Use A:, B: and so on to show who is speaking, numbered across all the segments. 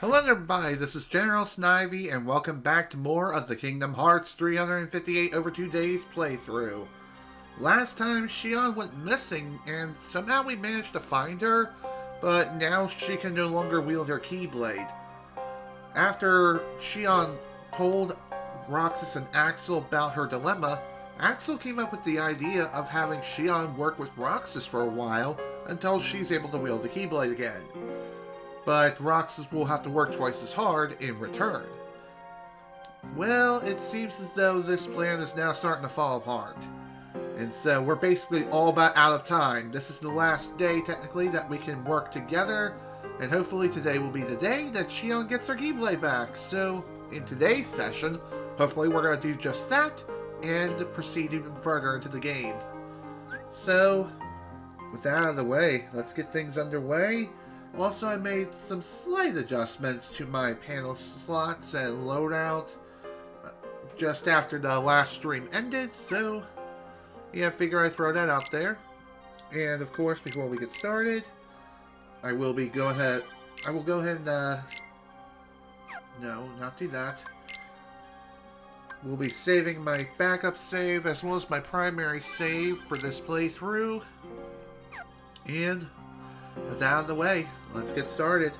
A: Hello everybody, this is General Snivy, and welcome back to more of the Kingdom Hearts 358 over 2 days playthrough. Last time, Xion went missing, and somehow we managed to find her, but now she can no longer wield her Keyblade. After Xion told Roxas and Axel about her dilemma, Axel came up with the idea of having Xion work with Roxas for a while until she's able to wield the Keyblade again. But Roxas will have to work twice as hard in return. Well, it seems as though this plan is now starting to fall apart. And so we're basically all about out of time. This is the last day, technically, that we can work together. And hopefully today will be the day that Xion gets her Keyblade back. So, in today's session, hopefully we're going to do just that and proceed even further into the game. So, with that out of the way, let's get things underway. Also, I made some slight adjustments to my panel slots and loadout just after the last stream ended, so yeah, I figure I'd throw that out there. And of course, before we get started, I will go ahead and, no, not do that. We'll be saving my backup save as well as my primary save for this playthrough. And with that out of the way, let's get started.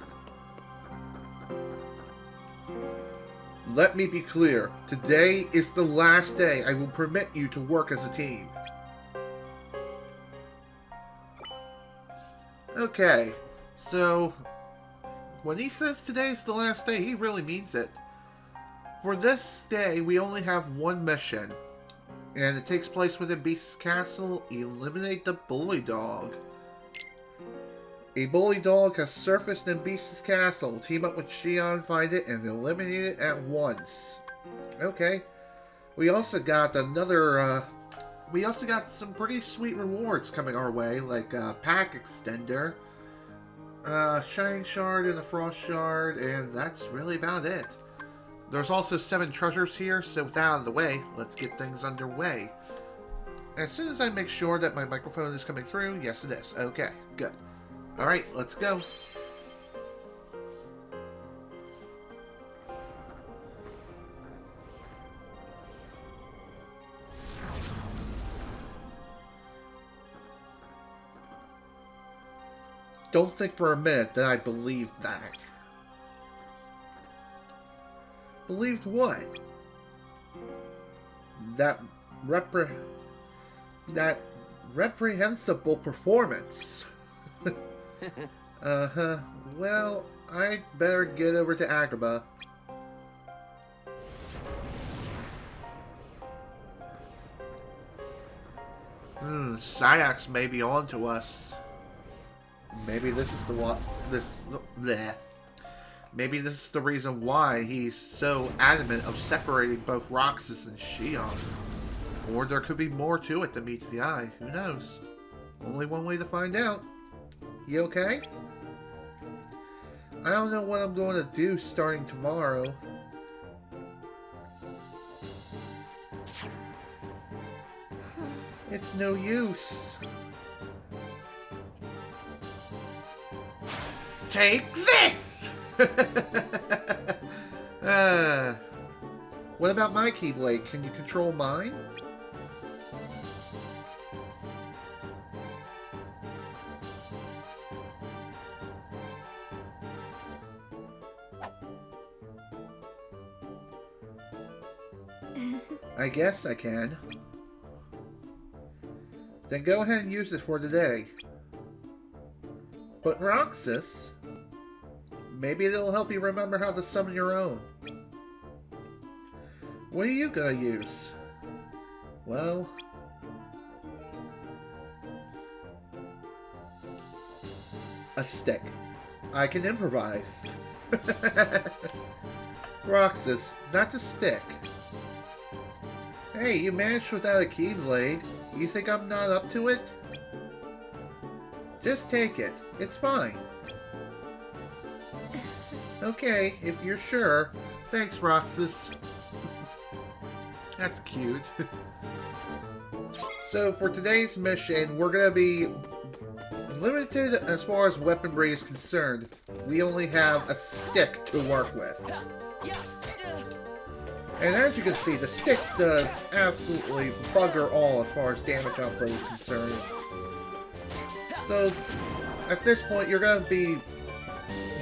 A: Let me be clear. Today is the last day I will permit you to work as a team. Okay, so when he says today is the last day, he really means it. For this day, we only have one mission, and it takes place within Beast's Castle. Eliminate the bully dog. A bully dog has surfaced in Beast's Castle. Team up with Xion, find it, and eliminate it at once. Okay. We also got some pretty sweet rewards coming our way, like a pack extender, Shining Shard and a Frost Shard, and that's really about it. There's also 7 treasures here, so with that out of the way, let's get things underway. As soon as I make sure that my microphone is coming through, yes it is. Okay, good. Alright, let's go. Don't think for a minute that I believed that. Believed what? That reprehensible performance. Uh-huh. Well, I'd better get over to Agrabah. Saix may be on to us. Maybe this is Maybe this is the reason why he's so adamant of separating both Roxas and Xion. Or there could be more to it than meets the eye. Who knows? Only one way to find out. You okay? I don't know what I'm going to do starting tomorrow. It's no use. Take this! What about my Keyblade? Can you control mine? I guess I can. Then go ahead and use it for today. But Roxas, maybe it'll help you remember how to summon your own. What are you gonna use? Well, a stick. I can improvise. Roxas, that's a stick. Hey, you managed without a Keyblade. You think I'm not up to it? Just take it. It's fine. Okay, if you're sure. Thanks, Roxas. That's cute. So, for today's mission, we're gonna be limited as far as weaponry is concerned. We only have a stick to work with. And as you can see, the stick does absolutely bugger all as far as damage output is concerned. So, at this point, you're going to be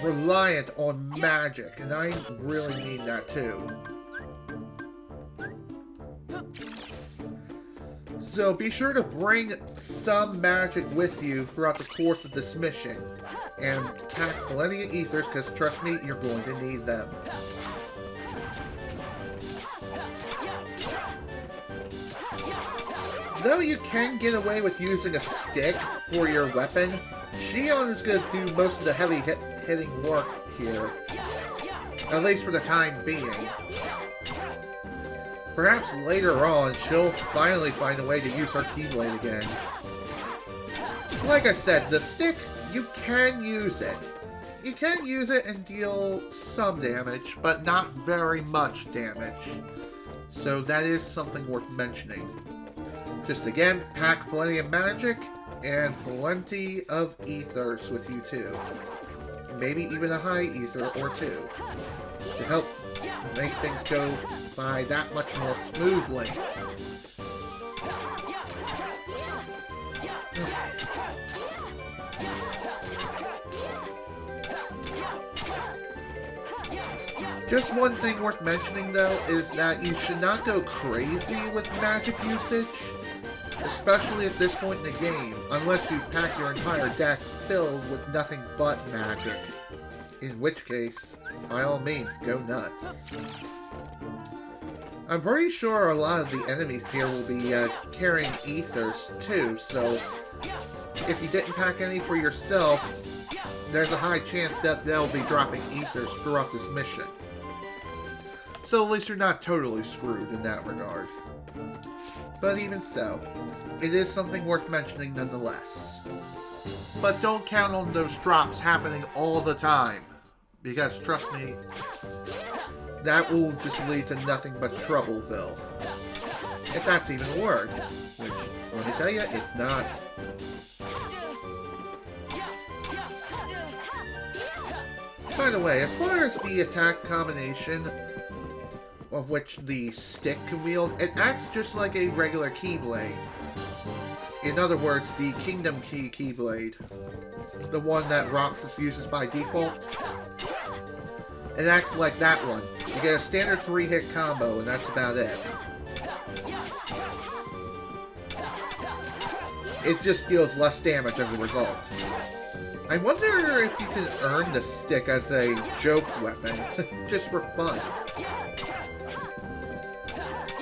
A: reliant on magic, and I really need that too. So be sure to bring some magic with you throughout the course of this mission, and pack plenty of ethers, because trust me, you're going to need them. Though you can get away with using a stick for your weapon, Xion is going to do most of the heavy hitting work here. At least for the time being. Perhaps later on, she'll finally find a way to use her Keyblade again. Like I said, the stick, you can use it. You can use it and deal some damage, but not very much damage. So that is something worth mentioning. Just again, pack plenty of magic and plenty of ethers with you too. Maybe even a high ether or two to help make things go by that much more smoothly. Just one thing worth mentioning though is that you should not go crazy with magic usage, especially at this point in the game, unless you pack your entire deck filled with nothing but magic. In which case, by all means, go nuts. I'm pretty sure a lot of the enemies here will be carrying ethers too, so if you didn't pack any for yourself, there's a high chance that they'll be dropping ethers throughout this mission. So at least you're not totally screwed in that regard. But even so, it is something worth mentioning nonetheless. But don't count on those drops happening all the time, because trust me, that will just lead to nothing but troubleville. If that's even a word, which, let me tell you, it's not. By the way, as far as the attack combination, of which the stick can wield, it acts just like a regular Keyblade. In other words, the Kingdom Key Keyblade. The one that Roxas uses by default. It acts like that one. You get a standard 3-hit combo, and that's about it. It just deals less damage as a result. I wonder if you can earn the stick as a joke weapon, just for fun.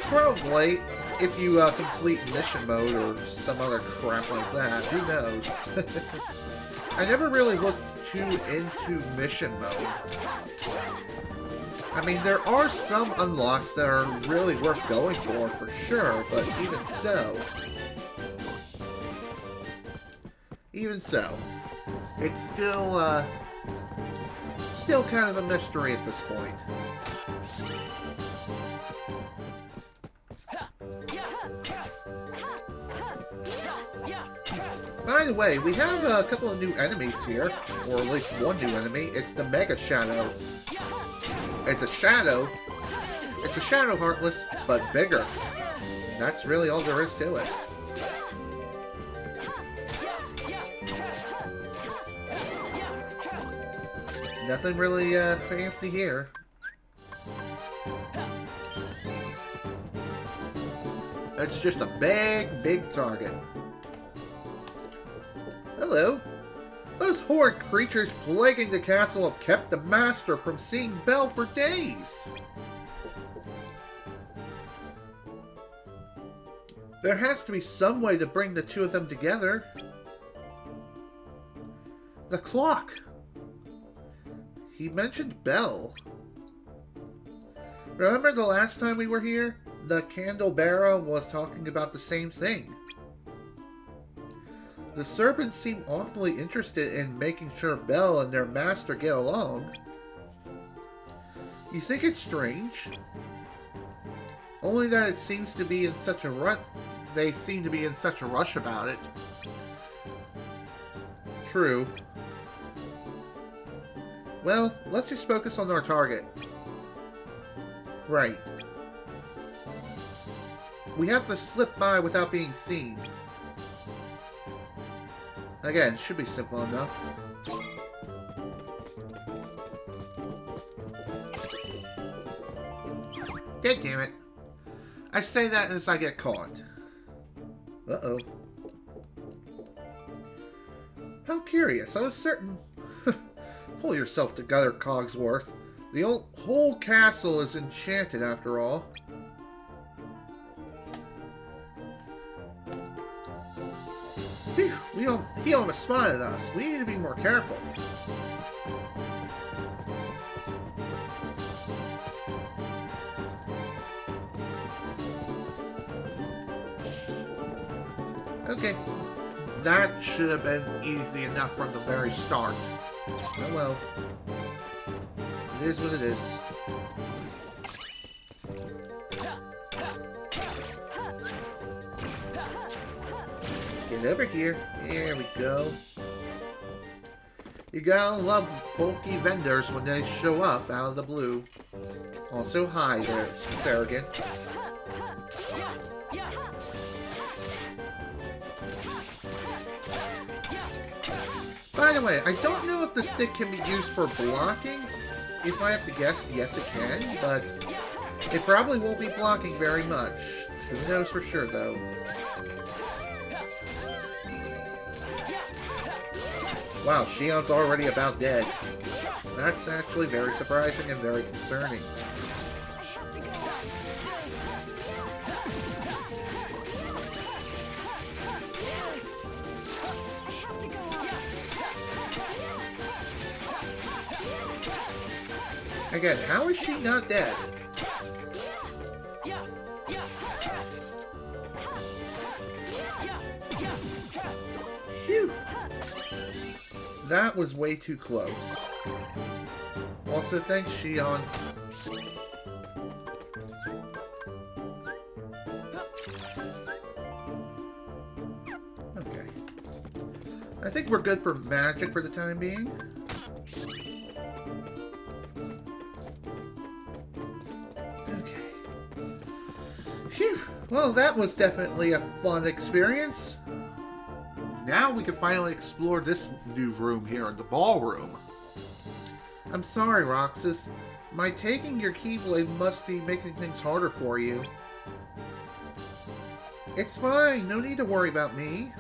A: Probably, if you complete mission mode or some other crap like that. Who knows? I never really looked too into mission mode. I mean, there are some unlocks that are really worth going for sure, but even so, it's still kind of a mystery at this point. By the way, we have a couple of new enemies here, or at least one new enemy. It's the Mega Shadow. It's a shadow. It's a Shadow Heartless, but bigger. And that's really all there is to it. Nothing really fancy here. It's just a big target. Hello. Those horrid creatures plaguing the castle have kept the master from seeing Belle for days. There has to be some way to bring the two of them together. The clock. He mentioned Belle. Remember the last time we were here? The Candlebearer was talking about the same thing. The serpents seem awfully interested in making sure Belle and their master get along. You think it's strange? Only that it seems to be in such a rush. They seem to be in such a rush about it. True. Well, let's just focus on our target. Right. We have to slip by without being seen. Again, should be simple enough. God damn it. I say that as I get caught. Uh-oh. How curious. I was certain... Pull yourself together, Cogsworth. The whole castle is enchanted after all. Phew, he almost spotted us. We need to be more careful. Okay. That should have been easy enough from the very start. Oh well. It is what it is. Get over here. There we go. You gotta love bulky vendors when they show up out of the blue. Also, hi there, surrogate. By the way, I don't know if the stick can be used for blocking. If I have to guess, yes it can, but it probably won't be blocking very much. Who knows for sure, though. Wow, Xion's already about dead. That's actually very surprising and very concerning. Again, how is she not dead? Phew! That was way too close. Also, thanks, Xion. Okay. I think we're good for magic for the time being. Well, that was definitely a fun experience. Now we can finally explore this new room here in the ballroom. I'm sorry, Roxas. My taking your Keyblade must be making things harder for you. It's fine. No need to worry about me.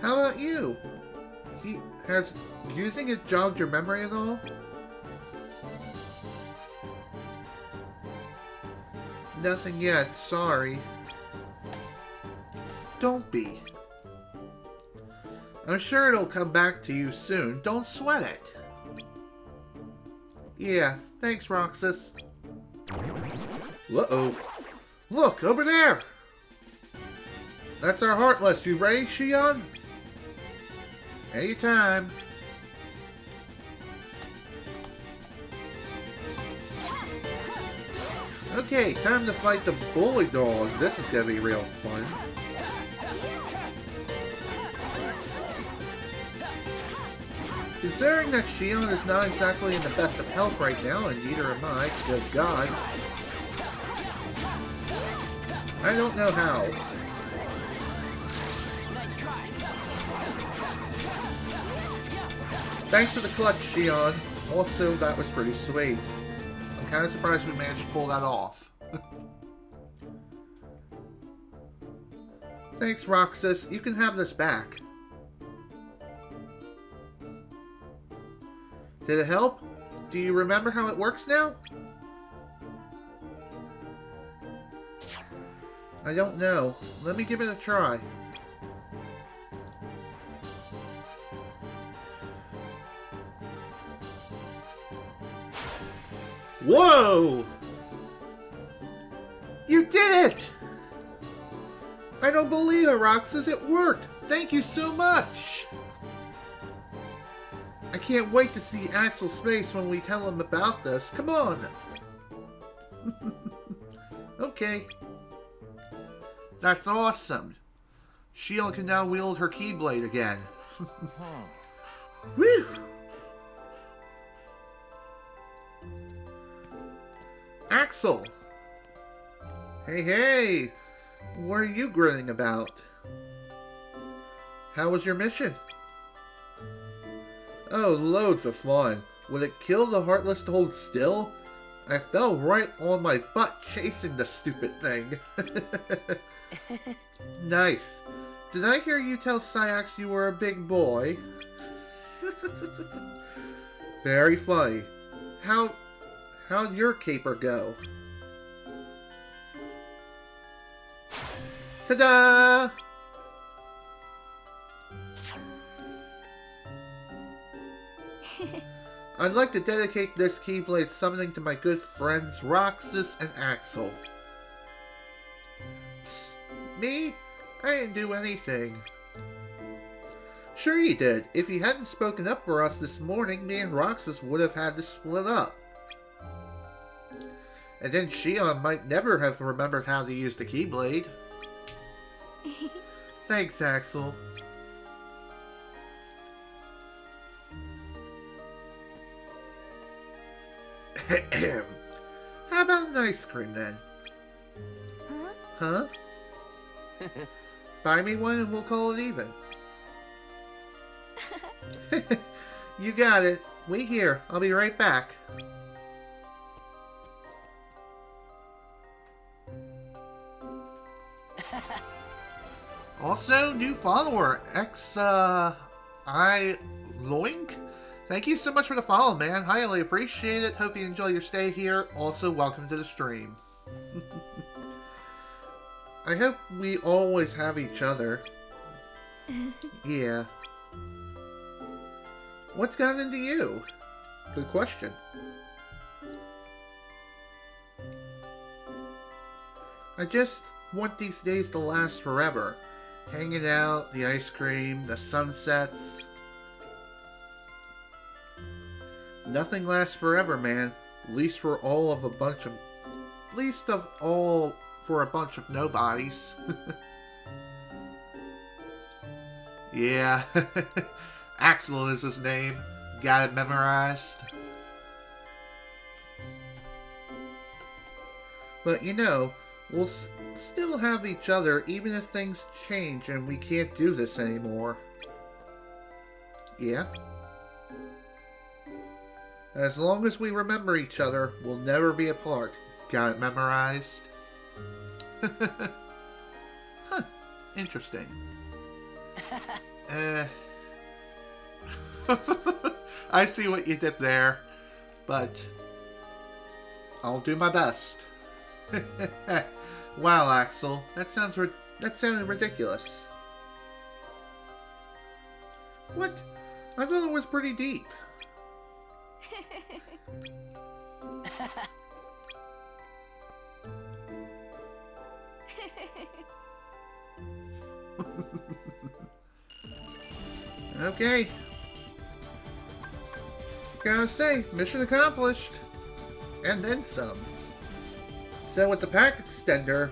A: How about you? Has using it jogged your memory at all? Nothing yet, sorry. Don't be. I'm sure it'll come back to you soon. Don't sweat it. Yeah, thanks, Roxas. Uh-oh. Look, over there! That's our Heartless. You ready, Xion? Anytime. Okay, time to fight the bully dog. This is gonna be real fun. Considering that Xion is not exactly in the best of health right now, and neither am I, good God. I don't know how. Thanks for the clutch, Xion. Also, that was pretty sweet. I'm kind of surprised we managed to pull that off. Thanks, Roxas. You can have this back. Did it help? Do you remember how it works now? I don't know. Let me give it a try. Whoa! You did it! I don't believe it, Roxas. It worked! Thank you so much! I can't wait to see Axel's face when we tell him about this. Come on! Okay. That's awesome. Xion can now wield her Keyblade again. Whew! Axel! Hey, hey! What are you grinning about? How was your mission? Oh, loads of fun. Would it kill the Heartless to hold still? I fell right on my butt chasing the stupid thing. Nice. Did I hear you tell Saix you were a big boy? Very funny. How'd your caper go? Ta-da! I'd like to dedicate this Keyblade summoning to my good friends Roxas and Axel. Me? I didn't do anything. Sure you did. If you hadn't spoken up for us this morning, me and Roxas would have had to split up. And then Xion might never have remembered how to use the Keyblade. Thanks, Axel. How about an ice cream then? Huh? Buy me one and we'll call it even. You got it. Wait here. I'll be right back. Also, new follower, Loink. Thank you so much for the follow, man. Highly appreciate it. Hope you enjoy your stay here. Also, welcome to the stream. I hope we always have each other. Yeah. What's gotten into you? Good question. I just want these days to last forever. Hanging out, the ice cream, the sunsets. Nothing lasts forever, man. Least of all for a bunch of nobodies. Yeah. Axel is his name. Got it memorized. But you know, we'll still have each other even if things change and we can't do this anymore. Yeah? As long as we remember each other, we'll never be apart. Got it memorized? Huh. Interesting. I see what you did there, but I'll do my best. Wow, Axel, that sounded ridiculous. What? I thought it was pretty deep. Okay. Gotta say, mission accomplished. And then some. So with the pack extender,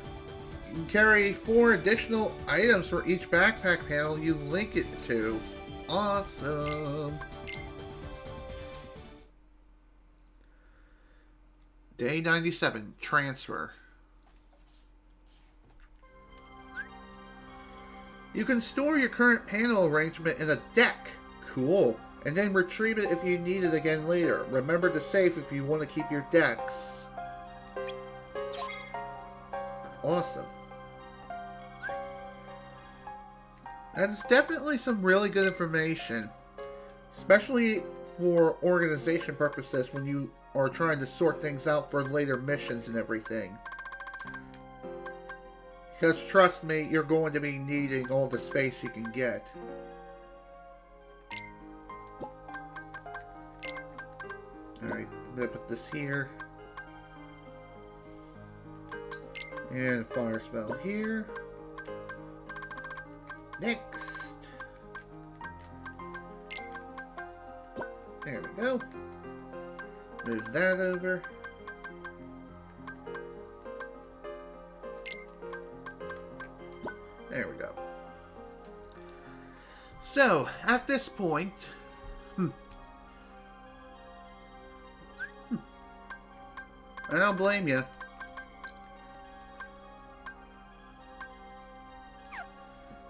A: you can carry 4 additional items for each backpack panel you link it to. Awesome. Day 97, transfer. You can store your current panel arrangement in a deck. Cool. And then retrieve it if you need it again later. Remember to save if you want to keep your decks. Awesome. That's definitely some really good information. Especially for organization purposes when you are trying to sort things out for later missions and everything. Because trust me, you're going to be needing all the space you can get. Alright, I'm going to put this here. And fire spell here. Next. There we go. Move that over. There we go. So, at this point... I don't blame you.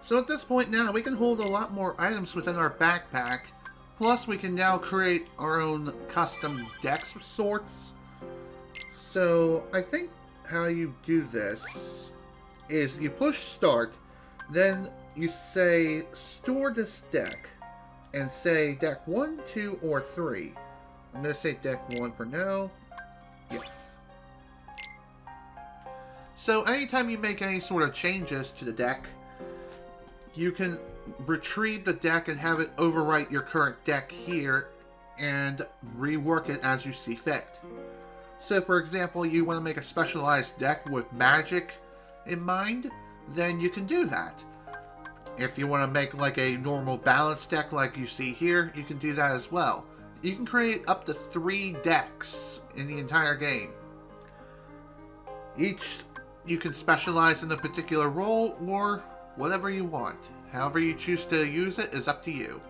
A: So at this point now, we can hold a lot more items within our backpack. Plus, we can now create our own custom decks of sorts. So, I think how you do this is you push start, then you say store this deck, and say deck 1, 2, or 3. I'm going to say deck 1 for now. Yes. So anytime you make any sort of changes to the deck, you can retrieve the deck and have it overwrite your current deck here and rework it as you see fit. So for example, you want to make a specialized deck with magic in mind, then you can do that. If you want to make like a normal balanced deck like you see here, you can do that as well. You can create up to 3 decks in the entire game. Each you can specialize in a particular role or whatever you want. However you choose to use it is up to you.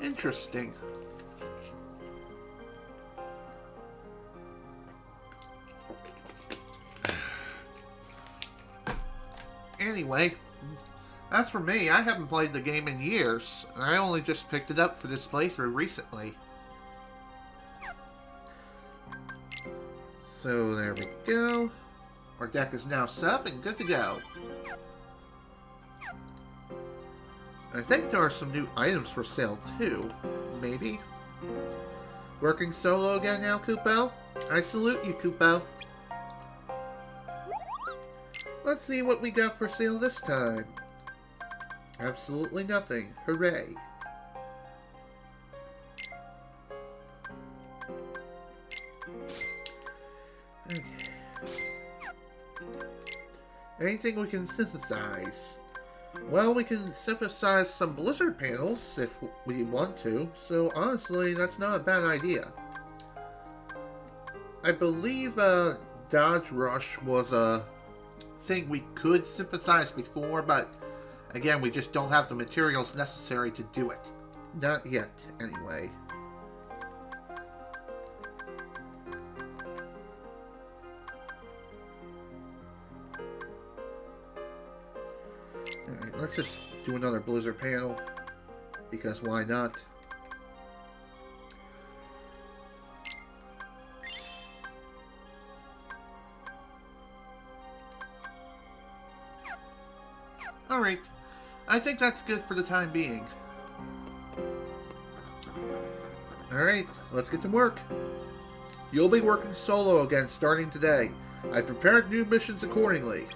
A: Interesting. Anyway, as for me, I haven't played the game in years. I only just picked it up for this playthrough recently. So there we go. Our deck is now set up and good to go. I think there are some new items for sale too. Maybe. Working solo again now, Kupo? I salute you, Kupo. Let's see what we got for sale this time. Absolutely nothing. Hooray. Okay. Anything we can synthesize? Well, we can synthesize some blizzard panels if we want to, so honestly, that's not a bad idea. I believe Dodge Rush was a thing we could synthesize before, but again, we just don't have the materials necessary to do it. Not yet, anyway. Alright, let's just do another blizzard panel, because why not? Alright, I think that's good for the time being. Alright, let's get to work. You'll be working solo again starting today. I prepared new missions accordingly.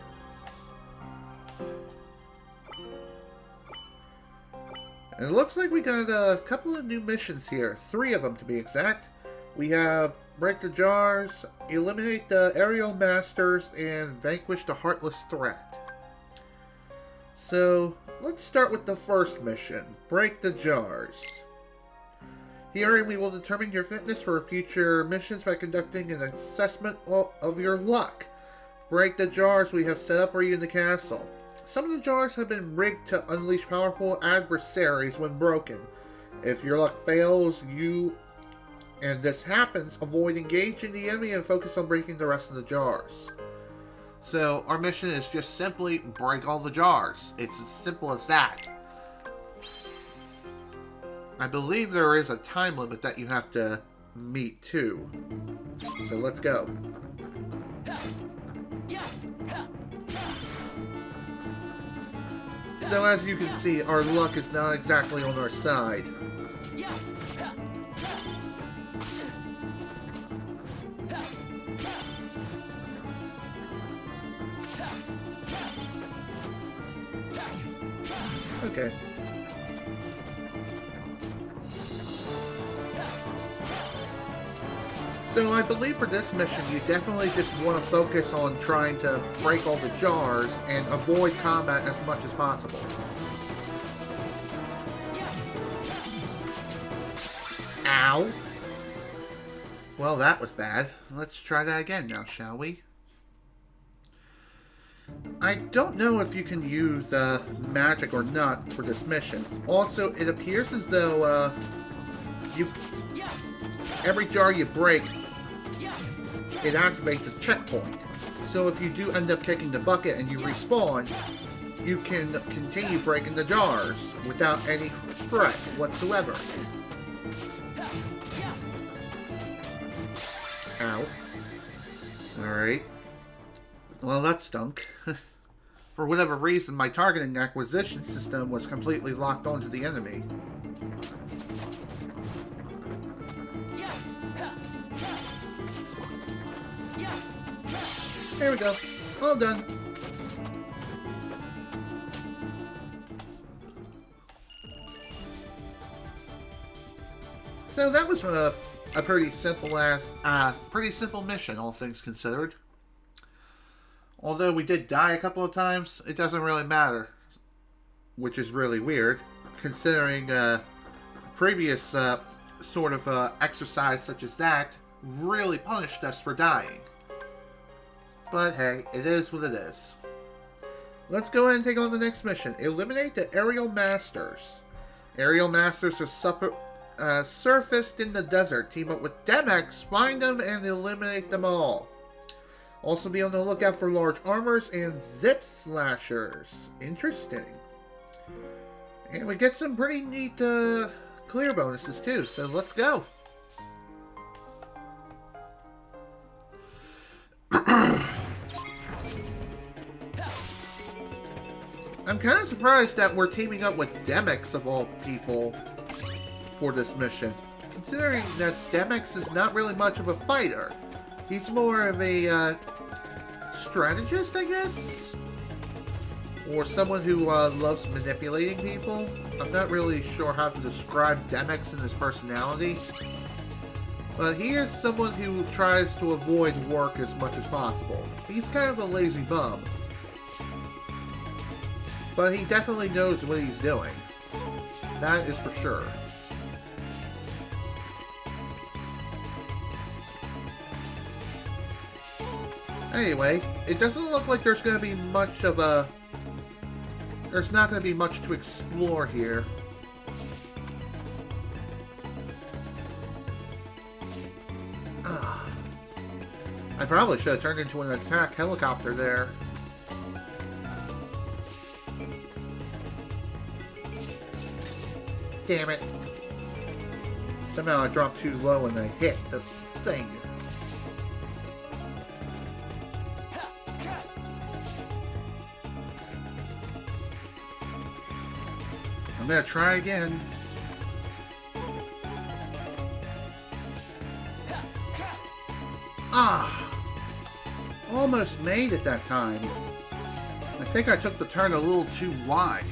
A: And it looks like we got a couple of new missions here. 3 of them to be exact. We have Break the Jars, Eliminate the Aerial Masters, and Vanquish the Heartless Threat. So, let's start with the first mission, Break the Jars. Here we will determine your fitness for future missions by conducting an assessment of your luck. Break the jars we have set up for you in the castle. Some of the jars have been rigged to unleash powerful adversaries when broken. If your luck fails, and this happens, avoid engaging the enemy and focus on breaking the rest of the jars. So, our mission is just simply break all the jars. It's as simple as that. I believe there is a time limit that you have to meet too. So let's go. So as you can see, our luck is not exactly on our side. Okay. So I believe for this mission, you definitely just want to focus on trying to break all the jars and avoid combat as much as possible. Ow! Well, that was bad. Let's try that again now, shall we? I don't know if you can use magic or not for this mission. Also, it appears as though every jar you break, it activates a checkpoint. So if you do end up kicking the bucket and you respawn, you can continue breaking the jars without any threat whatsoever. Ow. Alright. Well, that stunk. For whatever reason, my targeting acquisition system was completely locked onto the enemy. There we go. All done. So that was a pretty simple mission, all things considered. Although we did die a couple of times, it doesn't really matter, which is really weird, considering previous sort of exercise such as that really punished us for dying. But hey, it is what it is. Let's go ahead and take on the next mission. Eliminate the Aerial Masters. Aerial Masters are surfaced in the desert. Team up with Demex, find them, and eliminate them all. Also be on the lookout for large armors and zip slashers. Interesting. And we get some pretty neat clear bonuses too, so let's go. I'm kind of surprised that we're teaming up with Demex of all people for this mission, considering that Demex is not really much of a fighter. He's more of a strategist, I guess? Or someone who loves manipulating people. I'm not really sure how to describe Demex and his personality. But he is someone who tries to avoid work as much as possible. He's kind of a lazy bum. But he definitely knows what he's doing. That is for sure. Anyway, it doesn't look like there's going to be much of a... There's not going to be much to explore here. I probably should have turned into an attack helicopter there. Damn it. Somehow I dropped too low and I hit the thing. I'm gonna try again. Ah! Almost made it that time. I think I took the turn a little too wide.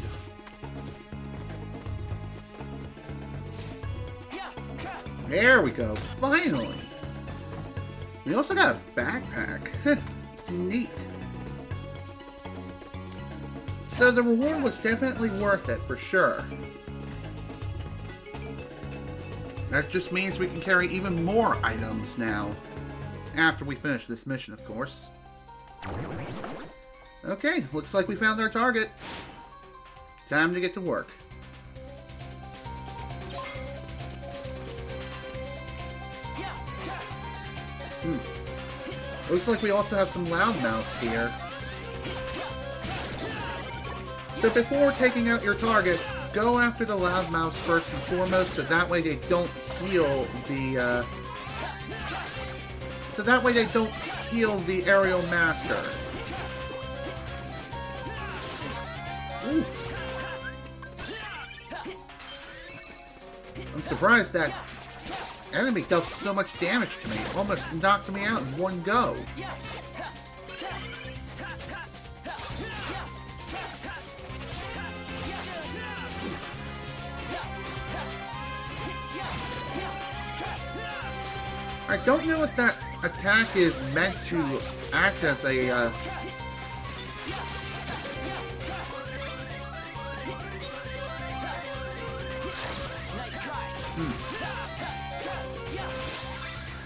A: There we go. Finally! We also got a backpack. Neat. So the reward was definitely worth it, for sure. That just means we can carry even more items now. After we finish this mission, of course. Okay, looks like we found our target. Time to get to work. Looks like we also have some loudmouths here. So before taking out your target, go after the loudmouths first and foremost, so that way they don't heal the, aerial master. Ooh. I'm surprised that enemy dealt so much damage to me. Almost knocked me out in one go. I don't know if that attack is meant to act as a,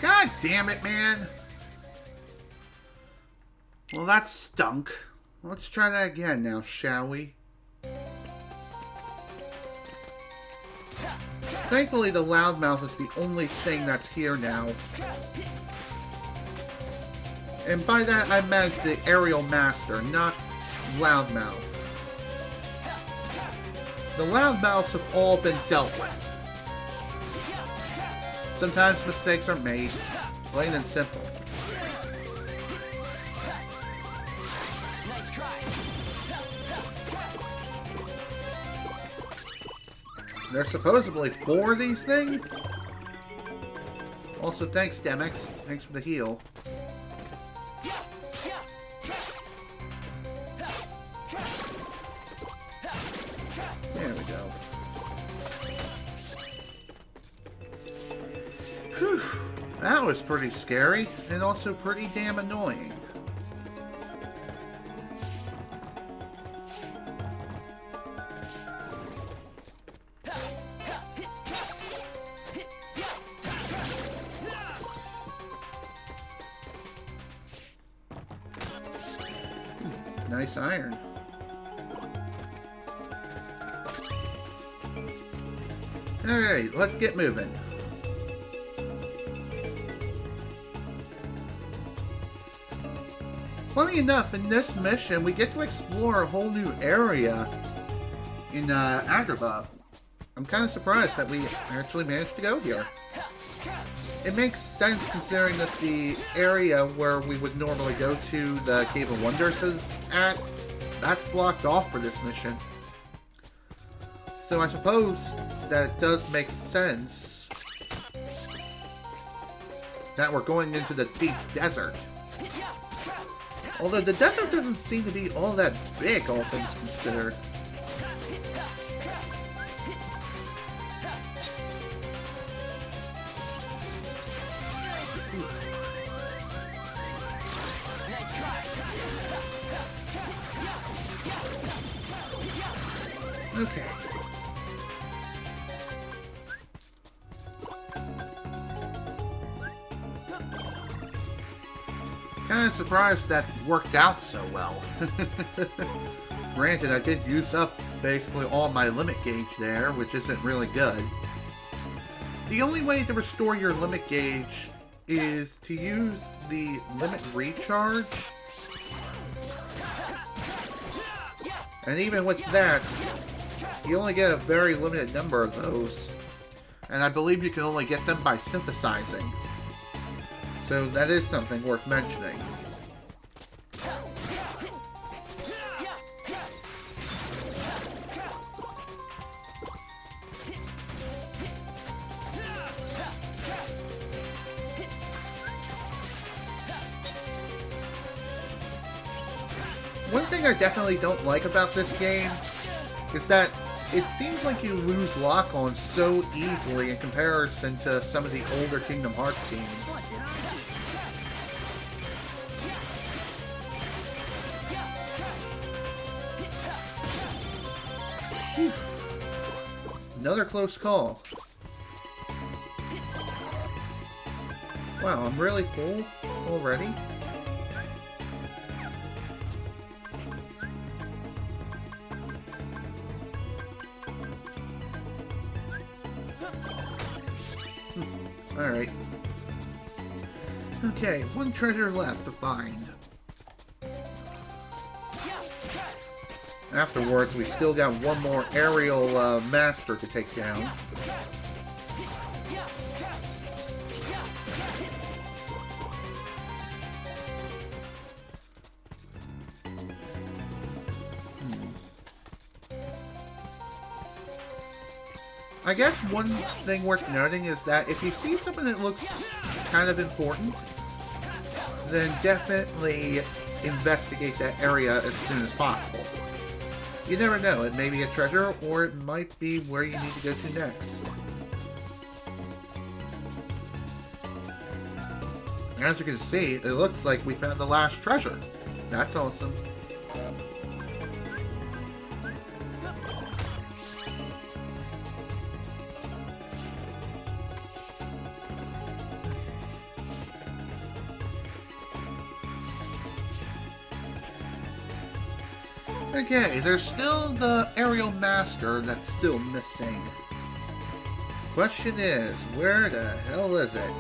A: God damn it, man! Well, that stunk. Let's try that again now, shall we? Thankfully, the loudmouth is the only thing that's here now. And by that, I meant the aerial master, not loudmouth. The loudmouths have all been dealt with. Sometimes mistakes are made, plain and simple. There's supposedly 4 of these things. Also, thanks, Demix. Thanks for the heal. There we go. Whew. That was pretty scary, and also pretty damn annoying. Nice iron. Alright, let's get moving. Funny enough, in this mission, we get to explore a whole new area in Agrabah. I'm kind of surprised that we actually managed to go here. It makes sense considering that the area where we would normally go to, the Cave of Wonders, is at. That's blocked off for this mission. So I suppose that it does make sense that we're going into the deep desert. Although the desert doesn't seem to be all that big, all things considered. Okay. Kind of surprised that worked out so well. Granted, I did use up basically all my limit gauge there, which isn't really good. The only way to restore your limit gauge is to use the limit recharge. And even with that, you only get a very limited number of those. And I believe you can only get them by synthesizing. So that is something worth mentioning. One thing I definitely don't like about this game is that it seems like you lose lock-on so easily in comparison to some of the older Kingdom Hearts games. Whew. Another close call. Wow, I'm really full already? Alright. Okay, one treasure left to find. Afterwards, we still got one more aerial master to take down. I guess one thing worth noting is that if you see something that looks kind of important, then definitely investigate that area as soon as possible. You never know, it may be a treasure, or it might be where you need to go to next. As you can see, it looks like we found the last treasure. That's awesome. Okay, there's still the aerial master that's still missing. Question is, where the hell is it?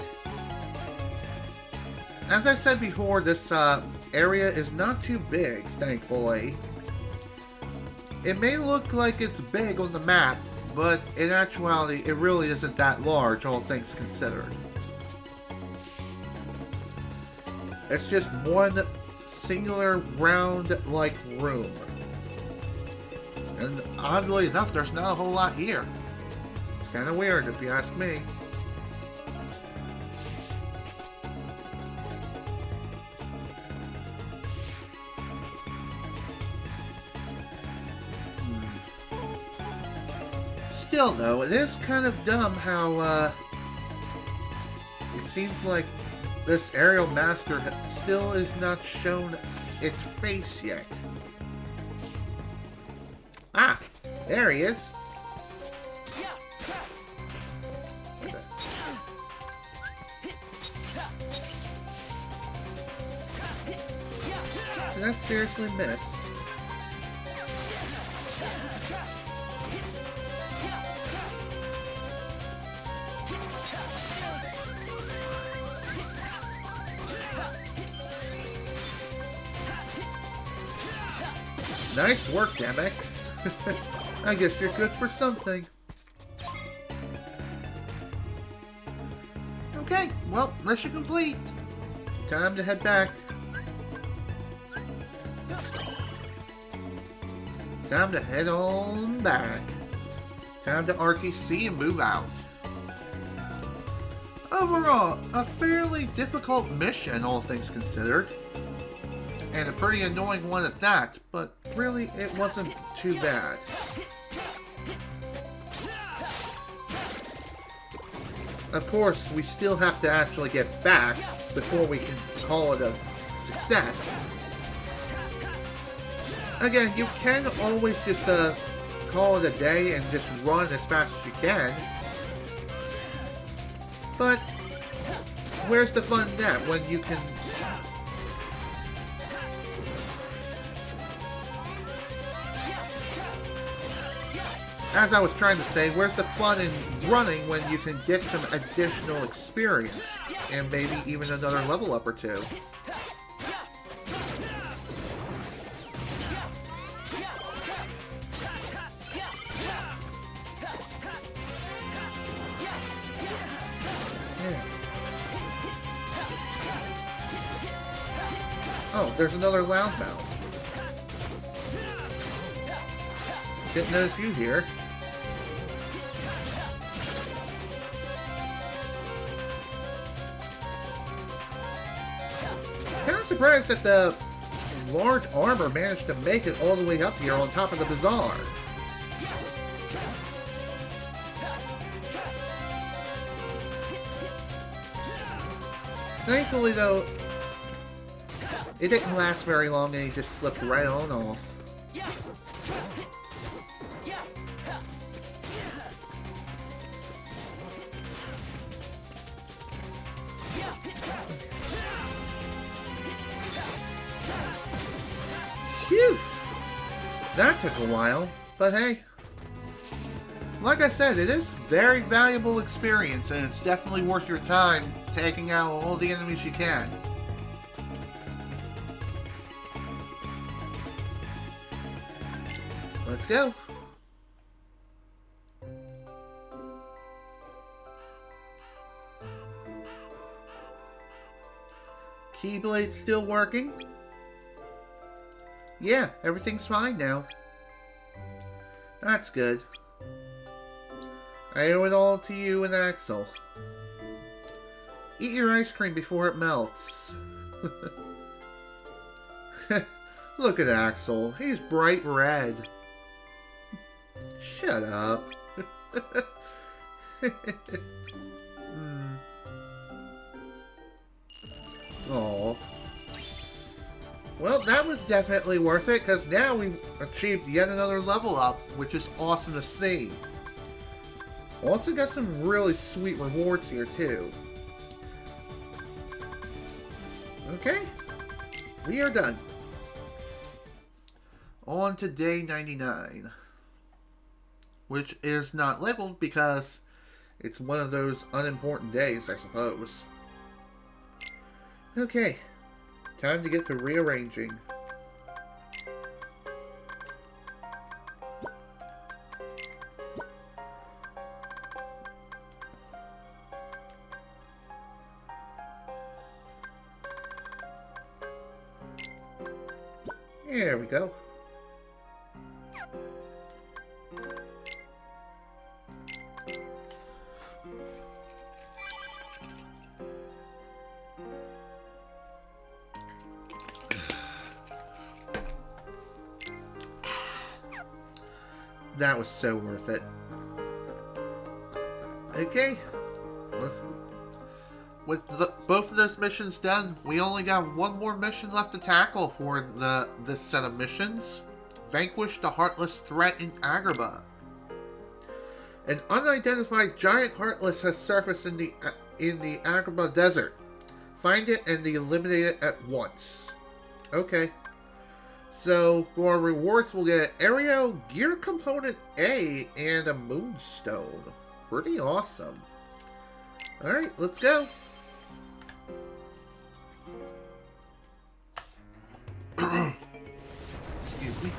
A: As I said before, this area is not too big, thankfully. It may look like it's big on the map, but in actuality, it really isn't that large, all things considered. It's just one singular round-like room. And oddly enough, there's not a whole lot here. It's kind of weird, if you ask me. Still, though, it is kind of dumb how, it seems like this aerial master still is not shown its face yet. Ah, there he is. Did that seriously miss? Nice work, MX. I guess you're good for something. Okay, well, mission complete. Time to head back. Time to head on back. Time to RTC and move out. Overall, a fairly difficult mission, all things considered. And a pretty annoying one at that, but really, it wasn't too bad. Of course, we still have to actually get back before we can call it a success. Again, you can always just call it a day and just run as fast as you can. But where's the fun in that when you can... As I was trying to say, where's the fun in running when you can get some additional experience? And maybe even another level up or two. Yeah. Oh, there's another loudmouth. Didn't notice you here. Kind of surprised that the large armor managed to make it all the way up here on top of the bazaar. Thankfully, though, it didn't last very long and he just slipped right on off. Phew! That took a while, but hey. Like I said, it is very valuable experience, and it's definitely worth your time taking out all the enemies you can. Let's go. Keyblade's still working? Yeah, everything's fine now. That's good. I owe it all to you and Axel. Eat your ice cream before it melts. Look at Axel. He's bright red. Shut up. Aw. Well, that was definitely worth it, because now we've achieved yet another level up, which is awesome to see. Also got some really sweet rewards here, too. Okay. We are done. On to day 99. Which is not labeled because it's one of those unimportant days, I suppose. Okay. Time to get to rearranging. There we go. That was so worth it. Okay, with both of those missions done, we only got one more mission left to tackle for this set of missions. Vanquish the Heartless threat in Agrabah. An unidentified giant Heartless has surfaced in the Agrabah desert. Find it and eliminate it at once. Okay. So, for our rewards, we'll get an Aerial Gear Component A and a Moonstone. Pretty awesome. Alright, let's go. Excuse me.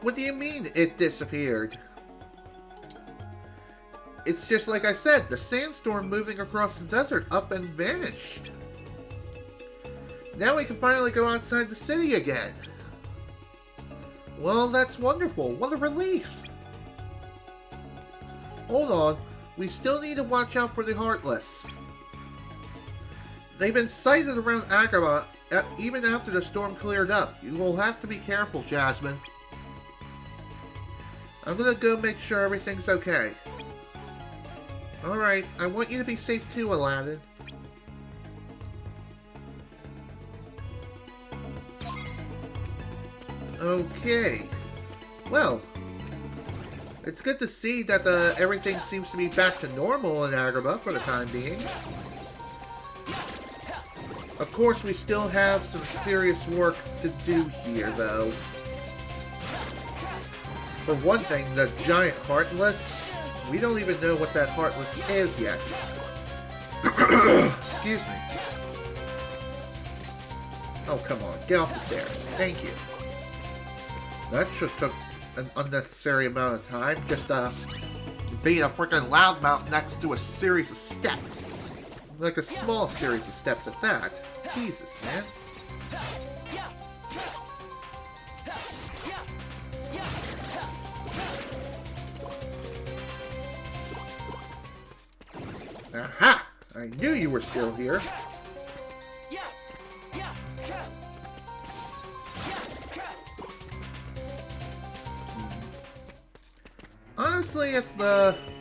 A: What do you mean, it disappeared? It's just like I said, the sandstorm moving across the desert up and vanished. Now we can finally go outside the city again. Well, that's wonderful. What a relief. Hold on. We still need to watch out for the Heartless. They've been sighted around Agrabah even after the storm cleared up. You will have to be careful, Jasmine. I'm gonna go make sure everything's okay. Alright, I want you to be safe too, Aladdin. Okay. Well, it's good to see that everything seems to be back to normal in Agrabah for the time being. Of course, we still have some serious work to do here, though. For one thing, the giant Heartless... We don't even know what that Heartless is yet. Excuse me. Oh, come on. Get off the stairs. Thank you. That should took an unnecessary amount of time. Just, being a freaking loudmouth next to a series of steps. Like a small series of steps at that. Jesus, man. Aha! I knew you were still here. Honestly, at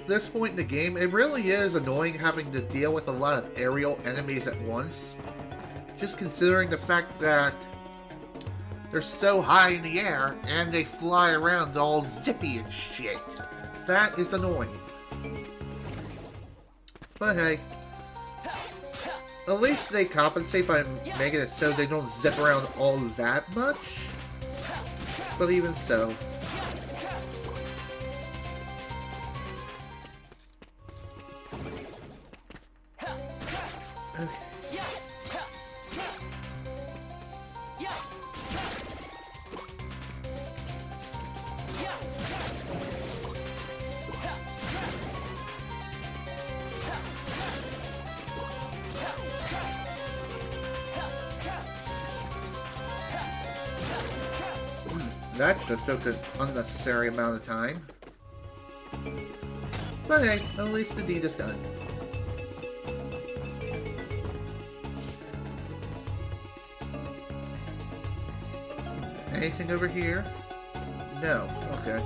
A: this point in the game, it really is annoying having to deal with a lot of aerial enemies at once. Just considering the fact that they're so high in the air and they fly around all zippy and shit. That is annoying. But hey, at least they compensate by making it so they don't zip around all that much. But even so. Okay. That should have took an unnecessary amount of time. But hey, at least the deed is done. Anything over here? No. Okay.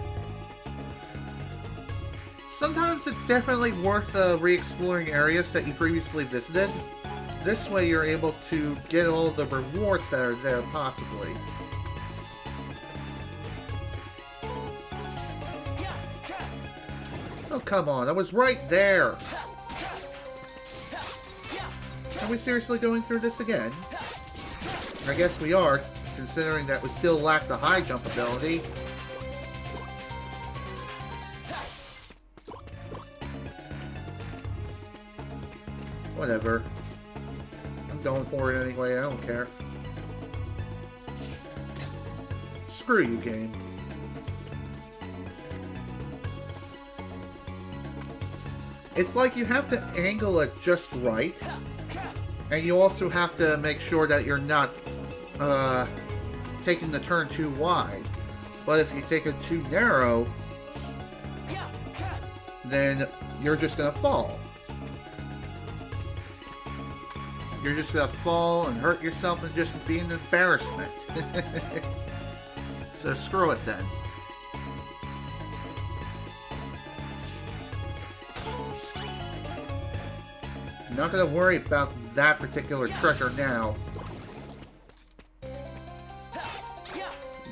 A: Sometimes it's definitely worth re-exploring areas that you previously visited. This way you're able to get all the rewards that are there, possibly. Oh, come on. I was right there. Are we seriously going through this again? I guess we are, considering that we still lack the high jump ability. Whatever. I'm going for it anyway, I don't care. Screw you, game. It's like you have to angle it just right, and you also have to make sure that you're not taking the turn too wide. But if you take it too narrow, then you're just gonna fall. You're just gonna fall and hurt yourself and just be an embarrassment. So screw it then. Not gonna worry about that particular treasure now.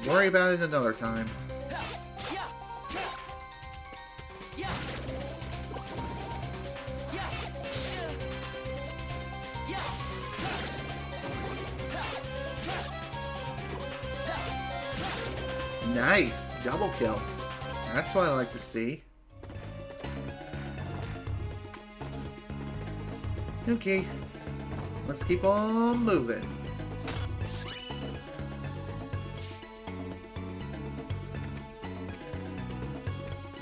A: Worry about it another time. Nice! Double kill. That's what I like to see. Okay. Let's keep on moving.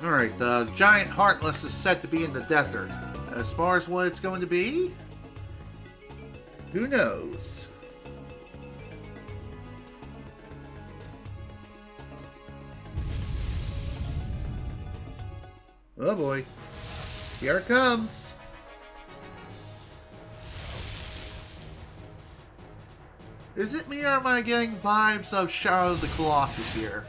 A: Alright, the giant Heartless is said to be in the desert. As far as what it's going to be, who knows? Oh boy. Here it comes. Is it me or am I getting vibes of Shadow of the Colossus here?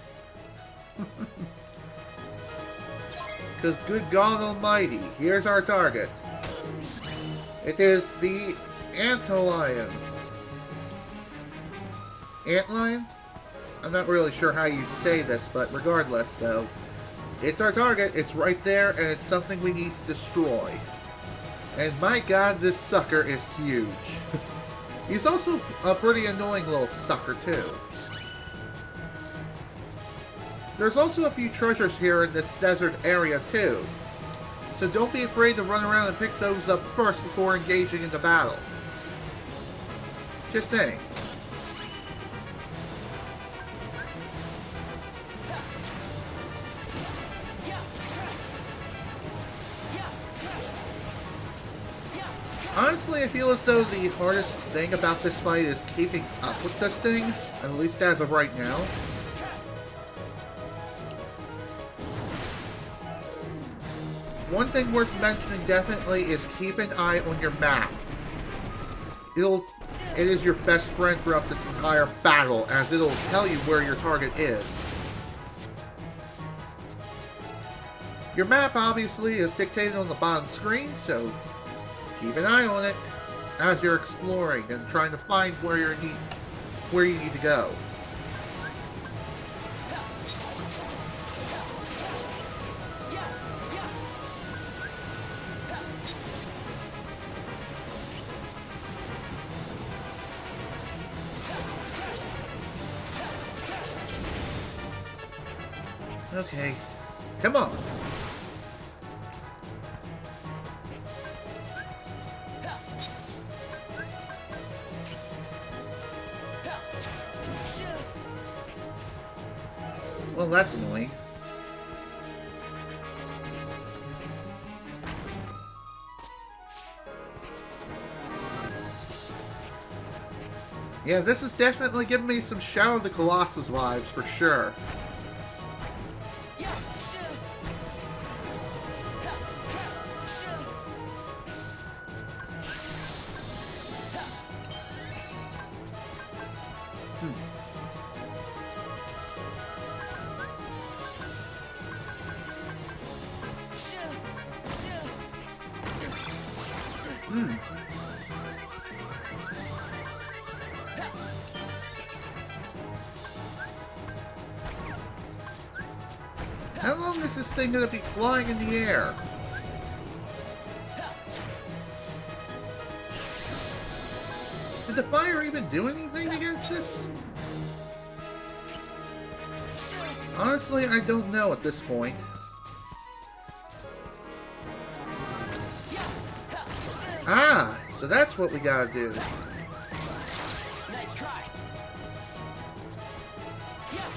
A: Because good God Almighty, here's our target. It is the Antlion. Antlion? I'm not really sure how you say this, but regardless though, it's our target, it's right there, and it's something we need to destroy. And my god, this sucker is huge. He's also a pretty annoying little sucker too. There's also a few treasures here in this desert area too, so don't be afraid to run around and pick those up first before engaging in the battle. Just saying. Honestly, I feel as though the hardest thing about this fight is keeping up with this thing, at least as of right now. One thing worth mentioning definitely is keep an eye on your map. It is your best friend throughout this entire battle, as it'll tell you where your target is. Your map obviously is dictated on the bottom screen, so keep an eye on it as you're exploring and trying to find where you need to go. Okay, come on. Well, that's annoying. Yeah, this is definitely giving me some Shadow of the Colossus vibes for sure. How long is this thing going to be flying in the air? Did the fire even do anything against this? Honestly, I don't know at this point. Ah, so that's what we gotta do.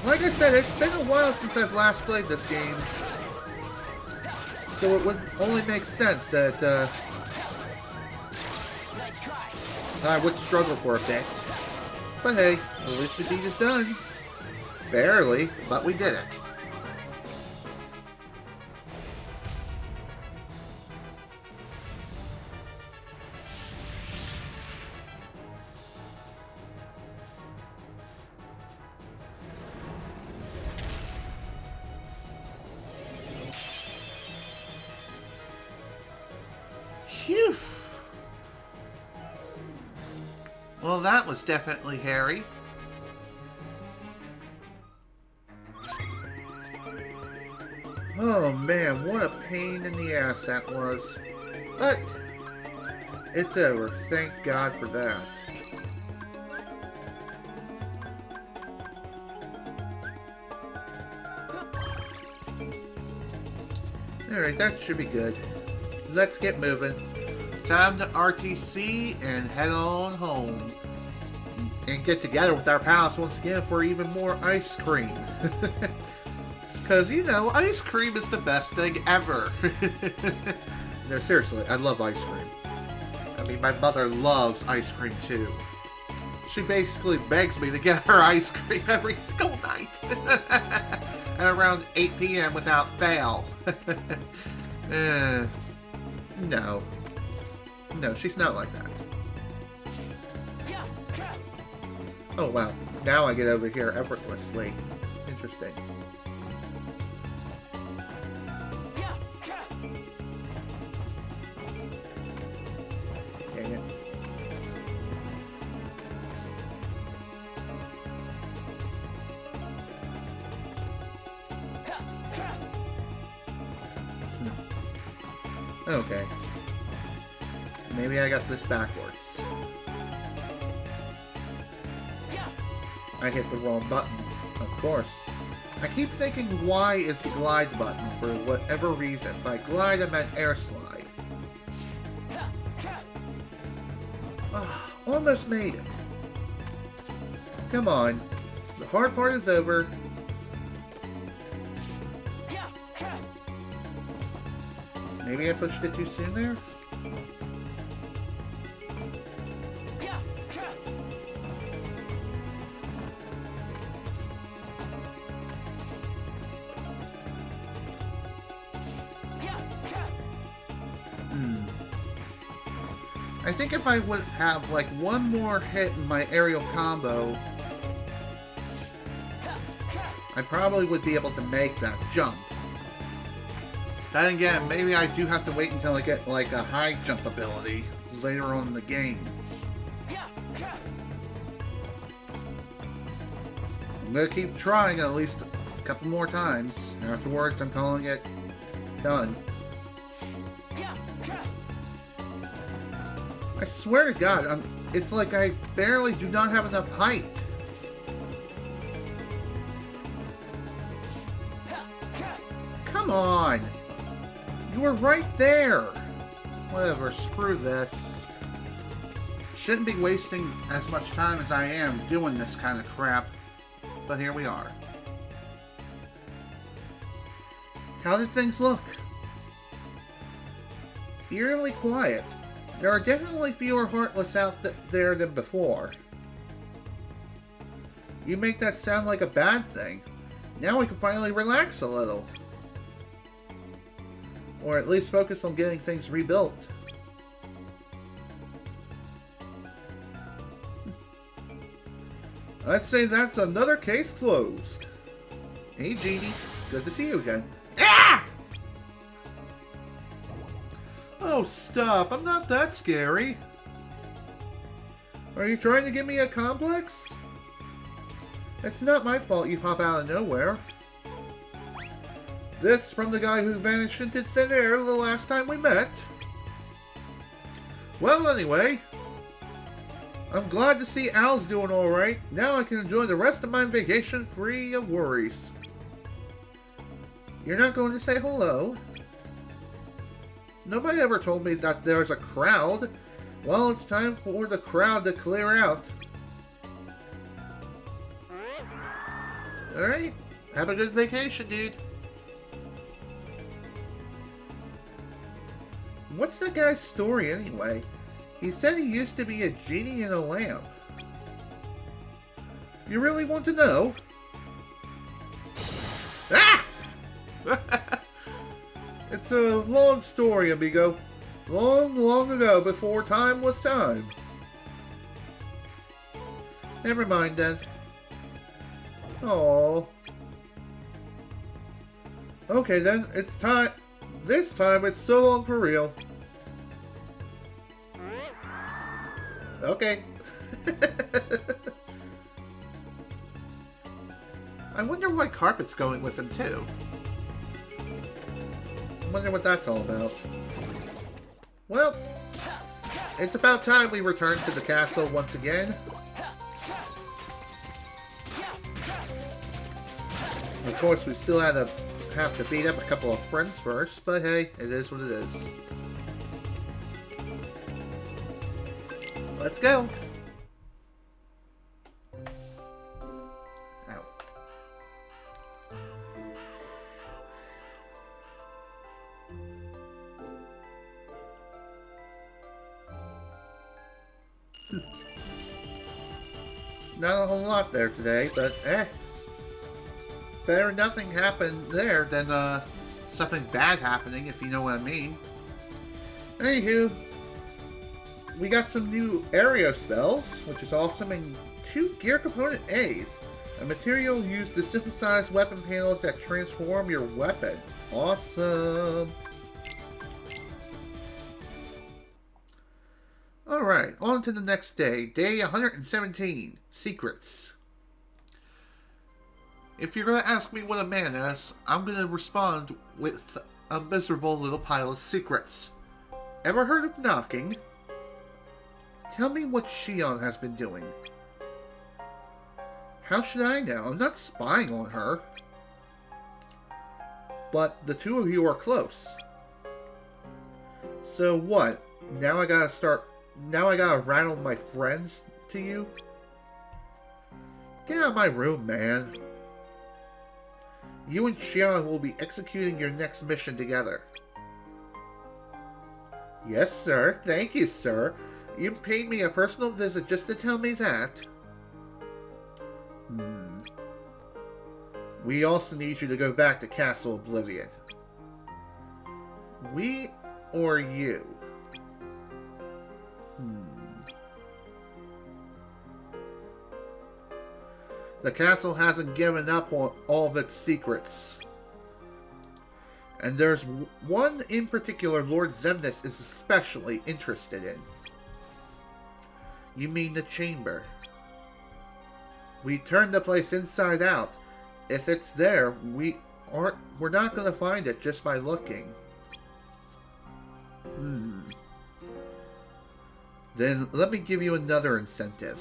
A: Like I said, it's been a while since I've last played this game. So it would only make sense that I would struggle for a bit. But hey, at least the deed is done. Barely, but we did it. Phew. Well, that was definitely hairy. Oh man, what a pain in the ass that was. But it's over. Thank God for that. Alright, that should be good. Let's get moving. Time to RTC and head on home. And get together with our pals once again for even more ice cream. Because, you know, ice cream is the best thing ever. No, seriously, I love ice cream. I mean, my mother loves ice cream too. She basically begs me to get her ice cream every single night. At around 8 p.m. without fail. No. No, she's not like that. Oh, wow. Now I get over here effortlessly. Interesting. Dang it. Okay. Maybe I got this backwards. I hit the wrong button, of course. I keep thinking Y is the glide button for whatever reason. By glide, I meant air slide. Oh, almost made it. Come on. The hard part is over. Maybe I pushed it too soon there? I think if I would have like one more hit in my aerial combo, I probably would be able to make that jump. Then again, maybe I do have to wait until I get like a high jump ability later on in the game. I'm gonna keep trying at least a couple more times. Afterwards, I'm calling it done. I swear to God, it's like I barely do not have enough height. Come on! You were right there! Whatever, screw this. Shouldn't be wasting as much time as I am doing this kind of crap. But here we are. How did things look? Eerily quiet. There are definitely fewer Heartless out there than before. You make that sound like a bad thing. Now we can finally relax a little. Or at least focus on getting things rebuilt. I'd say that's another case closed. Hey, Genie. Good to see you again. Ah! Oh, stop. I'm not that scary. Are you trying to give me a complex? It's not my fault you pop out of nowhere. This from the guy who vanished into thin air the last time we met. Well, anyway. I'm glad to see Al's doing alright. Now I can enjoy the rest of my vacation free of worries. You're not going to say hello? Nobody ever told me that there's a crowd. Well, it's time for the crowd to clear out. Alright, have a good vacation, dude. What's that guy's story anyway? He said he used to be a genie in a lamp. You really want to know? Ah! It's a long story, amigo. Long, long ago, before time was time. Never mind then. Aww. Okay then, it's time. This time it's so long for real. Okay. I wonder why Carpet's going with him too. I wonder what that's all about. Well, it's about time we return to the castle once again. Of course, we still have to beat up a couple of friends first, but hey, it is what it is. Let's go! Ow. Not a whole lot there today, but better nothing happened there than something bad happening, if you know what I mean. Anywho, we got some new area spells, which is awesome, and 2 gear component A's. A material used to synthesize weapon panels that transform your weapon. Awesome! Alright, on to the next day. Day 117. Secrets. If you're going to ask me what a man is, I'm going to respond with a miserable little pile of secrets. Ever heard of knocking? Tell me what Xion has been doing. How should I know? I'm not spying on her. But the two of you are close. So what? Now I gotta rattle my friends to you? Get out of my room, man. You and Xion will be executing your next mission together. Yes, sir. Thank you, sir. You paid me a personal visit just to tell me that. We also need you to go back to Castle Oblivion. We or you? The castle hasn't given up on all of its secrets. And there's one in particular Lord Xemnas is especially interested in. You mean the chamber? We turned the place inside out. If it's there, we're not going to find it just by looking. Then let me give you another incentive.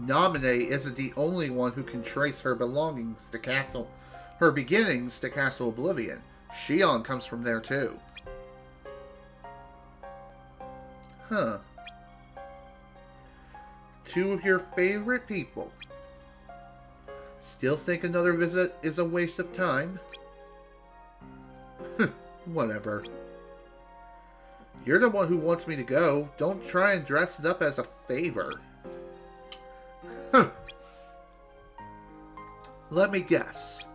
A: Naminé isn't the only one who can trace her beginnings to Castle Oblivion. Xion comes from there too. Huh. 2 of your favorite people. Still think another visit is a waste of time? Whatever. You're the one who wants me to go. Don't try and dress it up as a favor. Let me guess.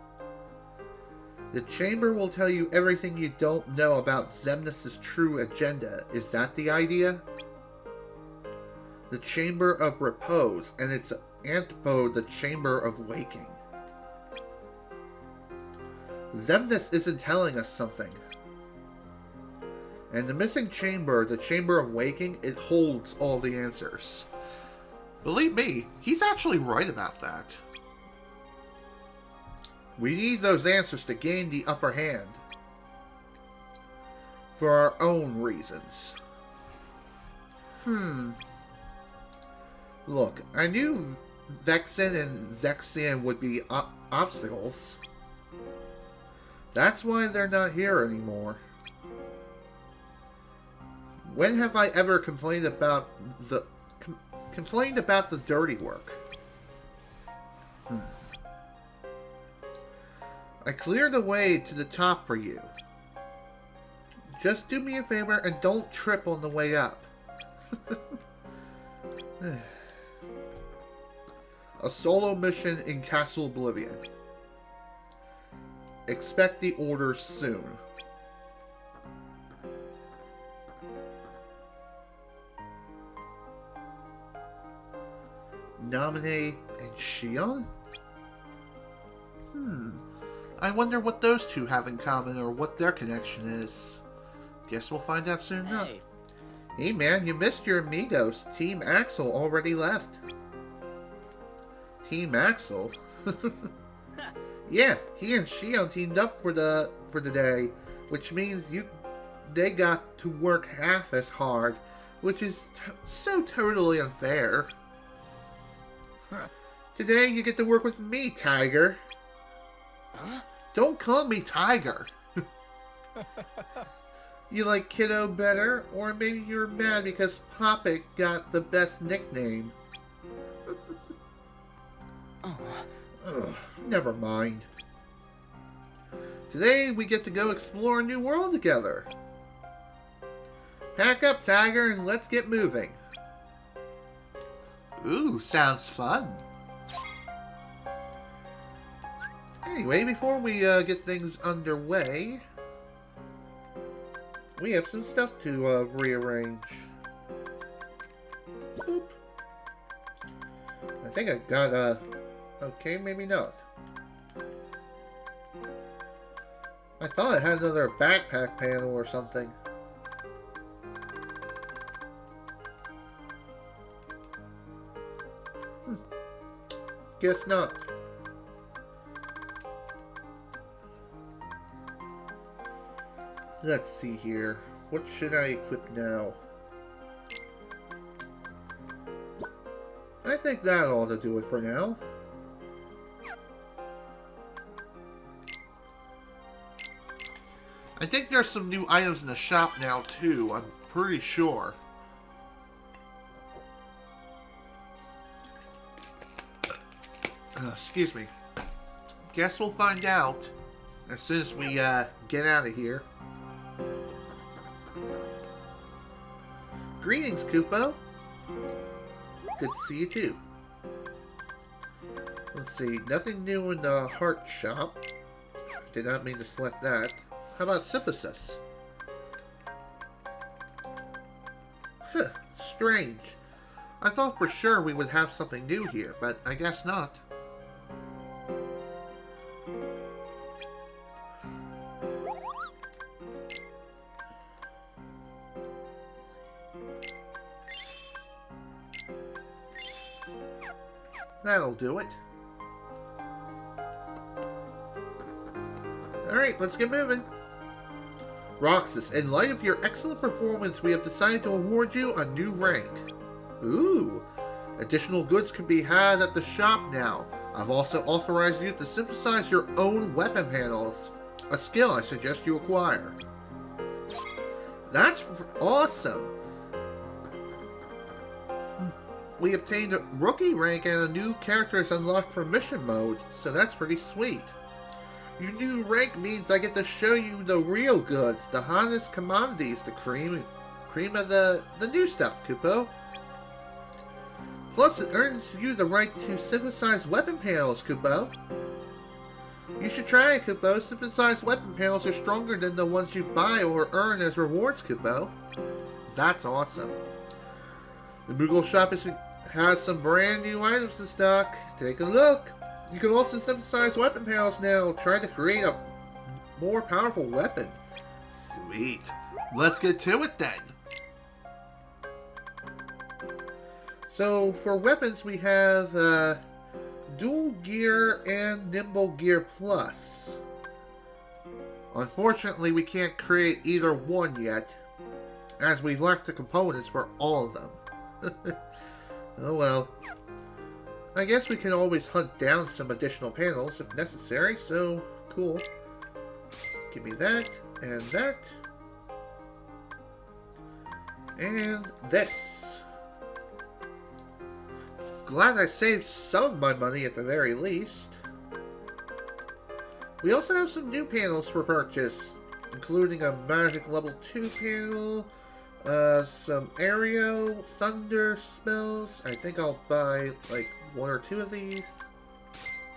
A: The chamber will tell you everything you don't know about Xemnas' true agenda. Is that the idea? The Chamber of Repose, and its antipode, the Chamber of Waking. Xemnas isn't telling us something. And the missing chamber, the Chamber of Waking, it holds all the answers. Believe me, he's actually right about that. We need those answers to gain the upper hand. For our own reasons. Look, I knew Vexen and Zexian would be obstacles. That's why they're not here anymore. When have I ever complained about the dirty work? I cleared the way to the top for you. Just do me a favor and don't trip on the way up. A solo mission in Castle Oblivion. Expect the orders soon. Naminé and Xion? I wonder what those two have in common or what their connection is. Guess we'll find out soon enough. Hey man, you missed your amigos. Team Axel already left. Team Axel? Yeah, he and Xion teamed up for the day, which means they got to work half as hard, which is so totally unfair. Today you get to work with me, Tiger. Huh? Don't call me Tiger. You like Kiddo better, or maybe you're mad because Poppet got the best nickname. Ugh, never mind. Today we get to go explore a new world together. Pack up, Tiger, and let's get moving. Ooh, sounds fun. Anyway, before we get things underway, we have some stuff to rearrange. Boop. I think I got a... Okay, maybe not. I thought it had another backpack panel or something. Guess not. Let's see here. What should I equip now? I think that ought to do it for now. I think there's some new items in the shop now too, I'm pretty sure. Excuse me. Guess we'll find out as soon as we get out of here. Greetings, Kupo. Good to see you too. Let's see, nothing new in the heart shop. Did not mean to select that. How about synthesis? Huh, strange. I thought for sure we would have something new here, but I guess not. That'll do it. Alright, let's get moving. Roxas, in light of your excellent performance, we have decided to award you a new rank. Ooh! Additional goods can be had at the shop now. I've also authorized you to synthesize your own weapon panels, a skill I suggest you acquire. That's awesome! We obtained a rookie rank and a new character is unlocked for mission mode, so that's pretty sweet. Your new rank means I get to show you the real goods, the hottest commodities, the cream of the new stuff, Kupo. Plus, it earns you the right to synthesize weapon panels, Kupo. You should try it, Kupo. Synthesized weapon panels are stronger than the ones you buy or earn as rewards, Kupo. That's awesome. The Moogle shop has some brand new items in stock. Take a look. You can also synthesize weapon panels now, trying to create a more powerful weapon. Sweet. Let's get to it then. So, for weapons we have Dual Gear and Nimble Gear Plus. Unfortunately, we can't create either one yet, as we lack the components for all of them. Oh well. I guess we can always hunt down some additional panels if necessary, so cool. Give me that, and that. And this. Glad I saved some of my money at the very least. We also have some new panels for purchase, including a magic level 2 panel, some aerial, thunder spells. I think I'll buy like 1 or 2 of these.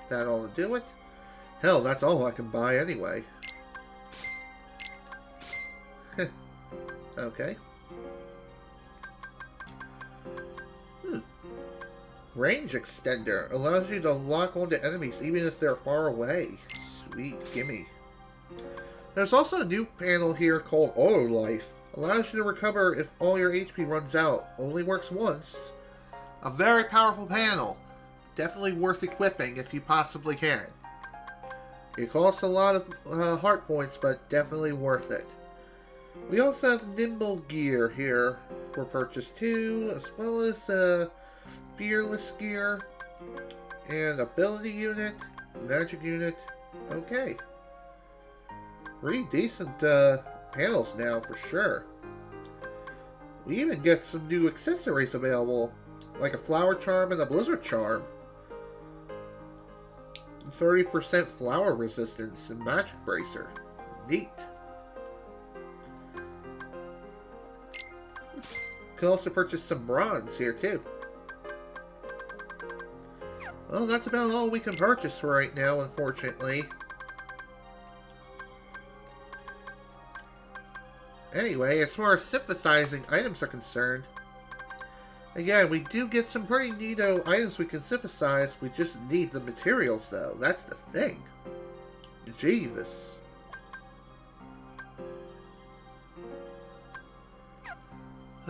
A: That ought to do it. Hell, that's all I can buy anyway. Okay. Range extender allows you to lock onto enemies even if they're far away. Sweet, gimme. There's also a new panel here called Auto Life. Allows you to recover if all your HP runs out. Only works once. A very powerful panel. Definitely worth equipping if you possibly can. It costs a lot of heart points, but definitely worth it. We also have Nimble Gear here for purchase too, as well as Fearless Gear, and Ability Unit, Magic Unit. Okay. Pretty decent panels now for sure. We even get some new accessories available, like a Flower Charm and a Blizzard Charm. 30% flower resistance and Magic Bracer. Neat. Can also purchase some bronze here too. Well, that's about all we can purchase for right now, unfortunately. Anyway, as far as synthesizing items are concerned, again, we do get some pretty neato items we can synthesize. We just need the materials, though. That's the thing. Jeeves.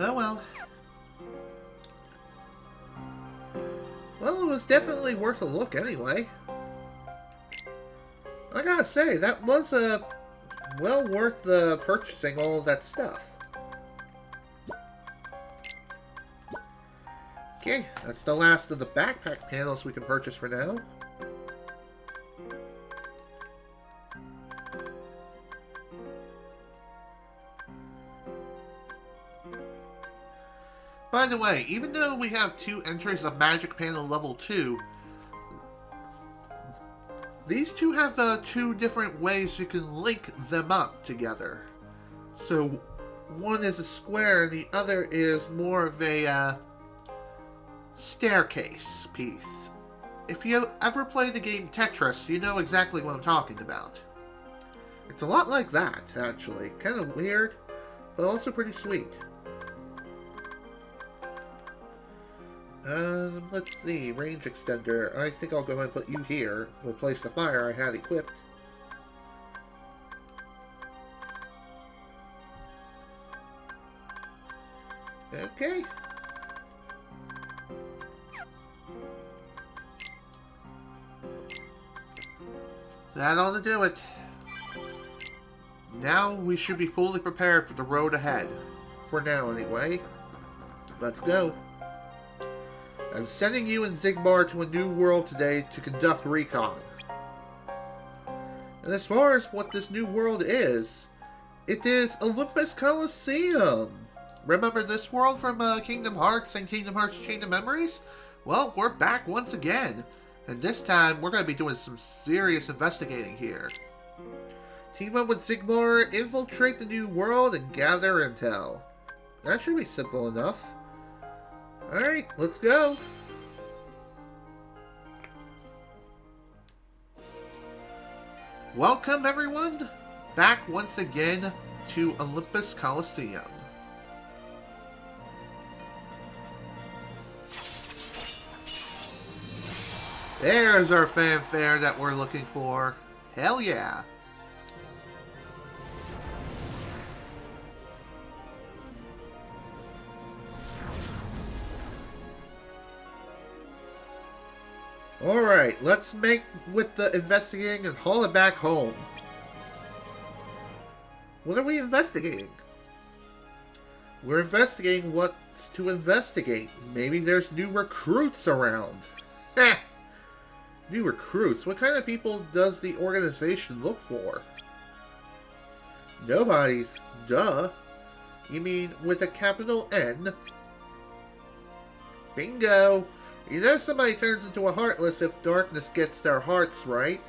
A: Oh well. Well, it was definitely worth a look anyway. I gotta say, that was well worth purchasing all of that stuff. Okay, that's the last of the backpack panels we can purchase for now. By the way, even though we have 2 entries of Magic Panel Level 2, these two have 2 different ways you can link them up together. So, one is a square, and the other is more of a staircase piece. If you ever played the game Tetris, you know exactly what I'm talking about. It's a lot like that, actually. Kind of weird, but also pretty sweet. Let's see, range extender. I think I'll go ahead and put you here. Replace the fire I had equipped. Okay. That ought to do it. Now we should be fully prepared for the road ahead. For now, anyway. Let's go. I'm sending you and Zigbar to a new world today to conduct recon. And as far as what this new world is, it is Olympus Coliseum. Remember this world from Kingdom Hearts and Kingdom Hearts Chain of Memories? Well, we're back once again. And this time, we're going to be doing some serious investigating here. Team up with Zigbar, infiltrate the new world, and gather intel. That should be simple enough. Alright, let's go. Welcome everyone, back once again to Olympus Coliseum. There's our fanfare that we're looking for. Hell yeah. Alright, let's make with the investigating and haul it back home. What are we investigating? We're investigating what wants to investigate. Maybe there's new recruits around. Heh! New recruits? What kind of people does the organization look for? Nobody's. Duh. You mean with a capital N? Bingo! You know somebody turns into a Heartless if darkness gets their hearts, right?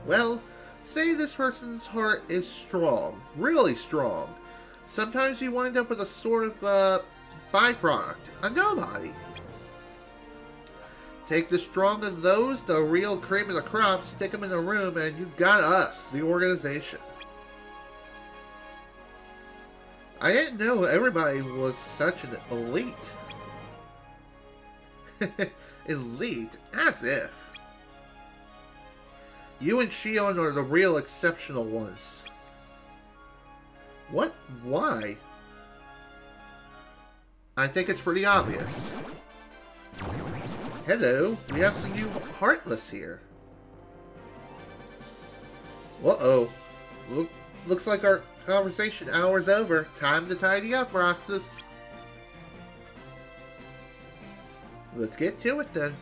A: Well, say this person's heart is strong. Really strong. Sometimes you wind up with a sort of, byproduct. A nobody. Take the strong of those, the real cream of the crop, stick them in a room, and you got us, the organization. I didn't know everybody was such an elite. Elite? As if. You and Xion are the real exceptional ones. What? Why? I think it's pretty obvious. Hello, we have some new Heartless here. Uh-oh. Looks like our conversation hour's over. Time to tidy up, Roxas. Let's get to it then.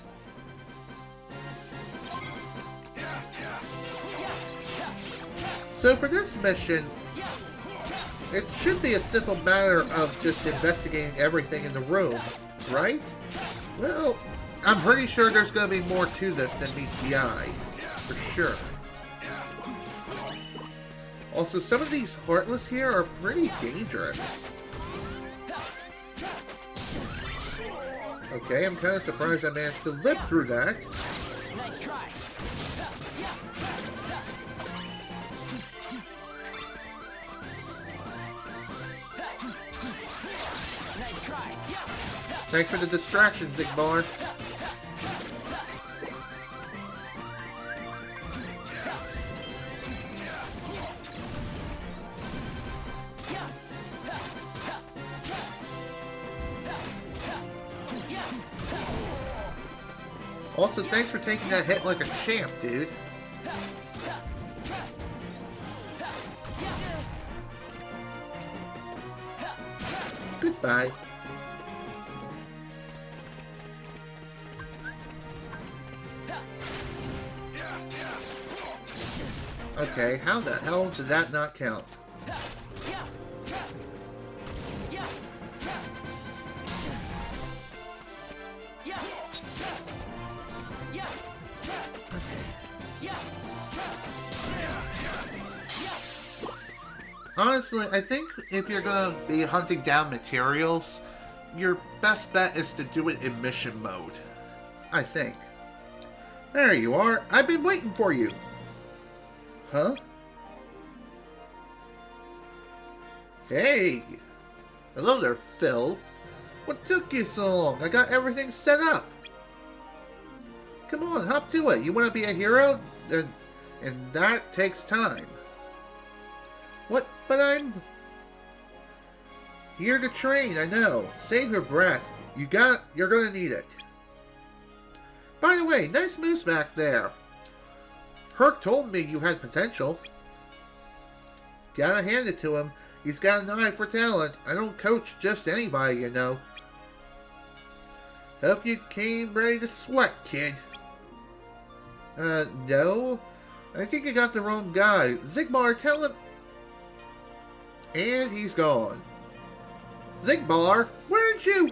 A: So for this mission, it should be a simple matter of just investigating everything in the room, right? Well, I'm pretty sure there's going to be more to this than meets the eye. For sure. Also, some of these Heartless here are pretty dangerous. Okay, I'm kind of surprised I managed to live through that.
B: Nice try. Nice try.
A: Thanks for the distraction, Zigbar. Also, thanks for taking that hit like a champ, dude. Goodbye. Okay, how the hell did that not count? Honestly, I think if you're gonna be hunting down materials, your best bet is to do it in mission mode. I think. There you are. I've been waiting for you. Huh? Hey! Hello there, Phil. What took you so long? I got everything set up. Come on, hop to it. You want to be a hero? And that takes time. What? But I'm here to train, I know. Save your breath. You're gonna need it. By the way, nice moves back there. Herc told me you had potential. Gotta hand it to him. He's got an eye for talent. I don't coach just anybody, you know. Hope you came ready to sweat, kid. No. I think you got the wrong guy. Zigbar, tell him. And he's gone. Zigbar, where'd you?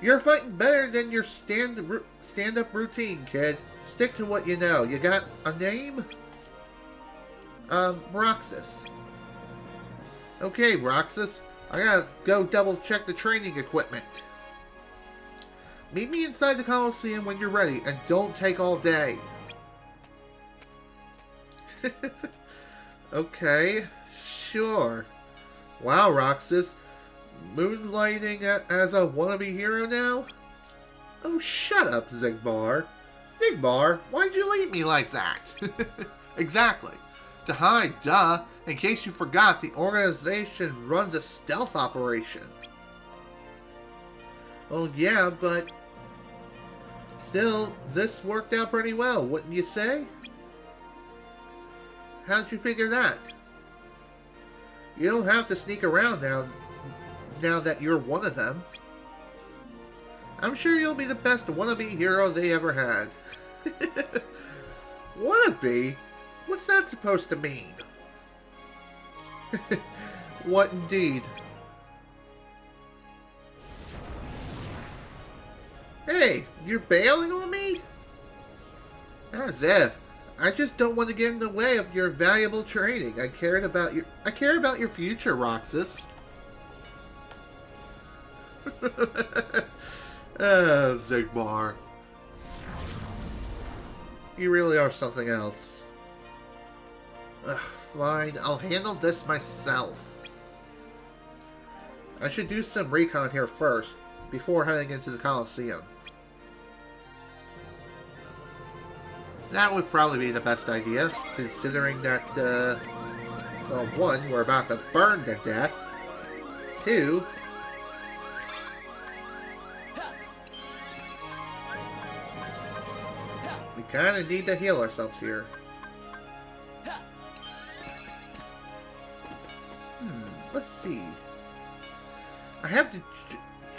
A: You're fighting better than your stand-up routine, kid. Stick to what you know. You got a name? Roxas. Okay, Roxas. I gotta go double-check the training equipment. Meet me inside the Coliseum when you're ready, and don't take all day. Okay, sure. Wow, Roxas. Moonlighting as a wannabe hero now? Oh, shut up, Zigbar. Zigbar, why'd you leave me like that? Exactly. To hide, duh. In case you forgot, the organization runs a stealth operation. Well, yeah, but still, this worked out pretty well, wouldn't you say? How'd you figure that? You don't have to sneak around now that you're one of them. I'm sure you'll be the best wannabe hero they ever had. Wannabe? What's that supposed to mean? What indeed? Hey, you're bailing on me? As if. I just don't want to get in the way of your valuable training. I care about your future, Roxas. Zigbar. You really are something else. Ugh, fine, I'll handle this myself. I should do some recon here first, before heading into the Coliseum. That would probably be the best idea, considering that, well, one, we're about to burn to death. Two, we kind of need to heal ourselves here. Let's see. I have to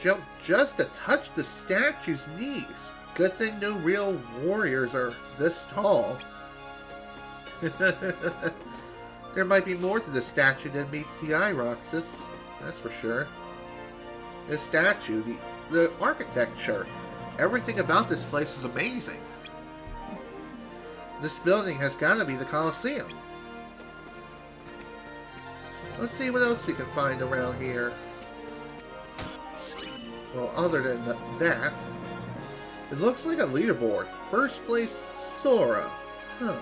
A: jump just to touch the statue's knees. Good thing no real warriors are this tall. There might be more to the statue than meets the eye, Roxas. That's for sure. The statue, the architecture, everything about this place is amazing. This building has got to be the Coliseum. Let's see what else we can find around here. Well, other than that, it looks like a leaderboard. First place, Sora. Huh.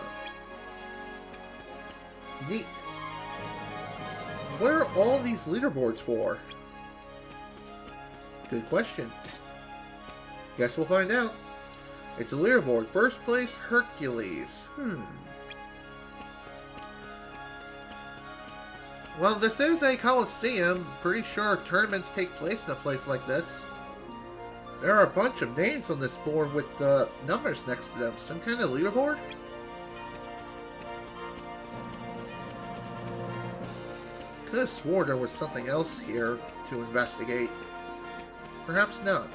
A: Neat. What are all these leaderboards for? Good question. Guess we'll find out. It's a leaderboard. First place, Hercules. Well, this is a Coliseum. Pretty sure tournaments take place in a place like this. There are a bunch of names on this board with the numbers next to them. Some kind of leaderboard? Could have swore there was something else here to investigate. Perhaps not.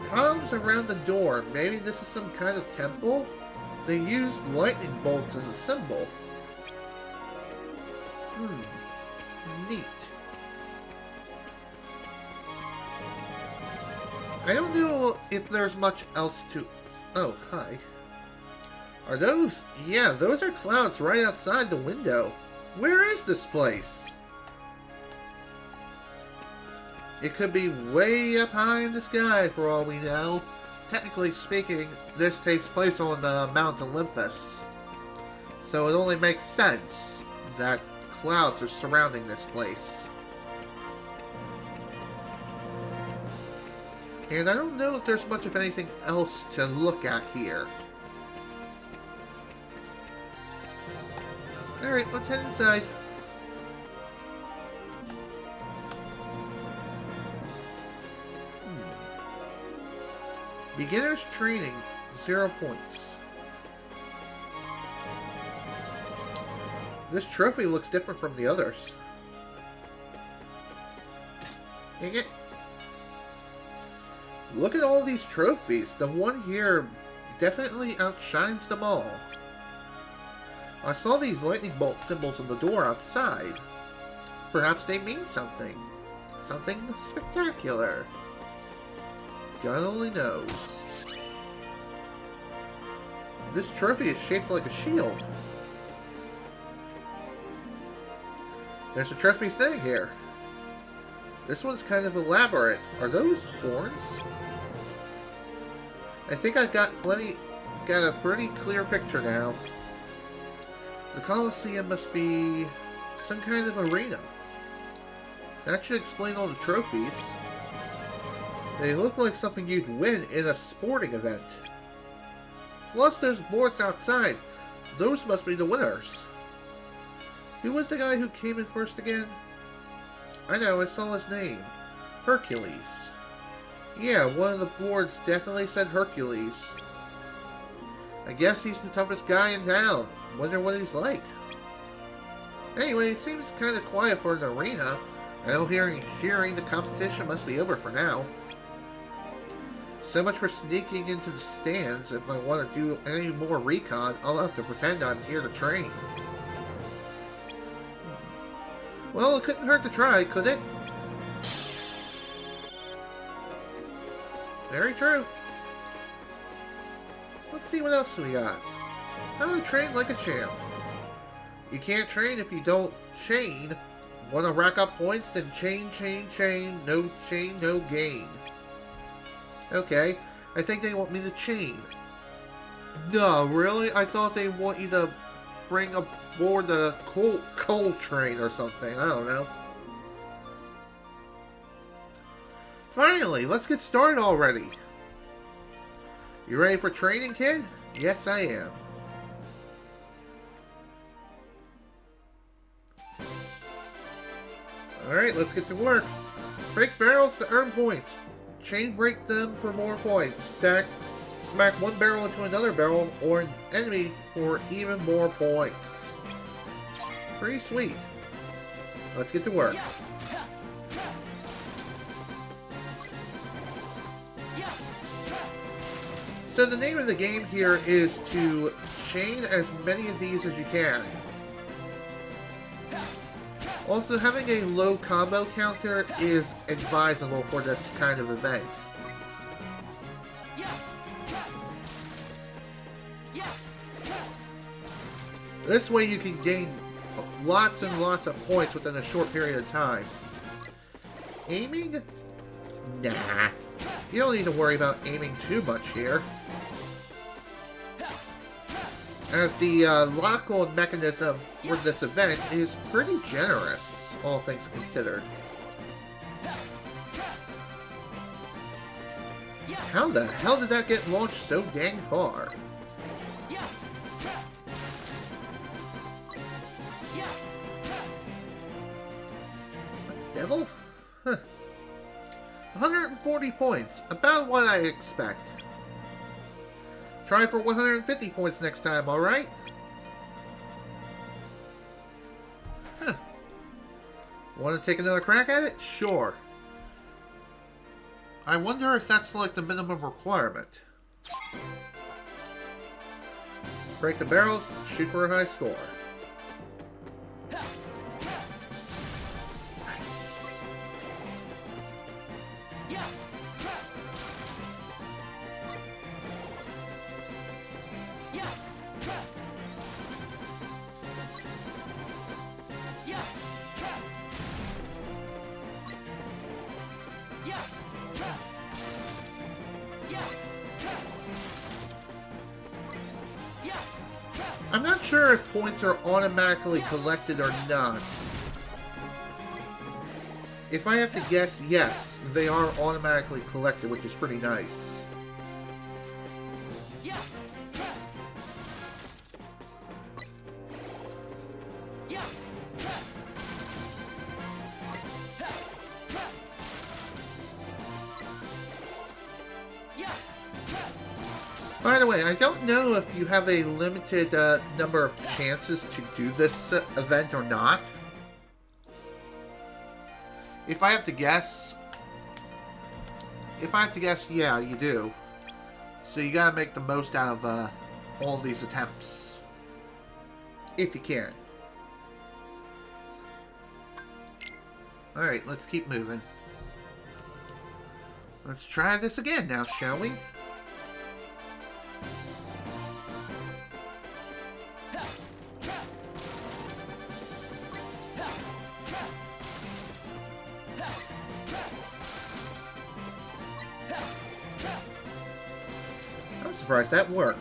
A: Columns around the door. Maybe this is some kind of temple? They used lightning bolts as a symbol. Neat. I don't know if there's much else to... Oh, hi. Are those... Yeah, those are clouds right outside the window. Where is this place? It could be way up high in the sky for all we know. Technically speaking, this takes place on Mount Olympus. So it only makes sense that clouds are surrounding this place. And I don't know if there's much of anything else to look at here. Alright, let's head inside. Beginner's training, 0 points. This trophy looks different from the others. Dang it. Look at all these trophies. The one here definitely outshines them all. I saw these lightning bolt symbols on the door outside. Perhaps they mean something. Something spectacular. God only knows. This trophy is shaped like a shield. There's a trophy sitting here. This one's kind of elaborate. Are those horns? I think I've got a pretty clear picture now. The Coliseum must be some kind of arena. That should explain all the trophies. They look like something you'd win in a sporting event. Plus there's boards outside. Those must be the winners. Who was the guy who came in first again? I know, I saw his name. Hercules. Yeah, one of the boards definitely said Hercules. I guess he's the toughest guy in town. Wonder what he's like. Anyway, it seems kind of quiet for an arena. I don't hear any cheering. The competition must be over for now. So much for sneaking into the stands. If I want to do any more recon, I'll have to pretend I'm here to train. Well, it couldn't hurt to try, could it? Very true. Let's see what else we got. How to train like a champ. You can't train if you don't chain. Want to rack up points? Then chain, chain, chain. No chain, no gain. Okay, I think they want me to chain. No, really? I thought they want you to bring aboard the coal train or something. I don't know. Finally, let's get started already. You ready for training, kid? Yes, I am. Alright, let's get to work. Break barrels to earn points. Chain break them for more points. Smack one barrel into another barrel or an enemy for even more points. Pretty sweet. Let's get to work. So the name of the game here is to chain as many of these as you can. Also, having a low combo counter is advisable for this kind of event. This way you can gain lots and lots of points within a short period of time. Aiming? Nah. You don't need to worry about aiming too much here, as the lock-on mechanism for this event is pretty generous, all things considered. How the hell did that get launched so dang far? What the devil? Huh. 140 points, about what I expect. Try for 150 points next time, alright? Huh. Want to take another crack at it? Sure. I wonder if that's like the minimum requirement. Break the barrels, shoot for a high score. Nice. I'm not sure if points are automatically collected or not. If I have to guess, yes, they are automatically collected, which is pretty nice. By the way, I don't know if you have a limited number of chances to do this event or not. If I have to guess, yeah, you do. So you gotta make the most out of all these attempts, if you can. All right, let's keep moving. Let's try this again now, shall we? I'm surprised that worked.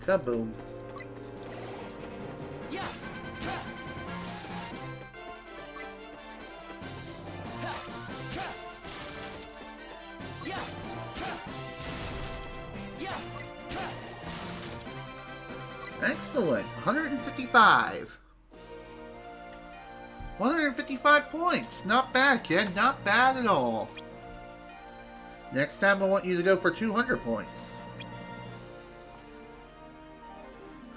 A: Kaboom. Excellent. 155. 155 points. Not bad, kid. Not bad at all. Next time I want you to go for 200 points.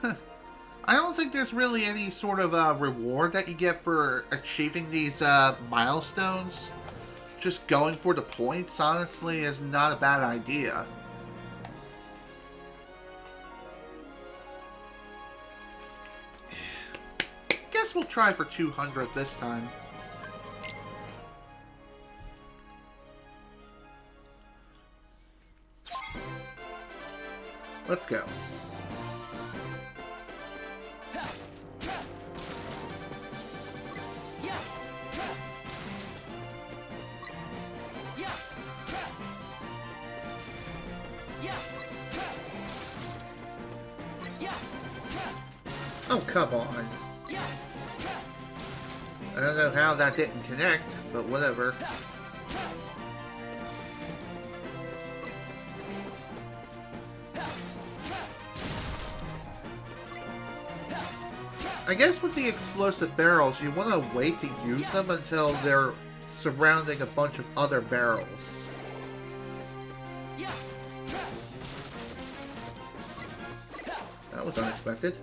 A: Huh. I don't think there's really any sort of reward that you get for achieving these milestones. Just going for the points, honestly, is not a bad idea. Guess we'll try for 200 this time. Let's go. Oh, come on. I don't know how that didn't connect, but whatever. I guess with the explosive barrels, you want to wait to use them until they're surrounding a bunch of other barrels. That was unexpected.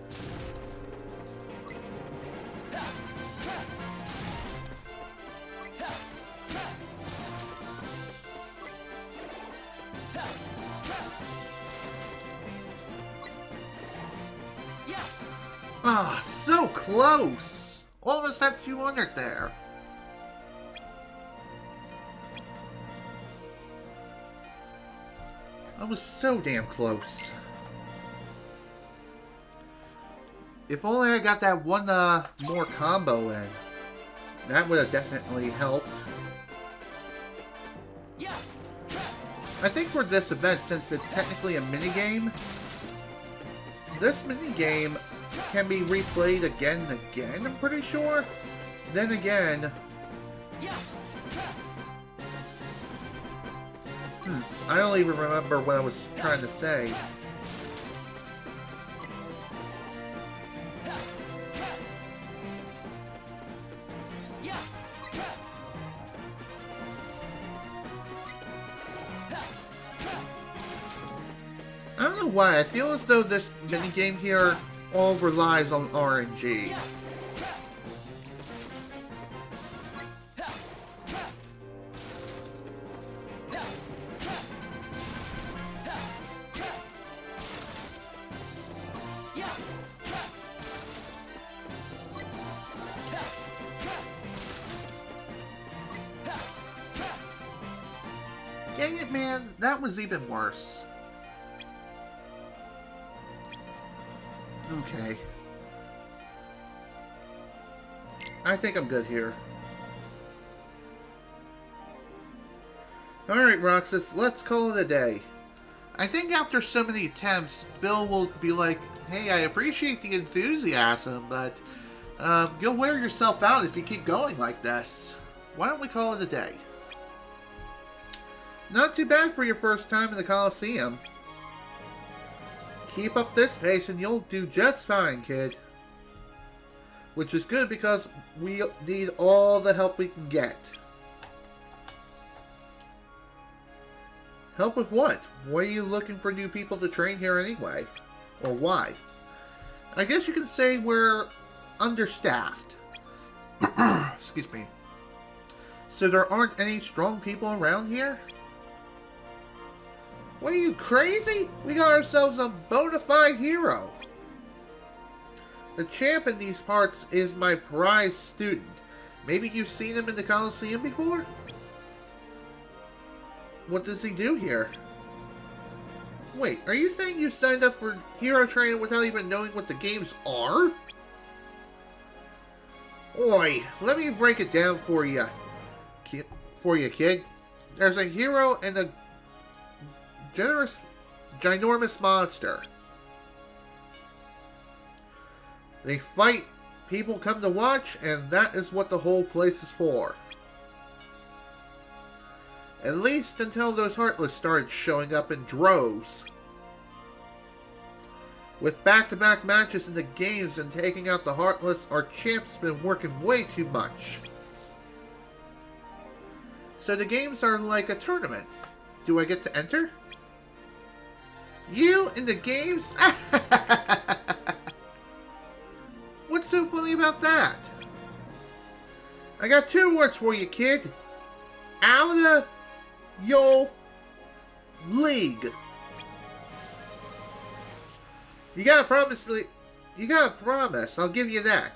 A: Ah, so close! Almost at 200 there. I was so damn close. If only I got that one more combo in. That would have definitely helped. I think for this event, since it's technically a minigame, this minigame can be replayed again and again, I'm pretty sure. Then again... I don't even remember what I was trying to say. I don't know why, I feel as though this minigame here all relies on RNG. Dang it, man, that was even worse. Okay. I think I'm good here. Alright, Roxas, let's call it a day. I think after so many attempts, Bill will be like, hey, I appreciate the enthusiasm, but you'll wear yourself out if you keep going like this. Why don't we call it a day? Not too bad for your first time in the Coliseum. Keep up this pace and you'll do just fine, kid. Which is good because we need all the help we can get. Help with what? Why are you looking for new people to train here anyway? Or why? I guess you can say we're understaffed. Excuse me. So there aren't any strong people around here? What are you, crazy? We got ourselves a bona fide hero. The champ in these parts is my prize student. Maybe you've seen him in the Coliseum before? What does he do here? Wait, are you saying you signed up for hero training without even knowing what the games are? Oi, let me break it down for you. Kid. There's a hero and a ginormous monster. They fight, people come to watch, and that is what the whole place is for. At least until those Heartless started showing up in droves. With back-to-back matches in the games and taking out the Heartless, our champ's been working way too much. So the games are like a tournament. Do I get to enter? You in the games? What's so funny about that? I got 2 words for you, kid. Out of your league. You gotta promise me. You gotta promise. I'll give you that.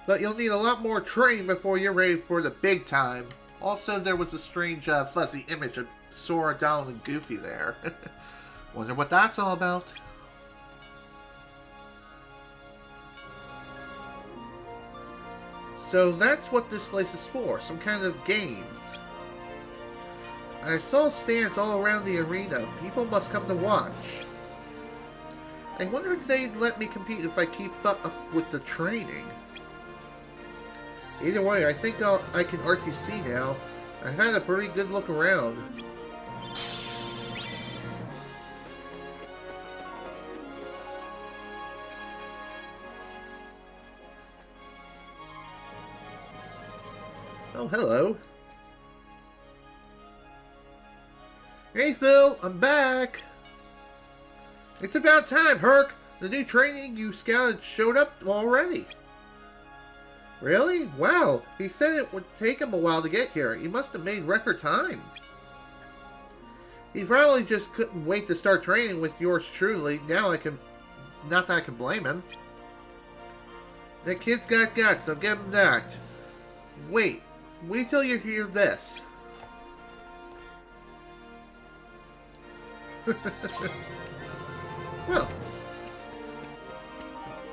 A: But you'll need a lot more training before you're ready for the big time. Also, there was a strange fuzzy image of Sora, Donald, and Goofy there. Wonder what that's all about. So that's what this place is for. Some kind of games. I saw stands all around the arena. People must come to watch. I wonder if they'd let me compete if I keep up with the training. Either way, I think I can RTC now. I had a pretty good look around. Oh, hello. Hey, Phil, I'm back. It's about time, Herc. The new training you scouted showed up already. Really? Wow. He said it would take him a while to get here. He must have made record time. He probably just couldn't wait to start training with yours truly. Now I can... Not that I can blame him. That kid's got guts. I'll give him that. Wait till you hear this. Well,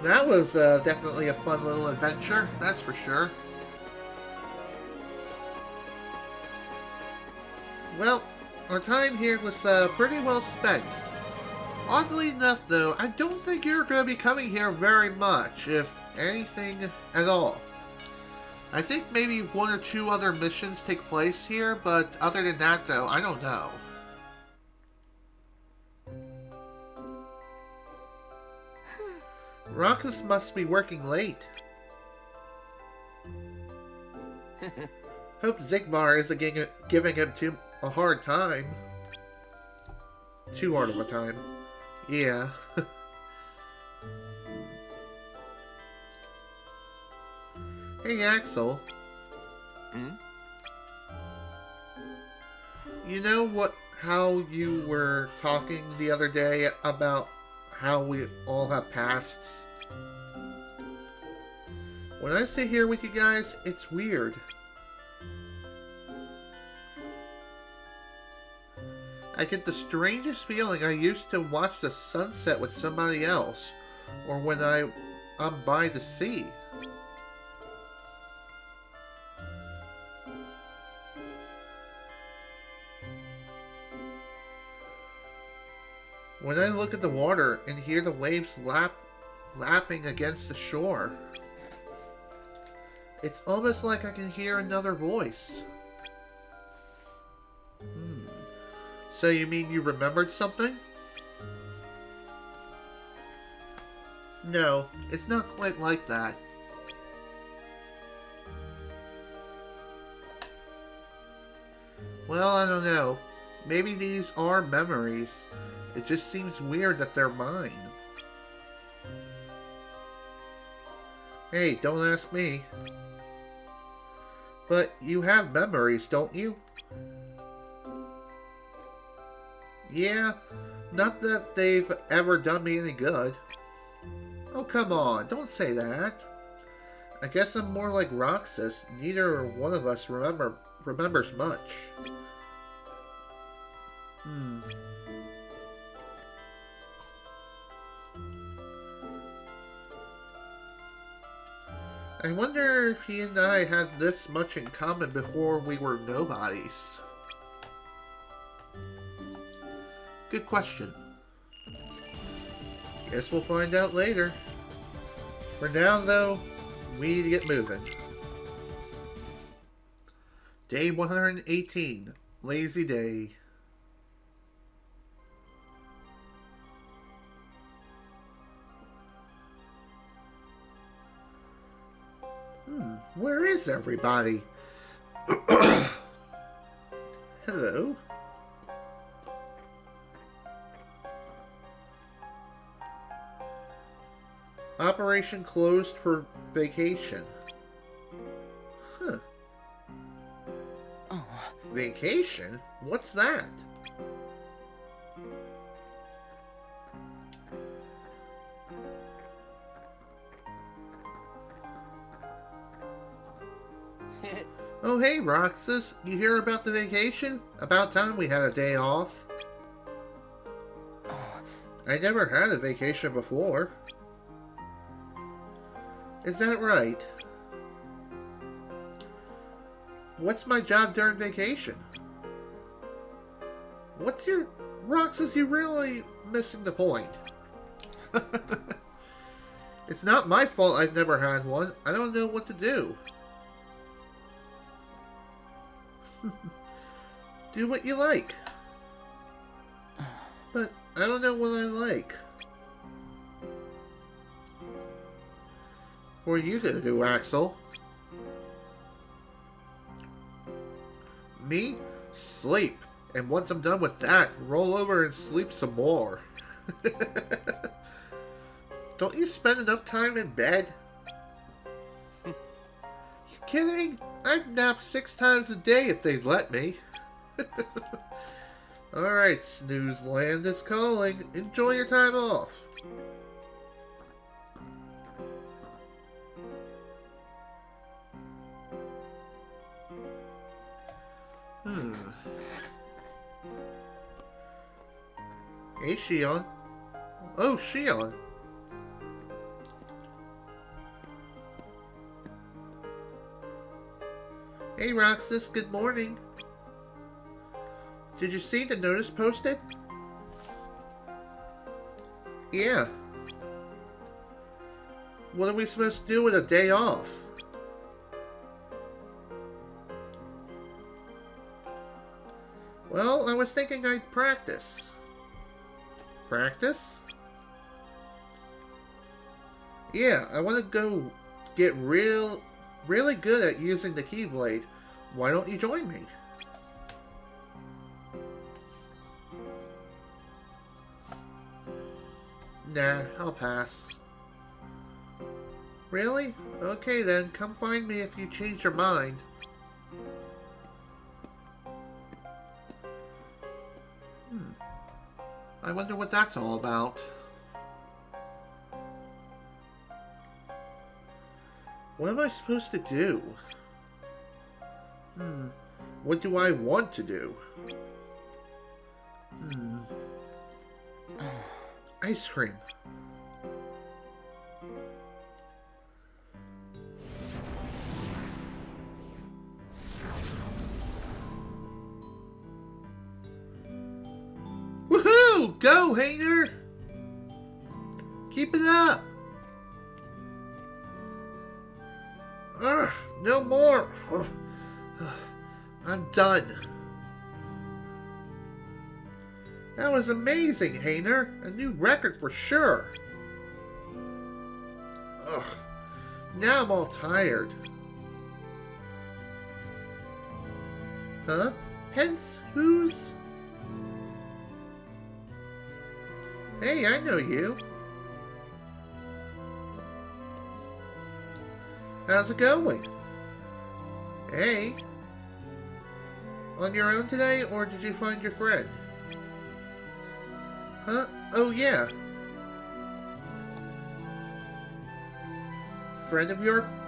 A: that was definitely a fun little adventure, that's for sure. Well, our time here was pretty well spent. Oddly enough, though, I don't think you're going to be coming here very much, if anything at all. I think maybe 1 or 2 other missions take place here, but other than that, though, I don't know. Roxas must be working late. Hope Zigmar isn't giving him a hard time. Too hard of a time. Yeah. Hey, Axel.
B: Hmm?
A: You know how you were talking the other day about how we all have pasts? When I sit here with you guys, it's weird. I get the strangest feeling I used to watch the sunset with somebody else, or when I'm by the sea. When I look at the water and hear the waves lapping against the shore, it's almost like I can hear another voice. So you mean you remembered something? No, it's not quite like that. Well, I don't know. Maybe these are memories. It just seems weird that they're mine. Hey, don't ask me. But you have memories, don't you? Yeah, not that they've ever done me any good. Oh, come on, don't say that. I guess I'm more like Roxas. Neither one of us remembers much. I wonder if he and I had this much in common before we were nobodies. Good question. Guess we'll find out later. For now, though, we need to get moving. Day 118. Lazy day. Where is everybody? Hello? Operation closed for vacation. Huh.
B: Oh.
A: Vacation? What's that? Oh hey Roxas, you hear about the vacation? About time we had a day off. I never had a vacation before. Is that right? What's my job during vacation? What's your... Roxas, you're really missing the point. It's not my fault I've never had one. I don't know what to do. Do what you like. But I don't know what I like. What are you gonna do, Axel? Me? Sleep. And once I'm done with that, roll over and sleep some more. Don't you spend enough time in bed? You kidding? I'd nap 6 times a day if they'd let me. Alright, Snooze Land is calling. Enjoy your time off. Hey, Xion. Oh, Xion. Hey, Roxas. Good morning. Did you see the notice posted? Yeah. What are we supposed to do with a day off? Well, I was thinking I'd practice. Practice? Yeah, I want to go get really good at using the Keyblade. Why don't you join me? Nah, I'll pass. Really? Okay then, come find me if you change your mind. I wonder what that's all about. What am I supposed to do? What do I want to do? Ice cream. Woohoo! Go, Hater! Keep it up! Ugh, no more! I'm done. That was amazing, Hainer. A new record for sure. Ugh. Now I'm all tired. Huh? Pence? Who's? Hey, I know you. How's it going? Hey. On your own today, or did you find your friend? Huh? Oh, yeah. Friend of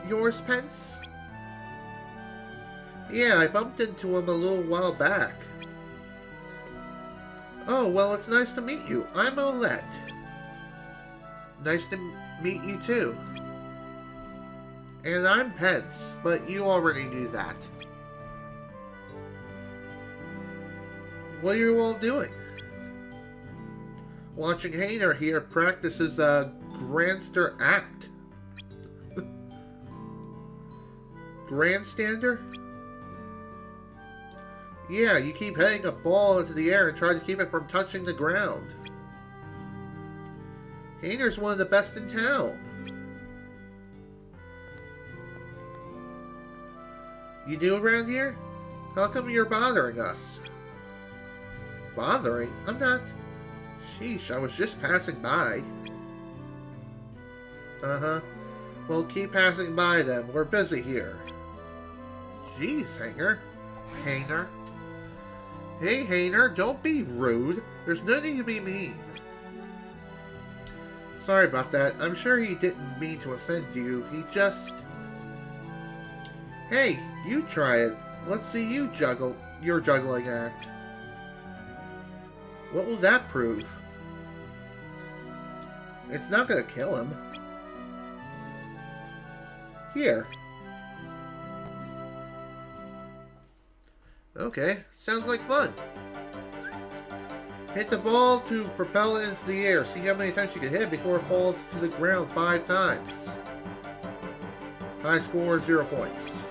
A: yours, Pence? Yeah, I bumped into him a little while back. Oh, well, it's nice to meet you. I'm Olette. Nice to meet you, too. And I'm Pence, but you already knew that. What are you all doing? Watching Hainer here practices a grandster act. Grandstander? Yeah, you keep hitting a ball into the air and try to keep it from touching the ground. Hainer's one of the best in town. You new around here? How come you're bothering us? Bothering? I'm not. Sheesh, I was just passing by. Uh-huh. Well, keep passing by then. We're busy here. Jeez, Hainer. Hey, Hainer, don't be rude. There's no need to be mean. Sorry about that. I'm sure he didn't mean to offend you. He just... Hey, you try it. Let's see you juggle your juggling act. What will that prove? It's not gonna kill him. Here. Okay, sounds like fun. Hit the ball to propel it into the air. See how many times you can hit before it falls to the ground 5 times. High score, 0 points.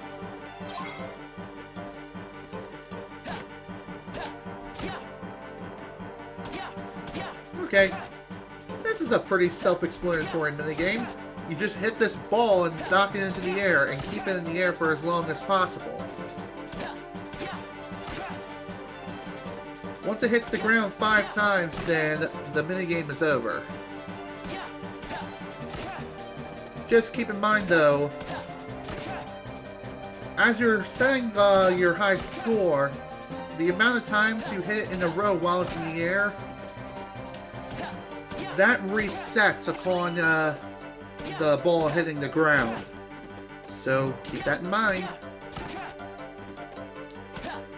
A: Okay, this is a pretty self-explanatory minigame. You just hit this ball and knock it into the air and keep it in the air for as long as possible. Once it hits the ground 5 times, then the minigame is over. Just keep in mind though, as you're setting your high score, the amount of times you hit it in a row while it's in the air, that resets upon the ball hitting the ground. So keep that in mind.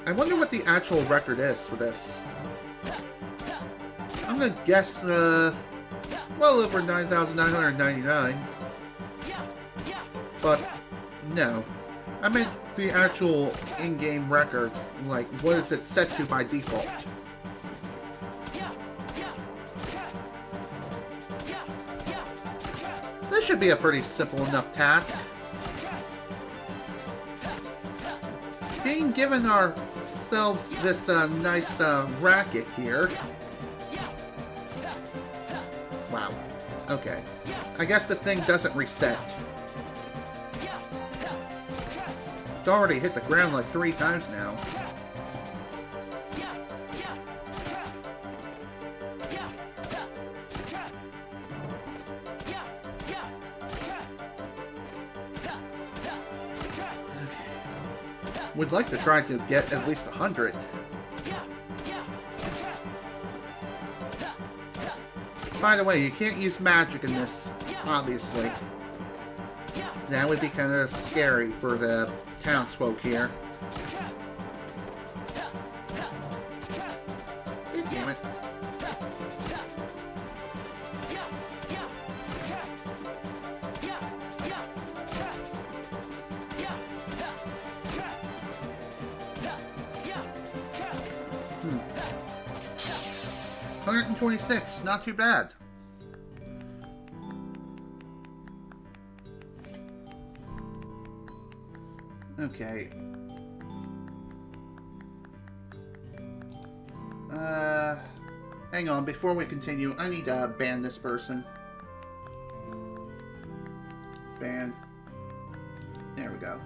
A: I wonder what the actual record is for this. I'm gonna guess well over 9,999. But no. I meant the actual in-game record. Like, what is it set to by default? This should be a pretty simple enough task. Being given ourselves this nice racket here. Wow. Okay. I guess the thing doesn't reset. It's already hit the ground like 3 times now. Would like to try to get at least 100. By the way, you can't use magic in this, obviously. That would be kind of scary for the townsfolk here. Damn it. Hmm. 126, not too bad. Okay. Hang on, before we continue, I need to ban this person. Ban. There we go.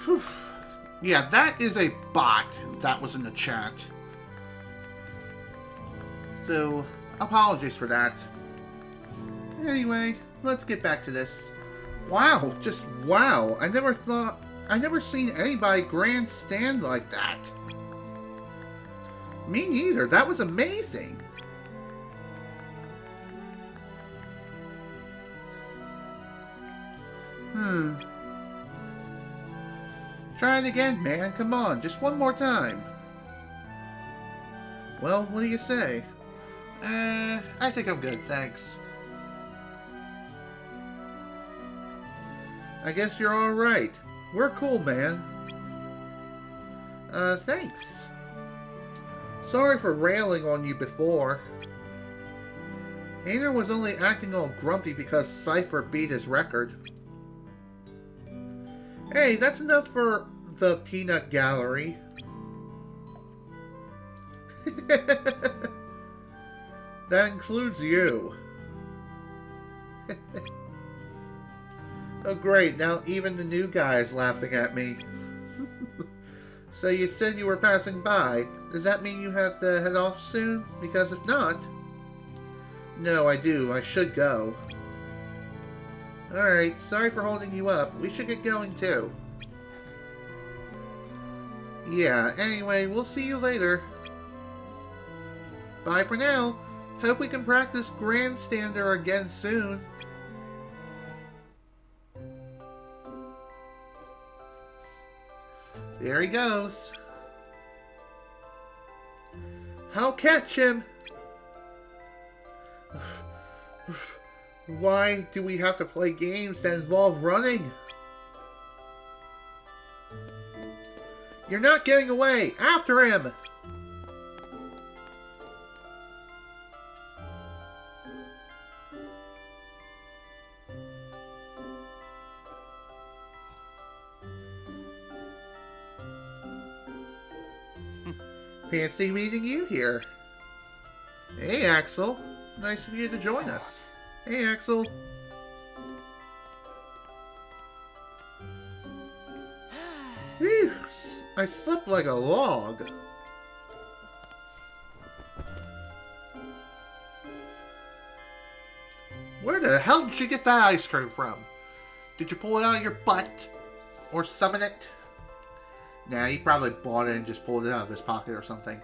A: Whew. Yeah, that is a bot that was in the chat. So, apologies for that. Anyway, let's get back to this. Wow, just wow. I never seen anybody grandstand like that. Me neither. That was amazing. Try it again, man. Come on, just one more time. Well, what do you say? I think I'm good, thanks. I guess you're alright. We're cool, man. Thanks. Sorry for railing on you before. Hainer was only acting all grumpy because Cypher beat his record. Hey, that's enough for the peanut gallery. That includes you. Oh great, now even the new guy is laughing at me. So you said you were passing by. Does that mean you have to head off soon? Because if not... No, I do. I should go. Alright, sorry for holding you up. We should get going too. Yeah, anyway, we'll see you later. Bye for now. Hope we can practice Grandstander again soon. There he goes. I'll catch him. Why do we have to play games that involve running? You're not getting away! After him! Fancy meeting you here. Hey, Axel. Nice of you to join us. Hey, Axel. Whew, I slept like a log. Where the hell did you get that ice cream from? Did you pull it out of your butt? Or summon it? Nah, he probably bought it and just pulled it out of his pocket or something.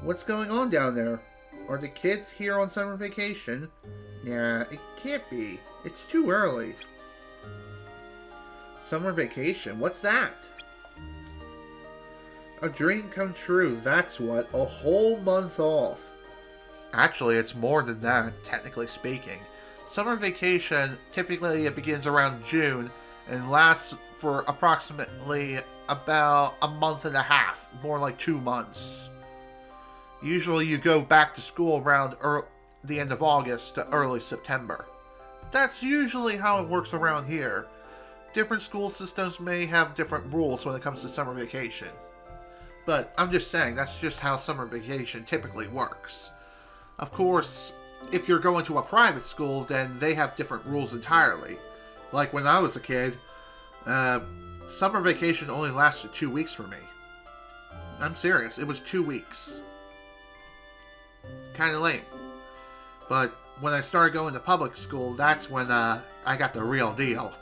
A: What's going on down there? Are the kids here on summer vacation? Nah, it can't be. It's too early. Summer vacation? What's that? A dream come true, that's what. A whole month off. Actually, it's more than that, technically speaking. Summer vacation, typically it begins around June and lasts for approximately about a month and a half. More like 2 months. Usually you go back to school around the end of August to early September. That's usually how it works around here. Different school systems may have different rules when it comes to summer vacation. But I'm just saying, that's just how summer vacation typically works. Of course, if you're going to a private school, then they have different rules entirely. Like when I was a kid, summer vacation only lasted 2 weeks for me. I'm serious, it was 2 weeks. Kinda lame. But when I started going to public school, that's when I got the real deal.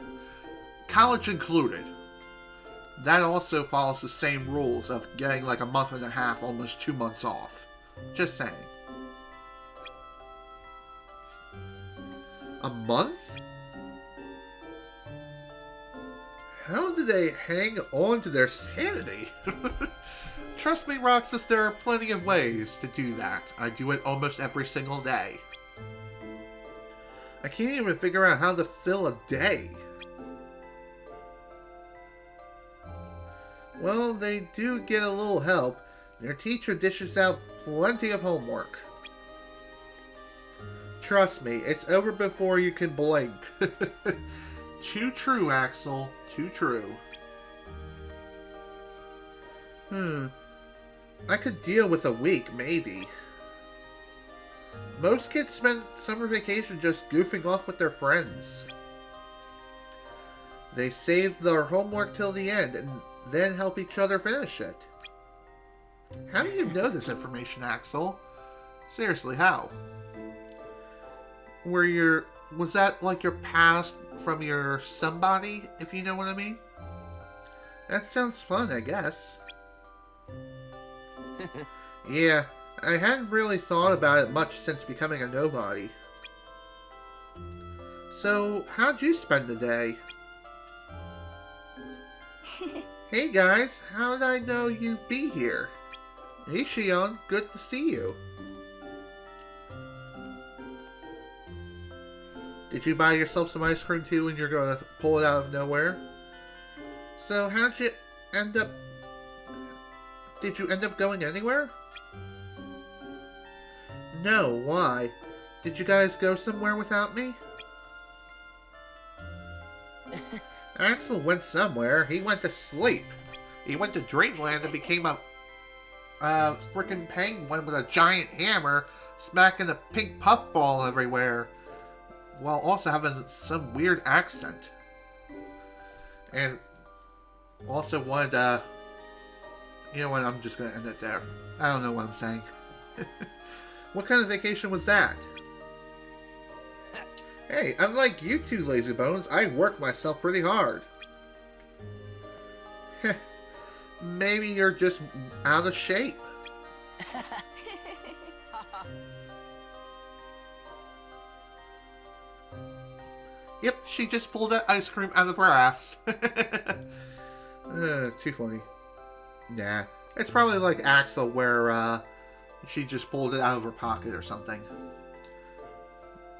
A: College included. That also follows the same rules of getting like a month and a half, almost 2 months off. Just saying. A month? How do they hang on to their sanity? Trust me, Roxas, there are plenty of ways to do that. I do it almost every single day. I can't even figure out how to fill a day. Well, they do get a little help. Their teacher dishes out plenty of homework. Trust me, it's over before you can blink. Too true, Axel. Too true. I could deal with a week, maybe. Most kids spend summer vacation just goofing off with their friends. They save their homework till the end and then help each other finish it. How do you know this information, Axel? Seriously, how? Was that like your past from your somebody, if you know what I mean? That sounds fun, I guess. Yeah, I hadn't really thought about it much since becoming a nobody. So, how'd you spend the day? Hey guys, how did I know you'd be here? Hey Xion, good to see you. Did you buy yourself some ice cream too and you're gonna pull it out of nowhere? So how'd you end up... Did you end up going anywhere? No, why? Did you guys go somewhere without me? Axel went somewhere. He went to sleep. He went to Dreamland and became a freaking penguin with a giant hammer smacking a pink puffball everywhere. while also having some weird accent. And also wanted to... You know what, I'm just going to end it there. I don't know what I'm saying. What kind of vacation was that? Hey, unlike you two lazy bones, I work myself pretty hard. Maybe you're just out of shape. Yep, she just pulled that ice cream out of her ass. Too funny. Nah, it's probably like Axel where she just pulled it out of her pocket or something.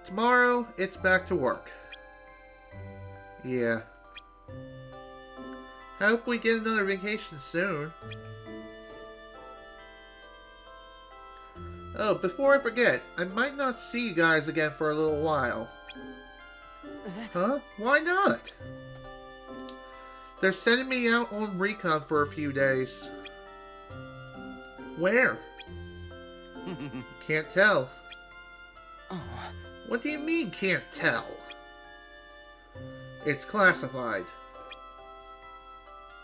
A: Tomorrow, it's back to work. Yeah. Hope we get another vacation soon. Oh, before I forget, I might not see you guys again for a little while. Huh? Why not? They're sending me out on recon for a few days. Where? Can't tell. What do you mean, can't tell? It's classified.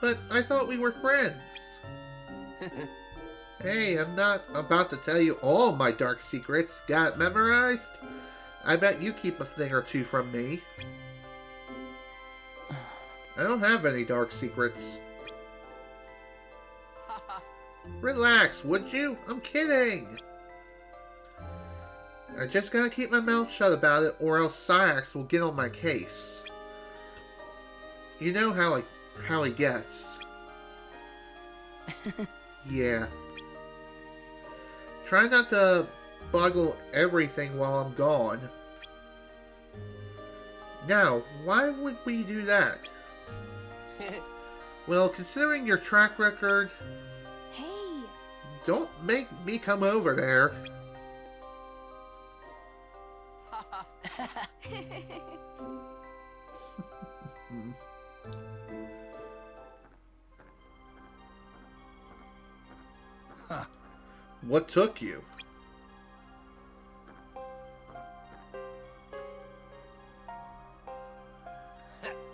A: But I thought we were friends. Hey, I'm not about to tell you all my dark secrets. Got it memorized? I bet you keep a thing or two from me. I don't have any dark secrets. Relax, would you? I'm kidding. I just gotta keep my mouth shut about it, or else Saix will get on my case. You know how he gets. Yeah. Try not to boggle everything while I'm gone. Now, why would we do that? Well, considering your track record...
C: Hey!
A: Don't make me come over there. What took you?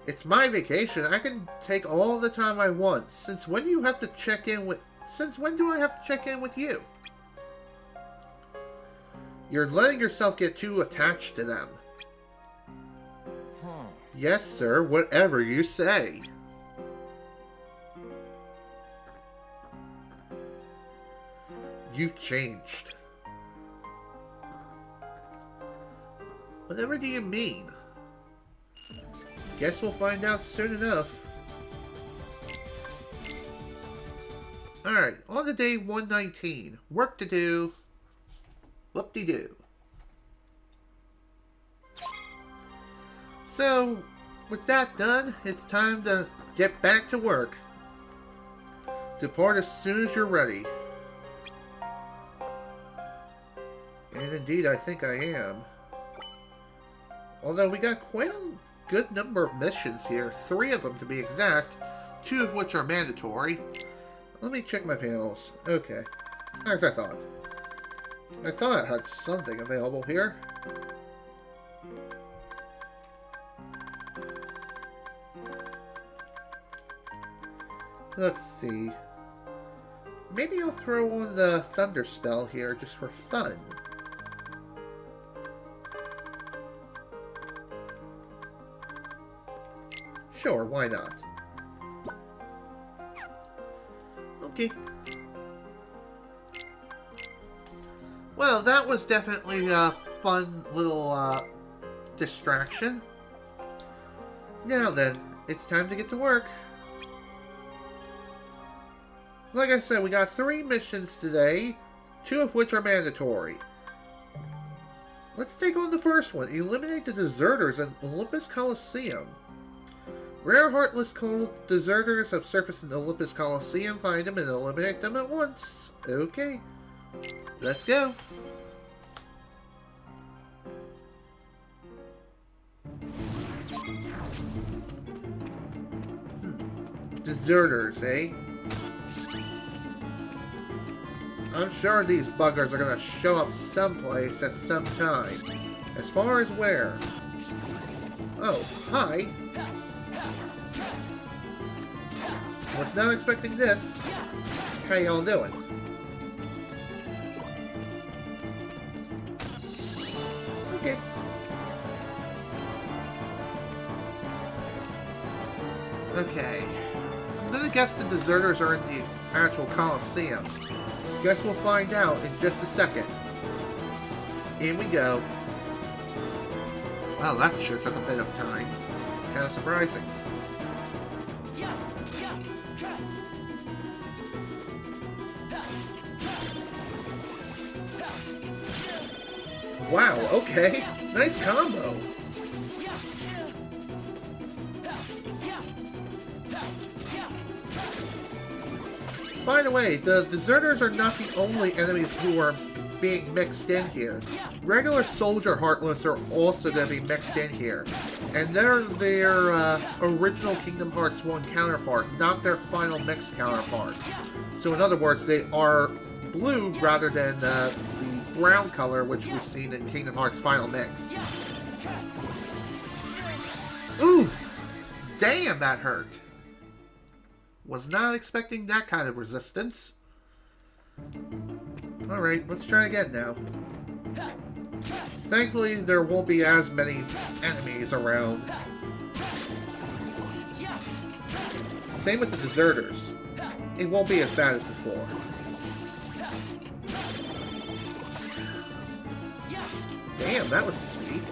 A: It's my vacation. I can take all the time I want. Since when do you have to check in with... Since when do I have to check in with you? You're letting yourself get too attached to them. Yes, sir. Whatever you say. You've changed. Whatever do you mean? Guess we'll find out soon enough. Alright, on to day 119. Work to do. Whoop-de-doo. So, with that done, it's time to get back to work. Depart as soon as you're ready. And indeed, I think I am. Although we got quite a good number of missions here. 3 of them to be exact. 2 of which are mandatory. Let me check my panels. Okay. As I thought. I thought I had something available here. Let's see. Maybe I'll throw on the Thunder spell here just for fun. Sure, why not? Okay. Well, that was definitely a fun little distraction. Now then, it's time to get to work. Like I said, we got 3 missions today, 2 of which are mandatory. Let's take on the first one. Eliminate the deserters in Olympus Coliseum. Rare heartless deserters have surfaced in the Olympus Coliseum. Find them and eliminate them at once. Okay. Let's go. Deserters, eh? I'm sure these buggers are gonna show up someplace at some time. As far as where? Oh, hi. Was not expecting this. How y'all doing? Okay. Okay. I'm gonna guess the deserters are in the actual Coliseum. Guess we'll find out in just a second. In we go. Well, that sure took a bit of time. Kind of surprising. Wow, okay. Nice combo. By the way, the deserters are not the only enemies who are being mixed in here. Regular soldier heartless are also going to be mixed in here. And they're their original Kingdom Hearts 1 counterpart, not their final mix counterpart. So in other words, they are blue rather than the brown color which we've seen in Kingdom Hearts Final Mix. Ooh! Damn, that hurt! Was not expecting that kind of resistance. Alright, let's try again now. Thankfully, there won't be as many enemies around. Same with the deserters. It won't be as bad as before. Damn, that was sweet.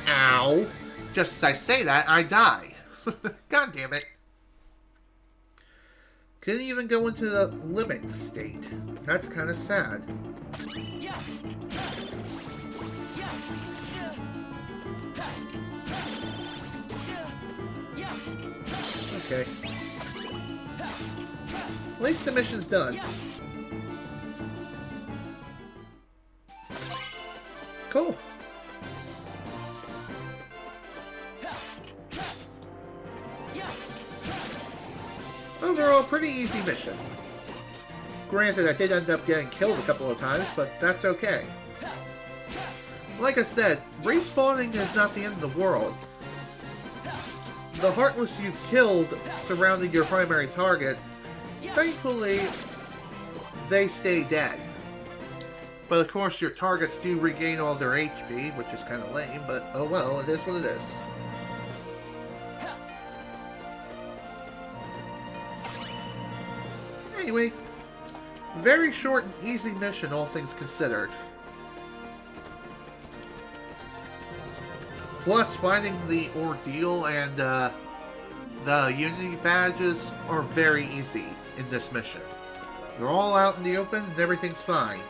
A: Ow! Just as I say that, I die. God damn it. Couldn't even go into the limit state. That's kind of sad. Okay. At least the mission's done. Cool. Overall, pretty easy mission. Granted, I did end up getting killed a couple of times, but that's okay. Like I said, respawning is not the end of the world. The Heartless you've killed surrounding your primary target, thankfully, they stay dead. But of course, your targets do regain all their HP, which is kind of lame, but oh well, it is what it is. Anyway, very short and easy mission, all things considered. Plus, finding the ordeal and the Unity badges are very easy in this mission. They're all out in the open and everything's fine.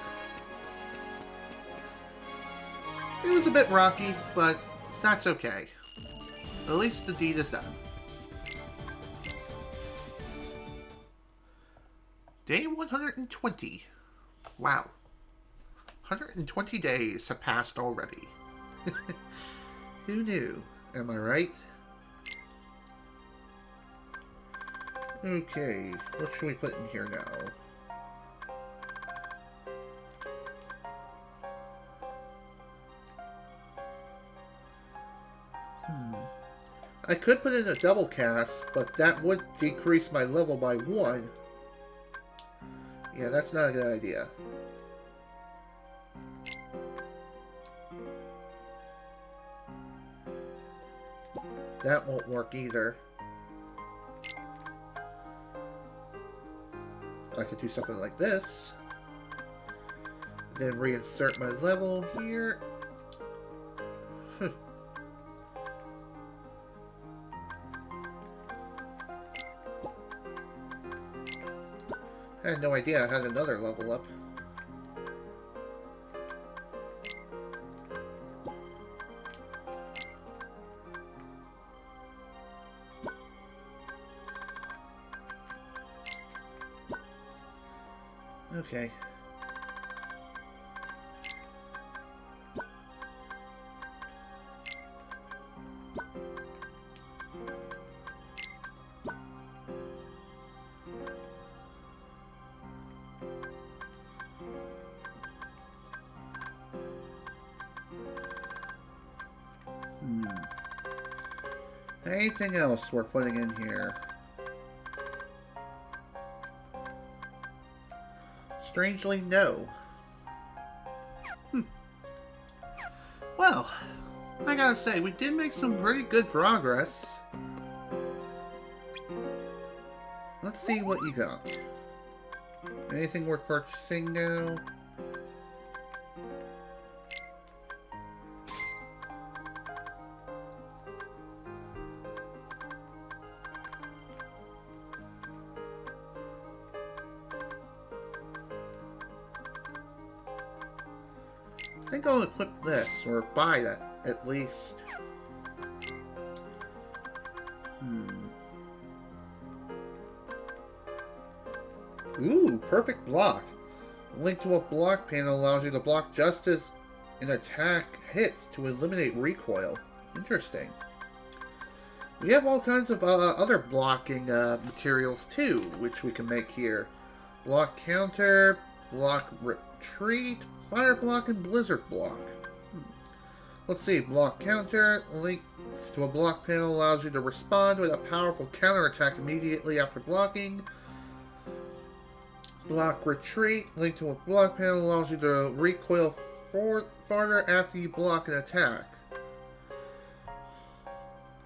A: It was a bit rocky, but that's okay. At least the deed is done. Day 120. Wow. 120 days have passed already. Who knew? Am I right? Okay, what should we put in here now? I could put in a double cast, but that would decrease my level by 1. Yeah, that's not a good idea. That won't work either. I could do something like this. Then reinsert my level here. I had no idea I had another level up. Okay. Anything else we're putting in here? Strangely, no. Well, I gotta say, we did make some pretty good progress. Let's see what you got. Anything worth purchasing now? I think I'll equip this, or buy that, at least. Ooh, perfect block. A link to a block panel allows you to block just as an attack hits to eliminate recoil. Interesting. We have all kinds of other blocking materials too, which we can make here. Block counter, block retreat, fire block, and blizzard block. Let's see, block counter, links to a block panel allows you to respond with a powerful counterattack immediately after blocking. Block retreat, link to a block panel allows you to recoil farther after you block an attack.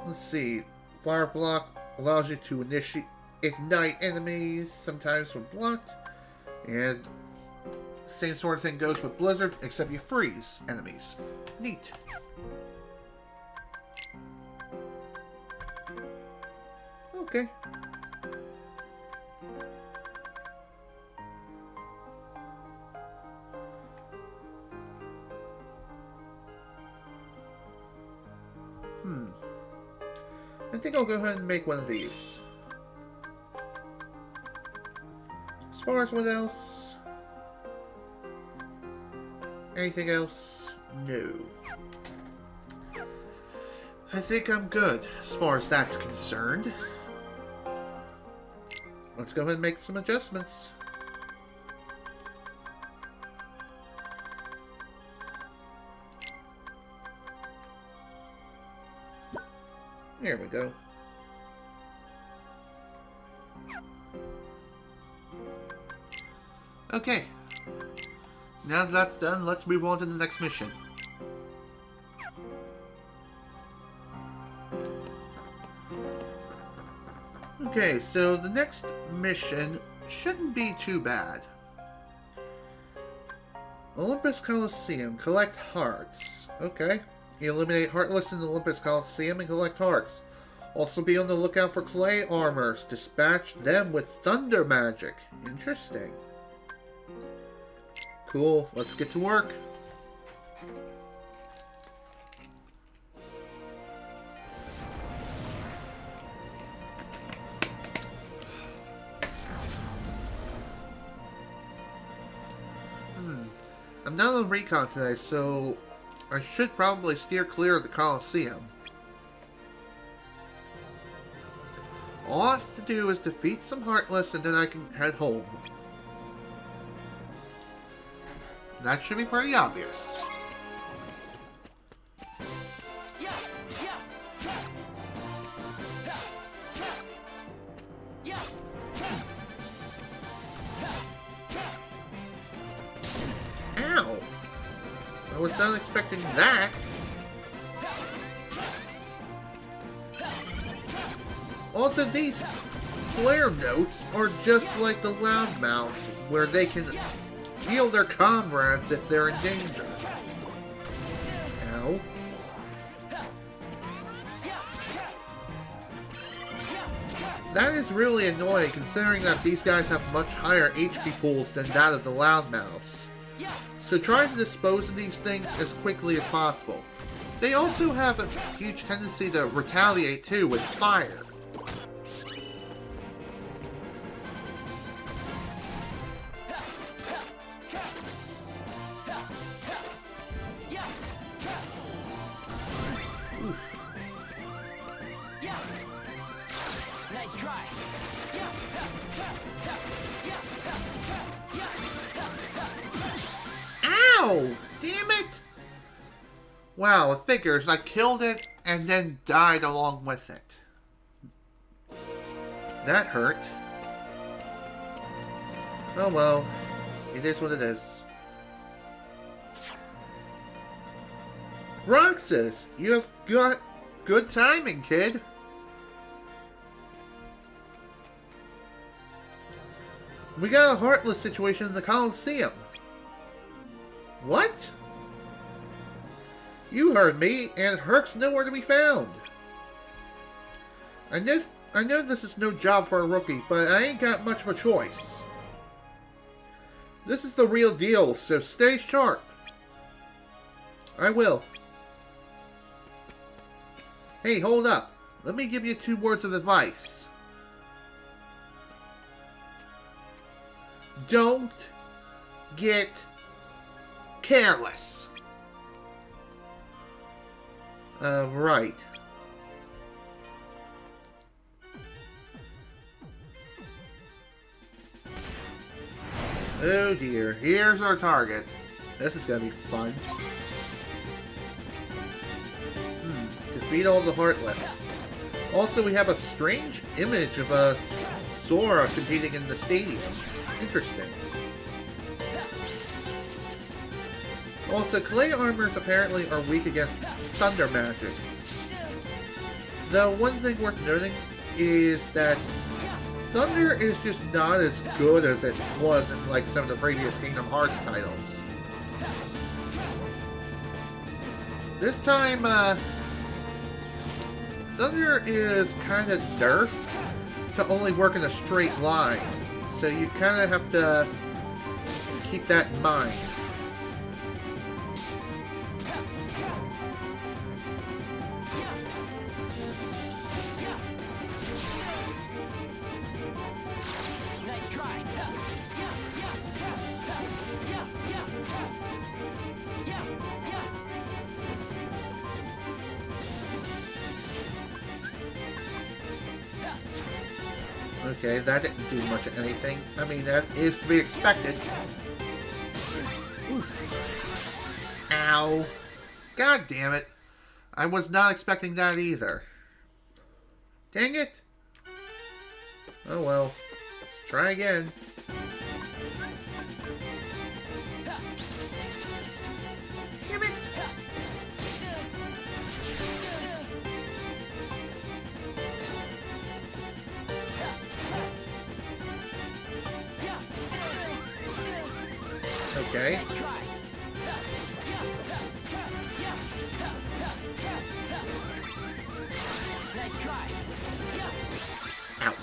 A: Let's see, fire block allows you to ignite enemies, sometimes when blocked. And same sort of thing goes with blizzard, except you freeze enemies. Neat. Okay. I think I'll go ahead and make one of these. As far as what else? Anything else? No. I think I'm good as far as that's concerned. Let's go ahead and make some adjustments. There we go. Okay. Now that that's done, let's move on to the next mission. Okay, so the next mission shouldn't be too bad. Olympus Coliseum. Collect hearts. Okay. You eliminate Heartless in the Olympus Coliseum and collect hearts. Also be on the lookout for clay armors. Dispatch them with thunder magic. Interesting. Cool. Let's get to work. I'm not on recon today, so I should probably steer clear of the Coliseum. All I have to do is defeat some Heartless and then I can head home. That should be pretty obvious. Ow! I was not expecting that. Also, these flare notes are just like the loudmouths, where they can heal their comrades if they're in danger. Ow. That is really annoying, considering that these guys have much higher HP pools than that of the loudmouths. So try to dispose of these things as quickly as possible. They also have a huge tendency to retaliate too with fire.
B: Nice try.
A: Ow! Damn it! Wow, it figures I killed it and then died along with it. That hurt. Oh well. It is what it is. Roxas, you have got good timing, kid. We got a heartless situation in the Coliseum. What? You heard me, and Herc's nowhere to be found. I know this is no job for a rookie, but I ain't got much of a choice. This is the real deal, so stay sharp. I will. Hey, hold up. Let me give you 2 words of advice. Don't get careless. Right. Oh dear, here's our target. This is gonna be fun. Defeat all the Heartless. Also, we have a strange image of a Sora competing in the stadium. Interesting. Also, clay armors apparently are weak against thunder magic. Though one thing worth noting is that thunder is just not as good as it was in like some of the previous Kingdom Hearts titles. This time, thunder is kind of nerfed to only work in a straight line, so you kind of have to keep that in mind. Okay, that didn't do much of anything. I mean, that is to be expected. Oof. Ow. God damn it. I was not expecting that either. Dang it. Oh well. Let's try again. Damn it. Okay. Ow.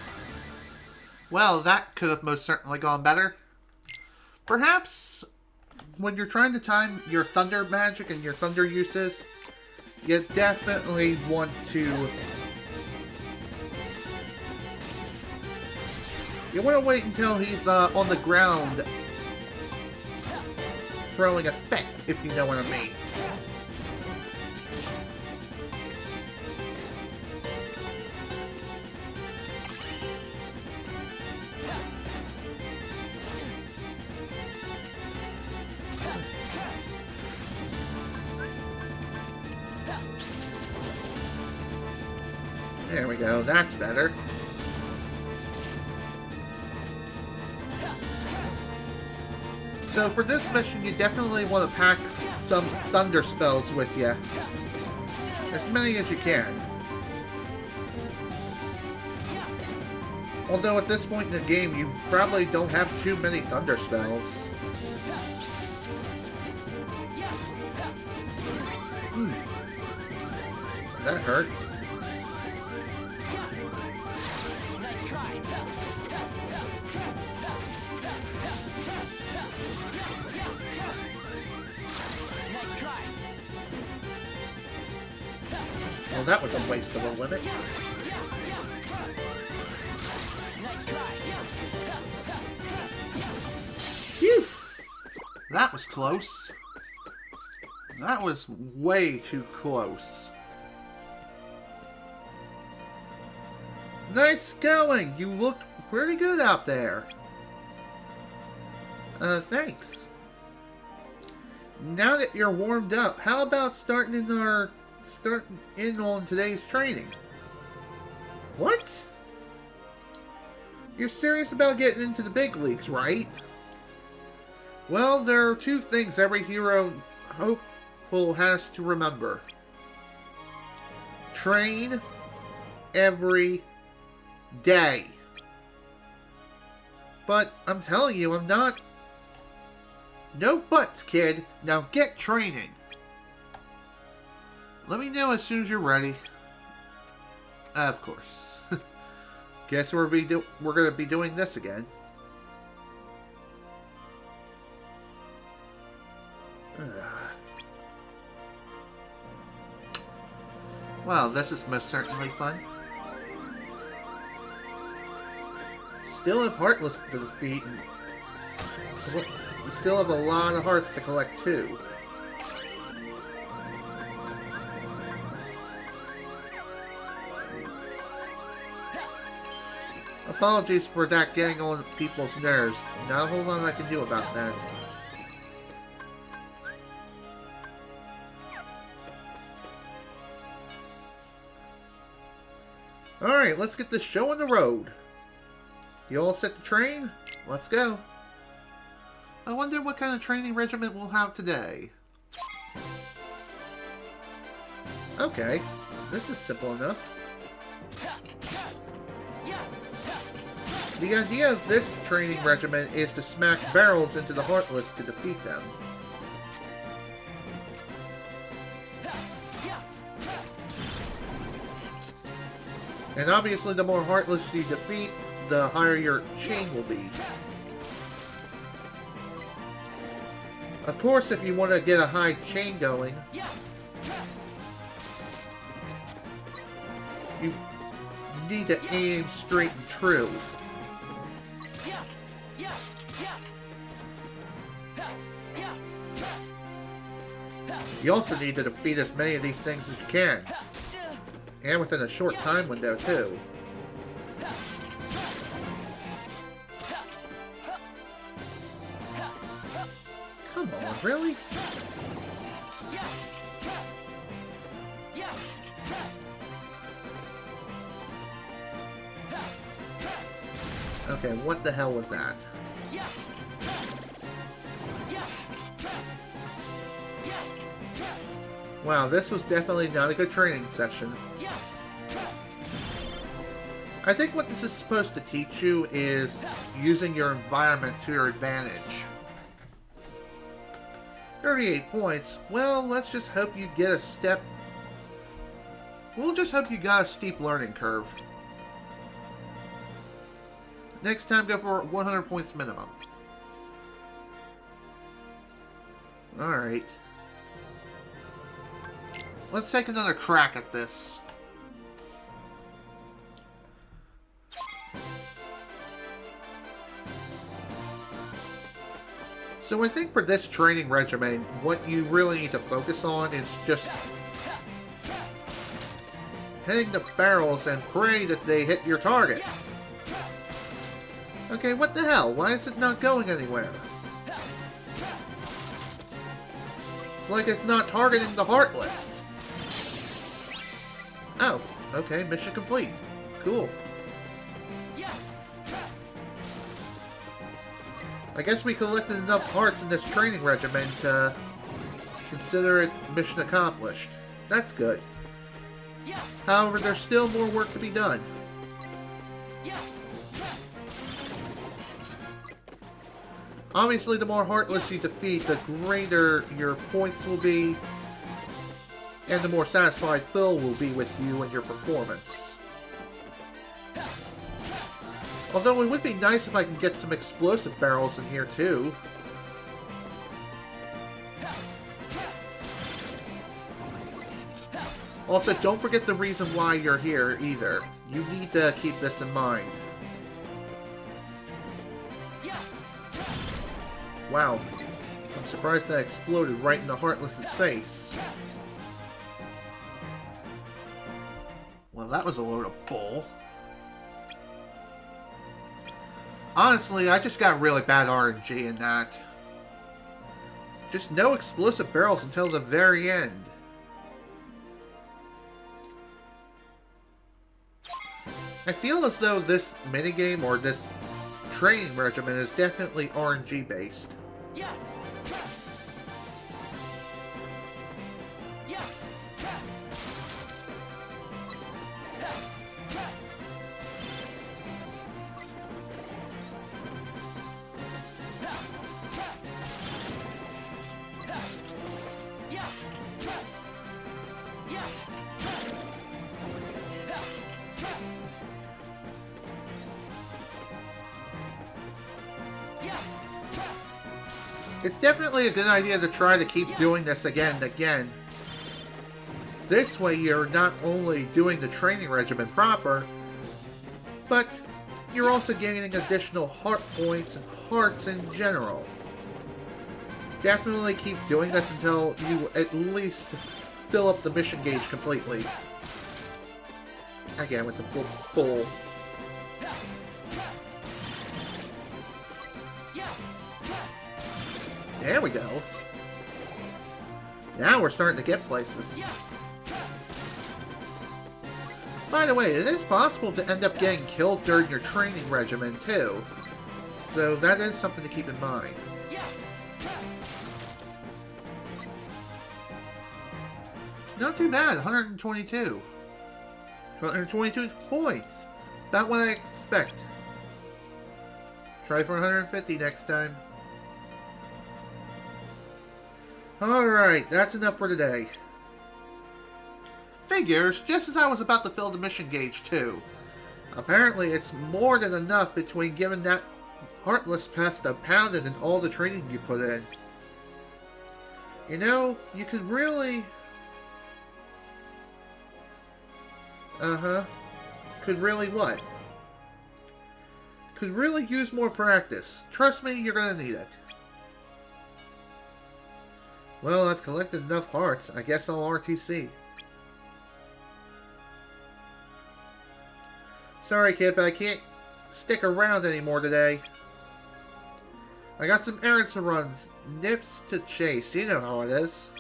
A: Well, that could have most certainly gone better. Perhaps when you're trying to time your thunder magic and your thunder uses, you definitely want to... You want to wait until he's on the ground throwing a fit, if you know what I mean. There we go, that's better. So for this mission, you definitely want to pack some thunder spells with you. As many as you can. Although at this point in the game, you probably don't have too many thunder spells. That hurt. Well, that was a waste of a limit. Phew! That was close. That was way too close. Nice going! You looked pretty good out there. Thanks. Now that you're warmed up, how about starting in on today's training? What? You're serious about getting into the big leagues, right? Well, there are two things every hero hopeful has to remember. Train every day. But I'm telling you, I'm not... No buts, kid. Now get training. Let me know as soon as you're ready. Of course. Guess we're going to be doing this again. Wow, this is most certainly fun. Still have Heartless to defeat. We still have a lot of hearts to collect too. Apologies for that getting on people's nerves. Not a whole lot I can do about that. Alright, let's get this show on the road. You all set to train? Let's go. I wonder what kind of training regiment we'll have today. Okay, this is simple enough. The idea of this training regiment is to smack barrels into the Heartless to defeat them. And obviously the more Heartless you defeat, the higher your chain will be. Of course, if you want to get a high chain going, you need to aim straight and true. You also need to defeat as many of these things as you can. And within a short time window, too. Come on, really? Okay, what the hell was that? Wow, this was definitely not a good training session. I think what this is supposed to teach you is using your environment to your advantage. 38 points. Well, let's just hope you get a step. We'll just hope you got a steep learning curve. Next time, go for 100 points minimum. Alright. Let's take another crack at this. So I think for this training regimen, what you really need to focus on is just hitting the barrels and pray that they hit your target. Okay, what the hell? Why is it not going anywhere? It's like it's not targeting the Heartless. Oh, okay, mission complete. Cool. I guess we collected enough hearts in this training regimen to consider it mission accomplished. That's good. However, there's still more work to be done. Obviously, the more Heartless you defeat, the greater your points will be, and the more satisfied Phil will be with you and your performance. Although it would be nice if I can get some explosive barrels in here too. Also, don't forget the reason why you're here either. You need to keep this in mind. Wow. I'm surprised that exploded right in the Heartless's face. Well, that was a load of bull. Honestly, I just got really bad RNG in that. Just no explosive barrels until the very end. I feel as though this minigame or this training regimen is definitely RNG based.
B: Yeah. Yeah.
A: It's definitely a good idea to try to keep doing this again and again. This way you're not only doing the training regimen proper, but you're also gaining additional heart points and hearts in general. Definitely keep doing this until you at least fill up the mission gauge completely. Again, with the full. There we go. Now we're starting to get places. By the way, it is possible to end up getting killed during your training regimen too. So that is something to keep in mind. Not too bad, 122. 122 points. About what I expect. Try for 150 next time. Alright, that's enough for today. Figures, just as I was about to fill the mission gauge too. Apparently it's more than enough between giving that Heartless pest a pounding and all the training you put in. You know, you could really... Could really what? Could really use more practice. Trust me, you're gonna need it. Well, I've collected enough hearts. I guess I'll RTC. Sorry, kid, but I can't stick around anymore today. I got some errands to run. Nips to chase. You know how it is.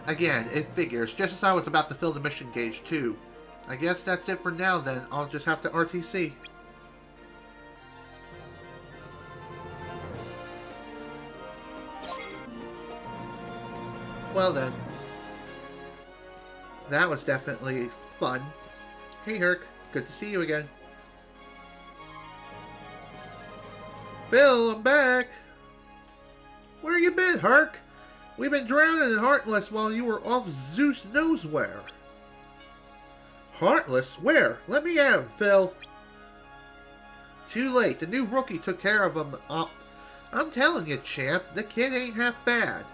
A: Again, it figures. Just as I was about to fill the mission gauge, too. I guess that's it for now, then. I'll just have to RTC. Well then. That was definitely fun. Hey Herc, good to see you again. Phil, I'm back! Where you been, Herc? We've been drowning in Heartless while you were off Zeus knows where. Heartless? Where? Let me at him, Phil. Too late. The new rookie took care of him. I'm telling you, champ, the kid ain't half bad.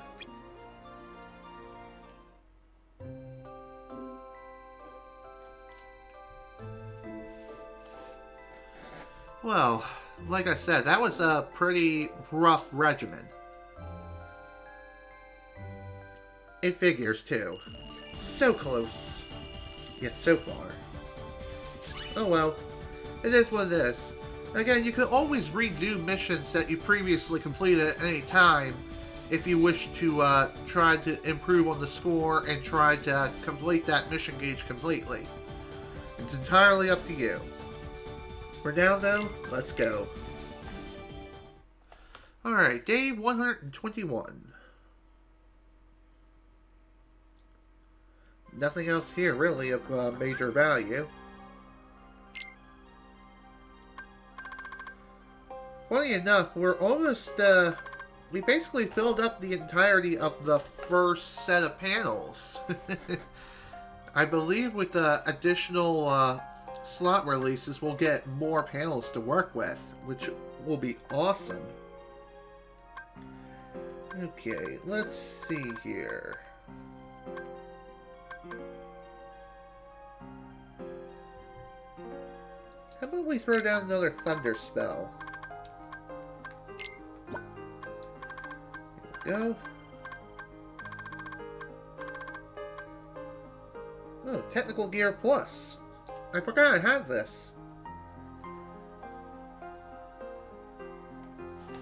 A: Well, like I said, that was a pretty rough regimen. It figures, too. So close, yet so far. Oh well, it is what it is. Again, you can always redo missions that you previously completed at any time if you wish to try to improve on the score and try to complete that mission gauge completely. It's entirely up to you. For now, though, let's go. Alright, day 121. Nothing else here, really, of major value. Funny enough, we're almost, we basically filled up the entirety of the first set of panels. I believe with the additional, slot releases, we'll get more panels to work with, which will be awesome. Okay, let's see here. How about we throw down another thunder spell? There we go. Oh, Technical Gear Plus. I forgot I had this.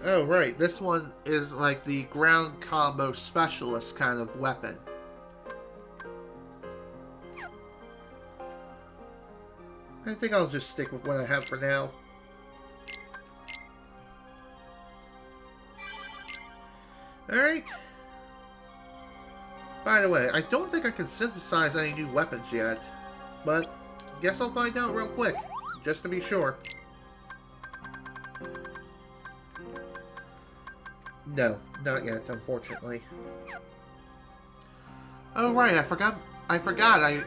A: Oh, right. This one is like the ground combo specialist kind of weapon. I think I'll just stick with what I have for now. Alright. By the way, I don't think I can synthesize any new weapons yet. But, guess I'll find out real quick. Just to be sure. No, not yet, unfortunately. Oh right, I forgot I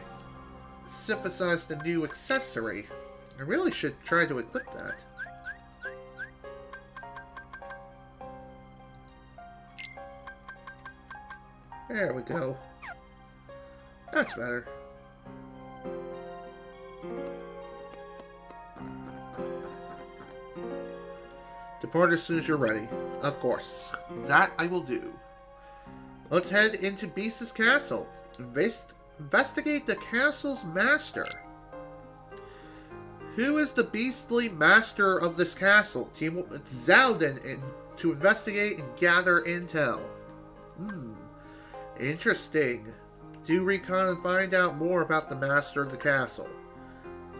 A: synthesized a new accessory. I really should try to equip that. There we go. That's better. Depart as soon as you're ready. Of course. That I will do. Let's head into Beast's castle. Investigate the castle's master. Who is the beastly master of this castle? Team with Zaldin to investigate and gather intel. Interesting. Do recon and find out more about the master of the castle.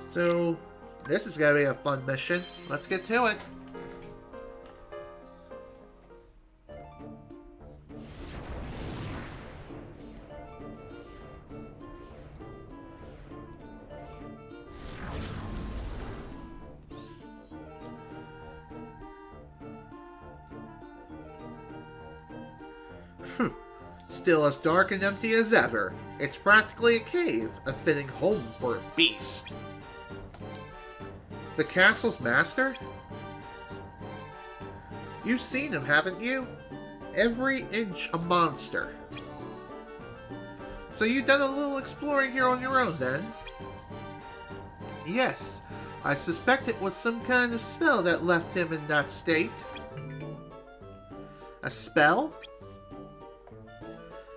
A: So, this is going to be a fun mission. Let's get to it. Still as dark and empty as ever. It's practically a cave, a fitting home for a beast. The castle's master? You've seen him, haven't you? Every inch a monster. So you've done a little exploring here on your own, then? Yes, I suspect it was some kind of spell that left him in that state. A spell?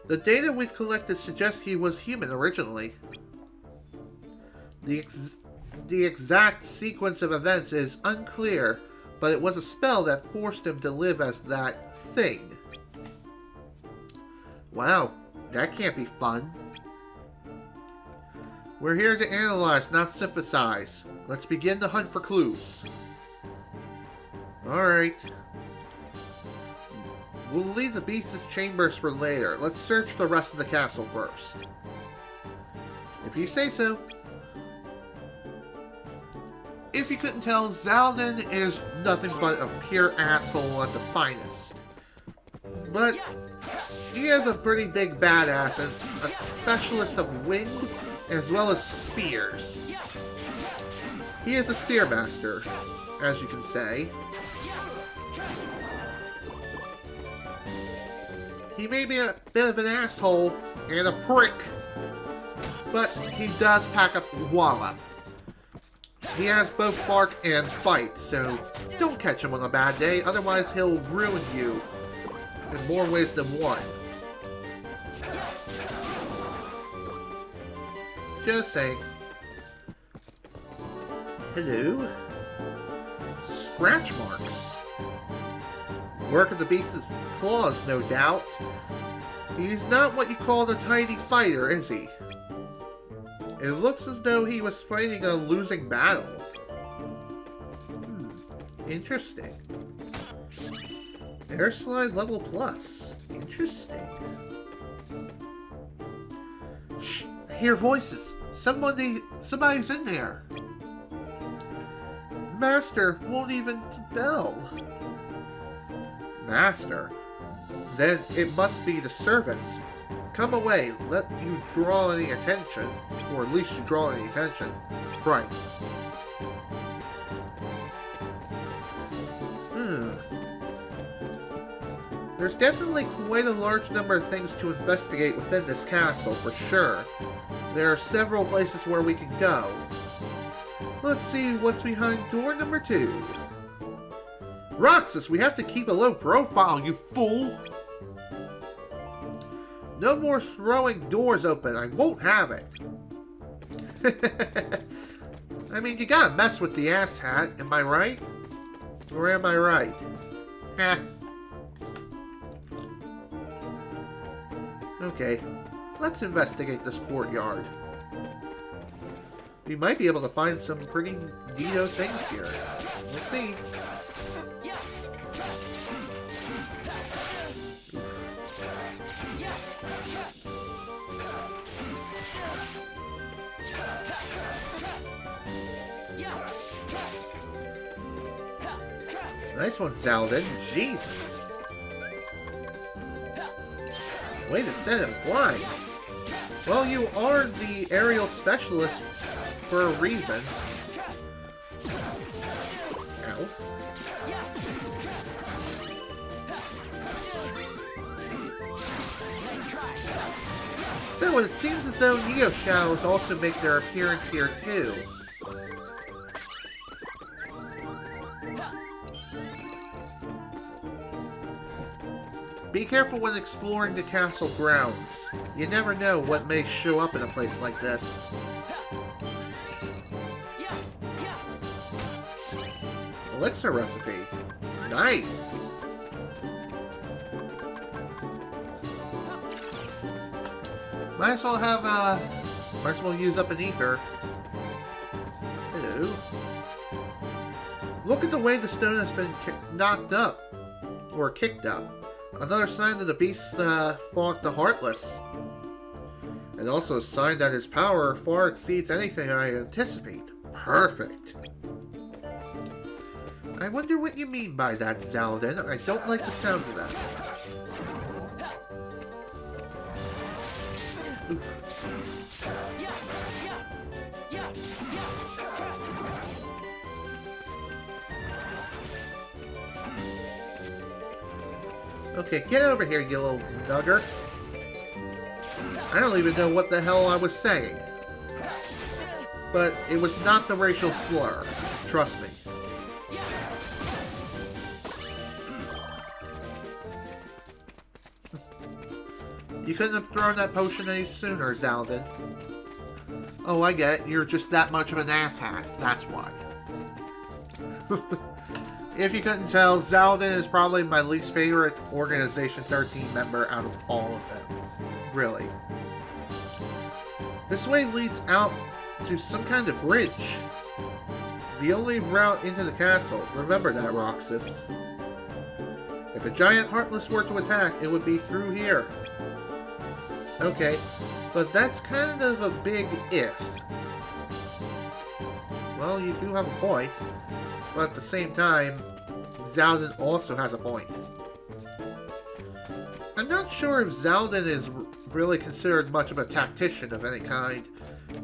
A: The data we've collected suggests he was human originally. The exact sequence of events is unclear, but it was a spell that forced him to live as that thing. Wow, that can't be fun. We're here to analyze, not sympathize. Let's begin the hunt for clues. Alright. We'll leave the beast's chambers for later. Let's search the rest of the castle first. If you say so. If you couldn't tell, Zaldin is nothing but a pure asshole at the finest. But he is a pretty big badass and a specialist of wind as well as spears. He is a steermaster, as you can say. He may be a bit of an asshole and a prick, but he does pack up wallop. He has both bark and fight, so don't catch him on a bad day, otherwise he'll ruin you in more ways than one. Just saying. Hello? Scratch marks. Work of the beast's claws, no doubt. He's not what you call a tidy fighter, is he? It looks as though he was fighting a losing battle. Interesting. Air slide level plus. Interesting. Shh! I hear voices. Somebody's in there. Master won't even bell. Master? Then it must be the servants. Come away, let you draw any attention. Or at least you draw any attention. Right. There's definitely quite a large number of things to investigate within this castle, for sure. There are several places where we can go. Let's see what's behind door number 2. Roxas, we have to keep a low profile, you fool! No more throwing doors open, I won't have it. I mean, you gotta mess with the ass hat, am I right? Or am I right? Heh. Okay, let's investigate this courtyard. we might be able to find some pretty neato things here. We'll see. Nice one, Zaldin. Jesus. Way to set him blind. Well, you are the aerial specialist for a reason. Ow. So it seems as though Neo Shadows also make their appearance here too. Be careful when exploring the castle grounds. You never know what may show up in a place like this. Elixir recipe. Nice! Might as well use up an ether. Hello. Look at the way the stone has been knocked up. Or kicked up. Another sign that the beast fought the Heartless. And also a sign that his power far exceeds anything I anticipate. Perfect. I wonder what you mean by that, Zaldin. I don't like the sounds of that. Oof. Okay, get over here, you little nugger. I don't even know what the hell I was saying. But it was not the racial slur. Trust me. You couldn't have thrown that potion any sooner, Zaldin. Oh, I get it. You're just that much of an asshat. That's why. If you couldn't tell, Zaldin is probably my least favorite Organization 13 member out of all of them. Really. This way leads out to some kind of bridge. The only route into the castle. Remember that, Roxas. If a giant Heartless were to attack, it would be through here. Okay, but that's kind of a big if. Well, you do have a point. But at the same time, Zaldin also has a point. I'm not sure if Zaldin is really considered much of a tactician of any kind.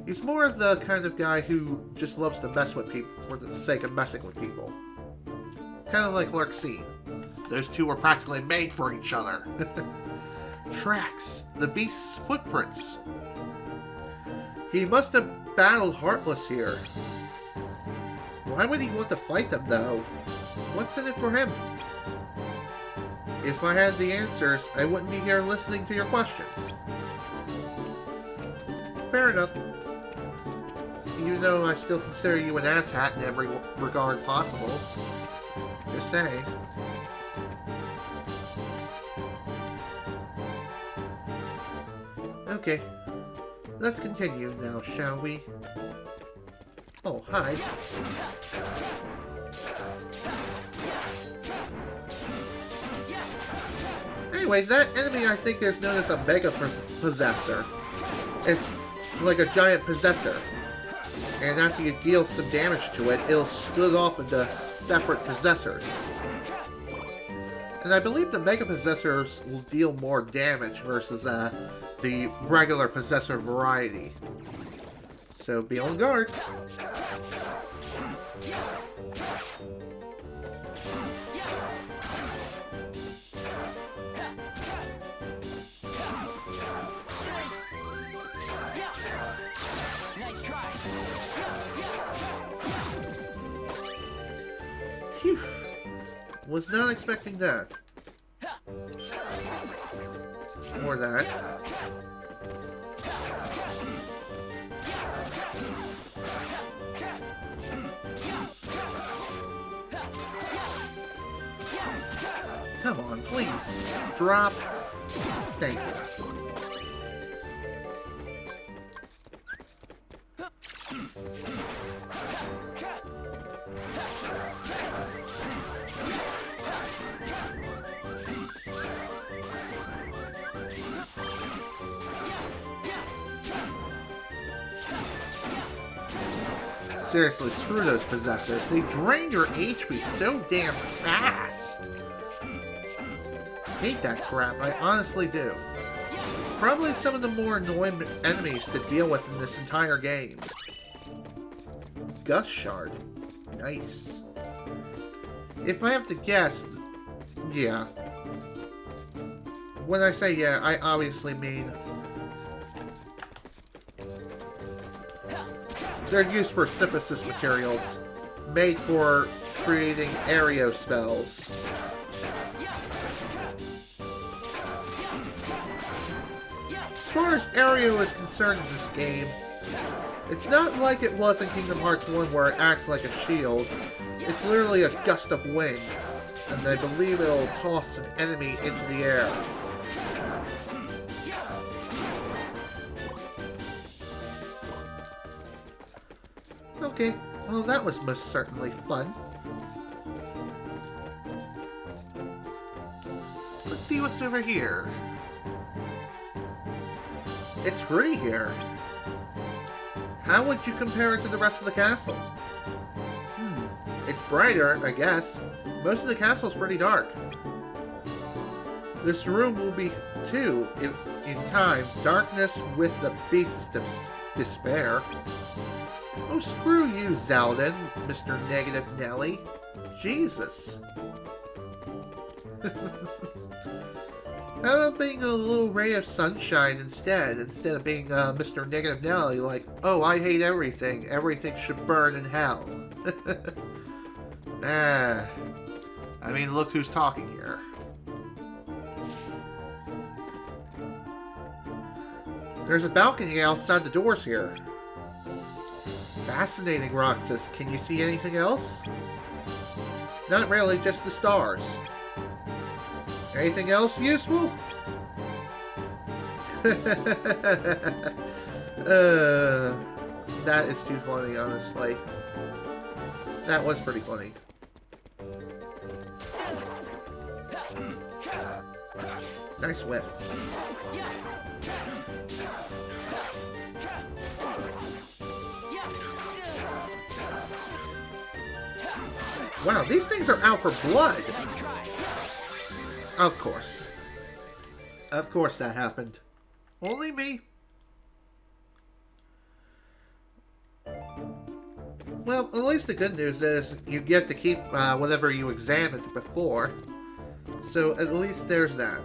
A: He's more of the kind of guy who just loves to mess with people for the sake of messing with people. Kind of like Larxene. Those two were practically made for each other. Tracks. The beast's footprints. He must have battled Heartless here. Why would he want to fight them, though? What's in it for him? If I had the answers, I wouldn't be here listening to your questions. Fair enough. Even though I still consider you an asshat in every regard possible. Just saying. Okay. Let's continue now, shall we? Oh, hi. Anyway, that enemy I think is known as a Mega Possessor. It's like a giant possessor. And after you deal some damage to it, it'll split off into separate possessors. And I believe the Mega Possessors will deal more damage versus the regular Possessor variety. So be on guard. Phew. Was not expecting that. Or that. Come on, please. Drop. Thank you. Seriously, screw those possessors. They drain your HP so damn fast. Hate that crap, I honestly do. Probably some of the more annoying enemies to deal with in this entire game. Gust Shard. Nice. If I have to guess, yeah. When I say yeah, I obviously mean they're used for synthesis materials, made for creating aereo spells. As far as aereo is concerned in this game, it's not like it was in Kingdom Hearts 1 where it acts like a shield. It's literally a gust of wind, and I believe it'll toss an enemy into the air. Okay, well that was most certainly fun. Let's see what's over here. It's pretty here. How would you compare it to the rest of the castle? It's brighter, I guess. Most of the castle's pretty dark. This room will be, too, in time, darkness with the beasts of despair. Oh, screw you, Zaldin, Mr. Negative Nelly. Jesus. How about being a little ray of sunshine instead of being Mr. Negative Nelly, like, oh, I hate everything. Everything should burn in hell. I mean, look who's talking here. There's a balcony outside the doors here. Fascinating, Roxas. Can you see anything else? Not really, just the stars. Anything else useful? That is too funny, honestly. That was pretty funny. Nice whip. Wow, these things are out for blood. Of course. Of course that happened. Only me. Well, at least the good news is you get to keep whatever you examined before. So at least there's that.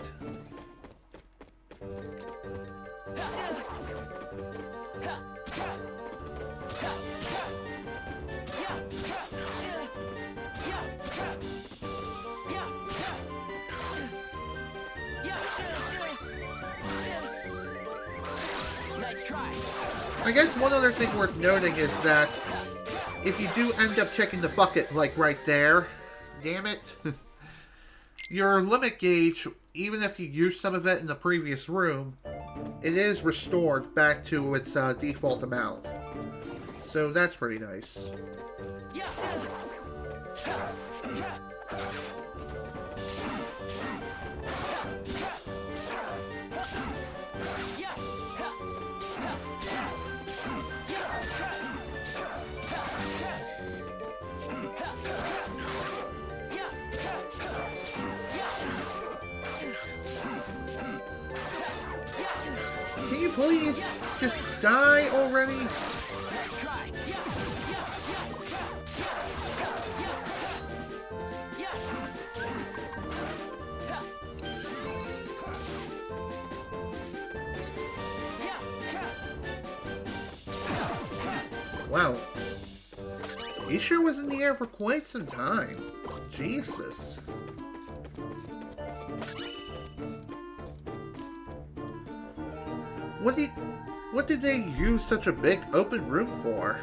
A: I guess one other thing worth noting is that if you do end up checking the bucket, like right there, damn it, your limit gauge, even if you use some of it in the previous room, it is restored back to its default amount. So that's pretty nice. Can you please just die already? Wow. He sure was in the air for quite some time. Jesus. What did they use such a big open room for?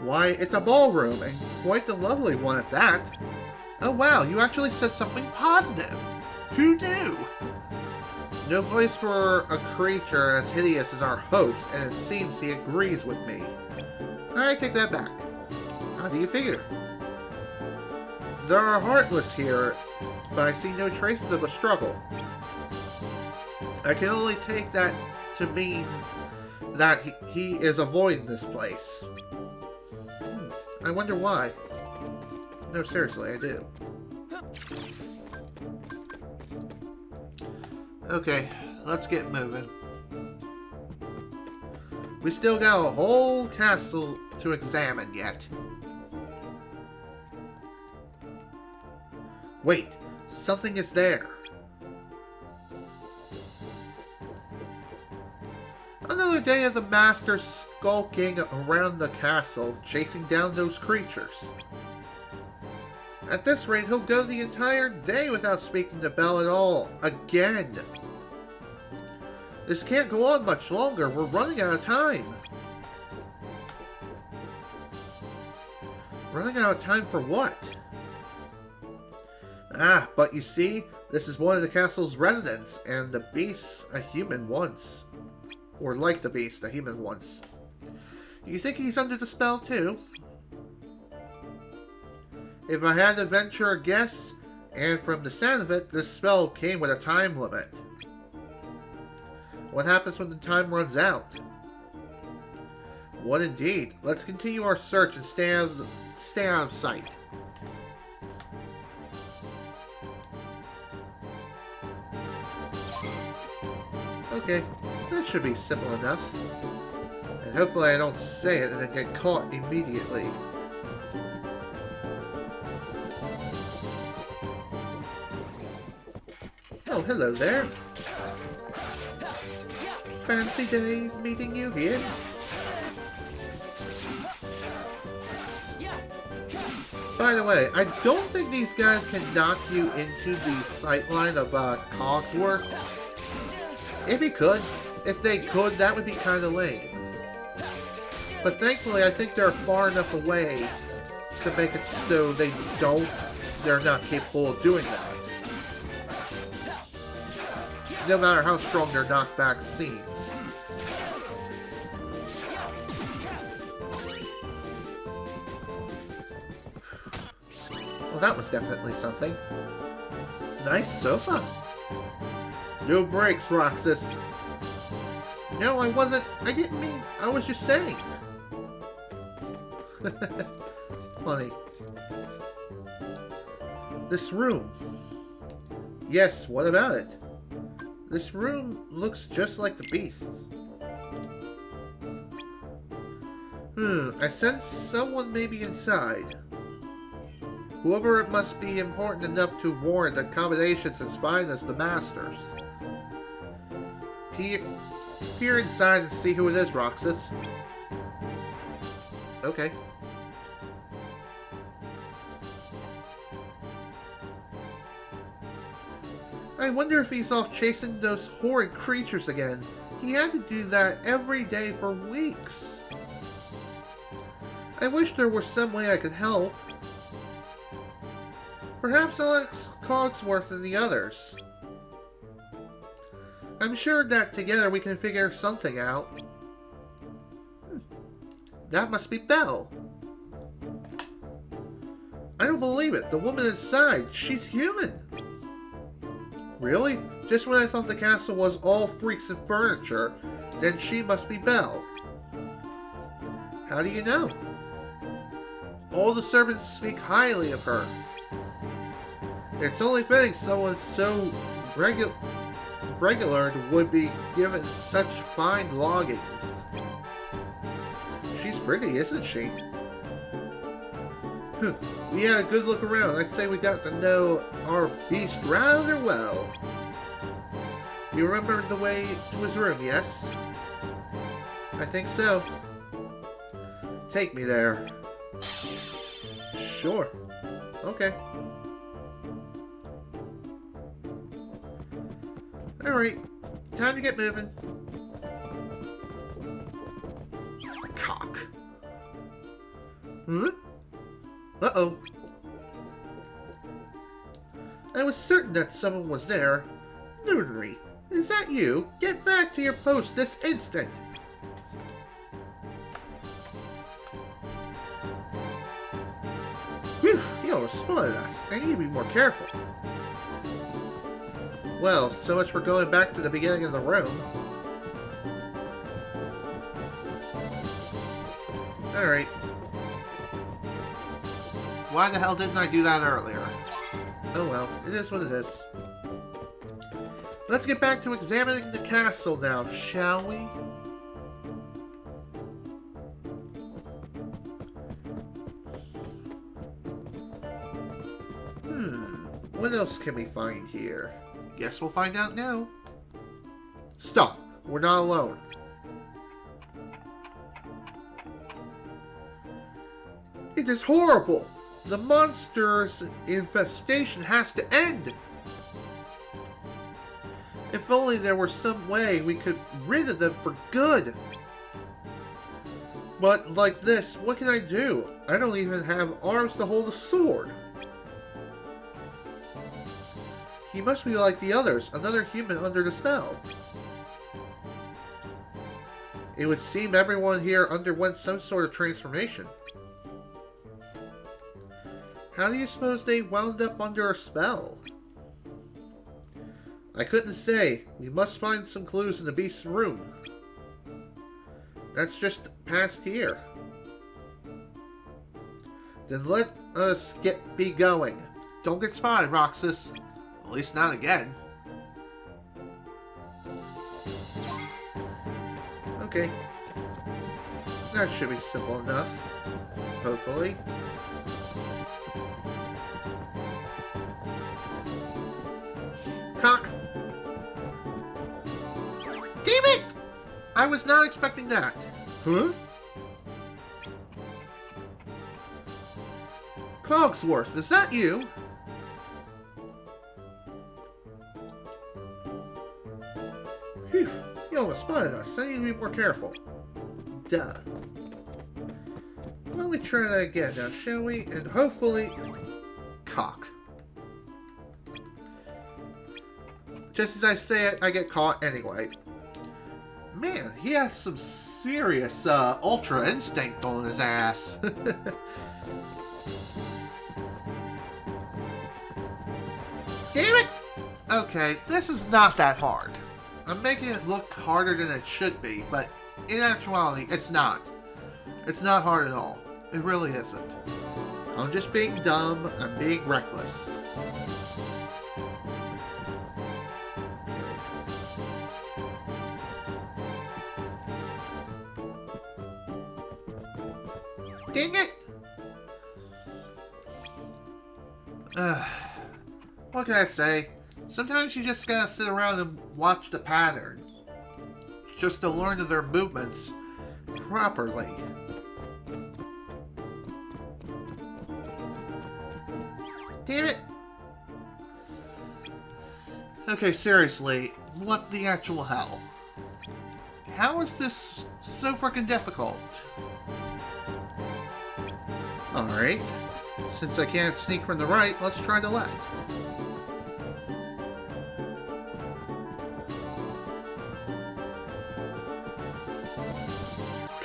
A: Why, it's a ballroom, and quite the lovely one at that. Oh wow, you actually said something positive. Who knew? No place for a creature as hideous as our host, and it seems he agrees with me. I take that back. How do you figure? There are heartless here, but I see no traces of a struggle. I can only take that to mean that he is avoiding this place. I wonder why. No, seriously, I do. Okay, let's get moving. We still got a whole castle to examine yet. Wait, something is there. Another day of the master skulking around the castle, chasing down those creatures. At this rate, he'll go the entire day without speaking to Belle at all. Again. This can't go on much longer. We're running out of time. Running out of time for what? Ah, but you see, this is one of the castle's residents, and the beast's a human once. Or like the beast, a human once. You think he's under the spell too? If I had to venture a guess, and from the sound of it, this spell came with a time limit. What happens when the time runs out? What indeed? Let's continue our search and stay out of sight. Okay, that should be simple enough. And hopefully I don't say it and then get caught immediately. Oh, hello there. Fancy day meeting you here. By the way, I don't think these guys can knock you into the sightline of Cogsworth. If they could, that would be kind of lame. But thankfully, I think they're far enough away to make it so they're not capable of doing that. No matter how strong their knockback seems. Well, that was definitely something. Nice sofa. No breaks, Roxas. No, I wasn't. I didn't mean. I was just saying. Funny. This room. Yes, what about it? This room looks just like the beast's. I sense someone may be inside. Whoever it must be important enough to warrant accommodations as fine as the Master's. Peer inside and see who it is, Roxas. Okay. I wonder if he's off chasing those horrid creatures again. He had to do that every day for weeks. I wish there were some way I could help. Perhaps I'll ask Cogsworth and the others. I'm sure that together we can figure something out. That must be Belle. I don't believe it. The woman inside, she's human. Really? Just when I thought the castle was all freaks and furniture, then she must be Belle. How do you know? All the servants speak highly of her. It's only fitting someone so regular would be given such fine lodgings. She's pretty, isn't she? We had a good look around. I'd say we got to know our beast rather well. You remember the way to his room, yes? I think so. Take me there. Sure. Okay. Alright. Time to get moving. Cock. Huh? Uh-oh. I was certain that someone was there. Notary. Is that you? Get back to your post this instant! Whew, you almost spotted us. I need to be more careful. Well, so much for going back to the beginning of the room. Alright. Why the hell didn't I do that earlier? Oh well, it is what it is. Let's get back to examining the castle now, shall we? What else can we find here? Guess we'll find out now. Stop! We're not alone. It is horrible! The monster's infestation has to end! If only there were some way we could rid of them for good! But like this, what can I do? I don't even have arms to hold a sword. He must be like the others, another human under the spell. It would seem everyone here underwent some sort of transformation. How do you suppose they wound up under a spell? I couldn't say. We must find some clues in the beast's room. That's just past here. Then let us be going. Don't get spotted, Roxas. At least not again. Okay. That should be simple enough. Hopefully. Cock! Damn it! I was not expecting that. Huh? Cogsworth, is that you? Phew, you almost spotted us. I need to be more careful. Duh. Why don't we try that again now, shall we? And hopefully... Cock. Just as I say it, I get caught anyway. Man, he has some serious ultra instinct on his ass. Damn it! Okay, this is not that hard. I'm making it look harder than it should be, but in actuality, it's not. It's not hard at all. It really isn't. I'm just being dumb. I'm being reckless. Dang it! What can I say? Sometimes you just gotta sit around and watch the pattern. Just to learn their movements properly. Damn it! Okay, seriously, what the actual hell? How is this so freaking difficult? Alright. Since I can't sneak from the right, let's try the left.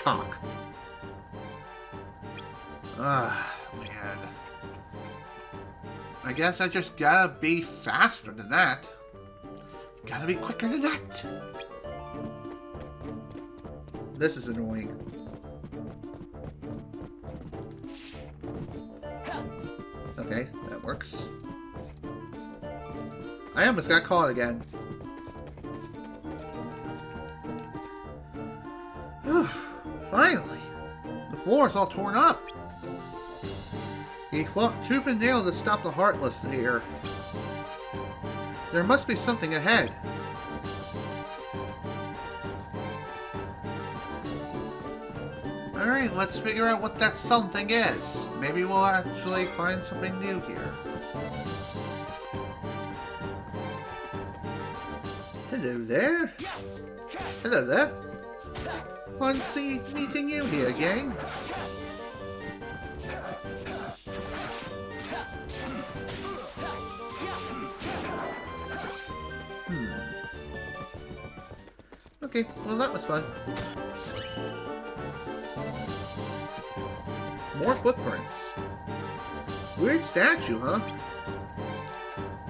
A: Cock. Man. I guess I just gotta be faster than that. Gotta be quicker than that. This is annoying. Okay, that works. I almost got caught again. Finally! The floor is all torn up. He fought tooth and nail to stop the Heartless here. There must be something ahead. Alright, let's figure out what that something is. Maybe we'll actually find something new here. Hello there. Hello there. Fun meeting you here, gang. Okay, well that was fun. More footprints. Weird statue, huh?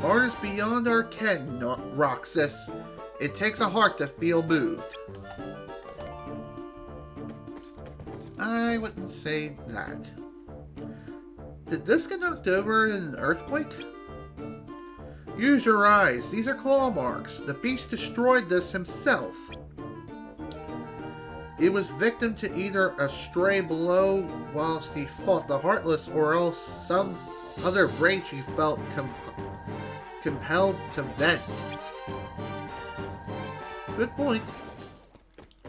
A: Art is beyond our ken, Roxas. It takes a heart to feel moved. I wouldn't say that. Did this get knocked over in an earthquake? Use your eyes. These are claw marks. The beast destroyed this himself. It was victim to either a stray blow whilst he fought the Heartless, or else some other rage he felt compelled to vent. Good point.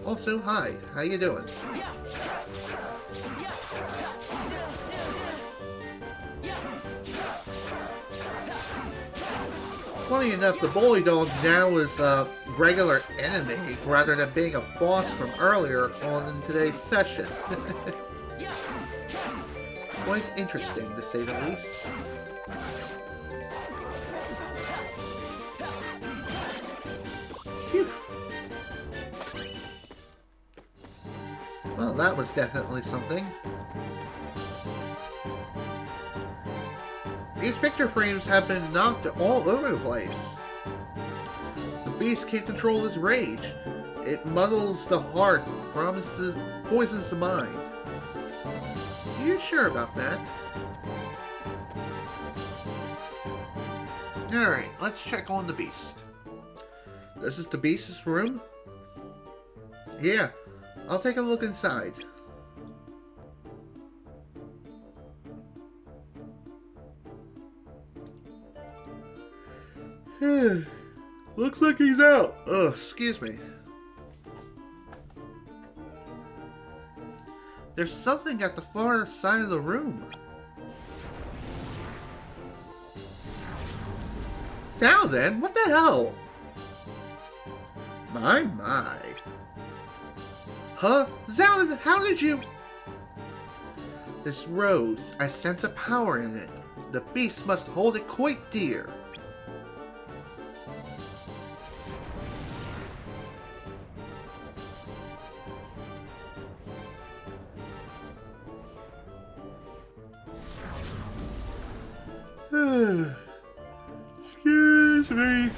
A: Also, hi. How you doing? Funny enough, the bully dog now is a regular enemy rather than being a boss from earlier on in today's session. Quite interesting, to say the least. Phew. Well, that was definitely something. These picture frames have been knocked all over the place. The beast can't control his rage. It muddles the heart, poisons the mind. Are you sure about that? Alright, let's check on the beast. This is the beast's room? Yeah, I'll take a look inside. Looks like he's out. Ugh, excuse me. There's something at the far side of the room. Salden, what the hell? My. Huh? Salden, how did you... This rose, I sense a power in it. The beast must hold it quite dear. Excuse me.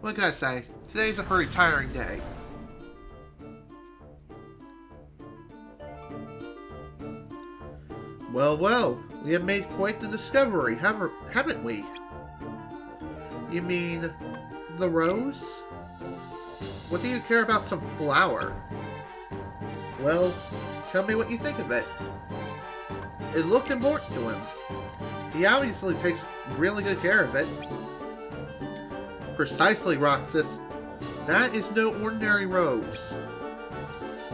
A: What can I say? Today's a pretty tiring day. Well, we have made quite the discovery, haven't we? You mean the rose? What do you care about some flower? Well, tell me what you think of it. It looked important to him. He obviously takes really good care of it. Precisely, Roxas. That is no ordinary rose.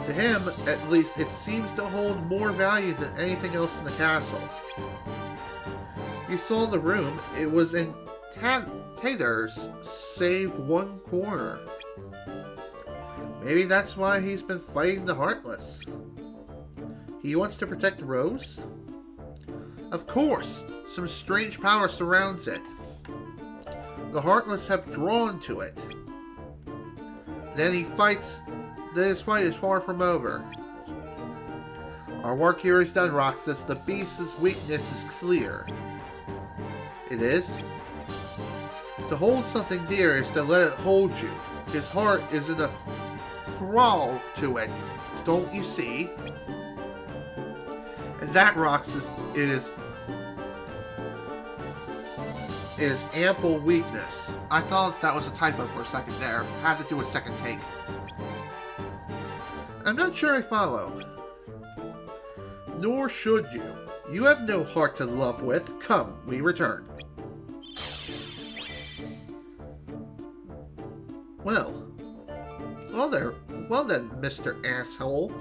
A: To him, at least, it seems to hold more value than anything else in the castle. You saw the room. It was in tatters, save one corner. Maybe that's why he's been fighting the Heartless. He wants to protect the rose? Of course, some strange power surrounds it. The Heartless have drawn to it. Then his fight is far from over. Our work here is done, Roxas. The beast's weakness is clear. It is? To hold something dear is to let it hold you. His heart is in a thrall to it. Don't you see? And that, Roxas, is ample weakness. I thought that was a typo for a second there. Had to do a second take. I'm not sure I follow. Nor should you. You have no heart to love with. Come, we return. Well then, Mr. Asshole.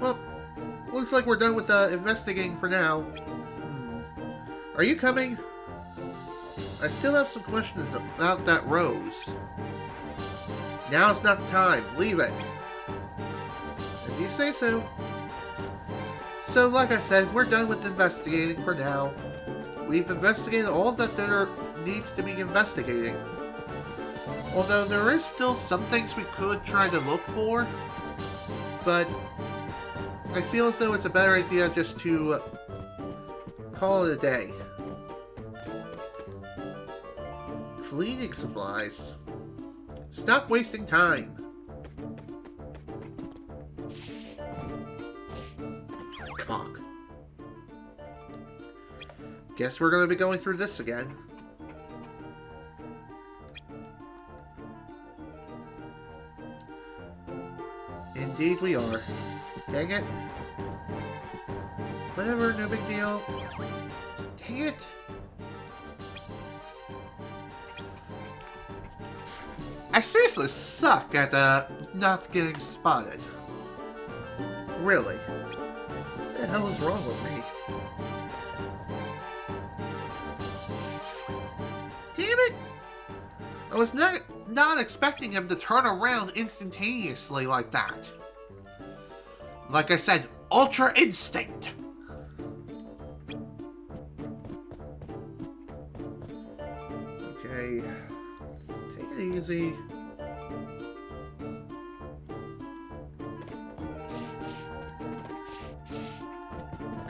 A: Well, looks like we're done with investigating for now. Are you coming? I still have some questions about that rose. Now's not the time. Leave it. If you say so. So, like I said, we're done with investigating for now. We've investigated all that there needs to be investigating. Although there is still some things we could try to look for, but I feel as though it's a better idea just to call it a day. Cleaning supplies. Stop wasting time. Cock. Guess we're going to be going through this again. Indeed we are. Dang it. Whatever, no big deal. Dang it. I seriously suck at not getting spotted. Really. What the hell is wrong with me? Damn it! I was not expecting him to turn around instantaneously like that. Like I said, Ultra Instinct! Okay. Take it easy.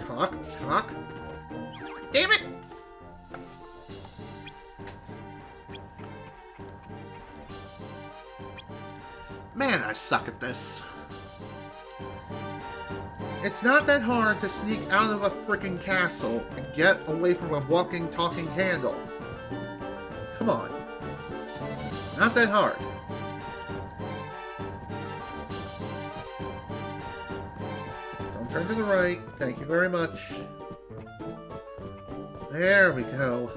A: Cock, cock. Damn it! Man, I suck at this. It's not that hard to sneak out of a freaking castle and get away from a walking, talking handle. Come on. Not that hard. Don't turn to the right. Thank you very much. There we go.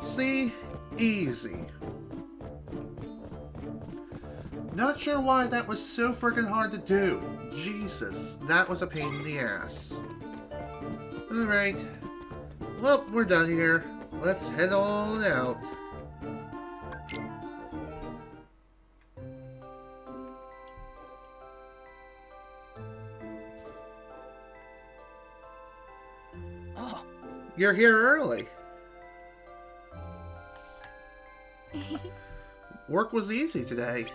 A: See? Easy. Not sure why that was so freaking hard to do. Jesus, that was a pain in the ass. Alright. Well, we're done here. Let's head on out.
B: Oh.
A: You're here early. Work was easy today.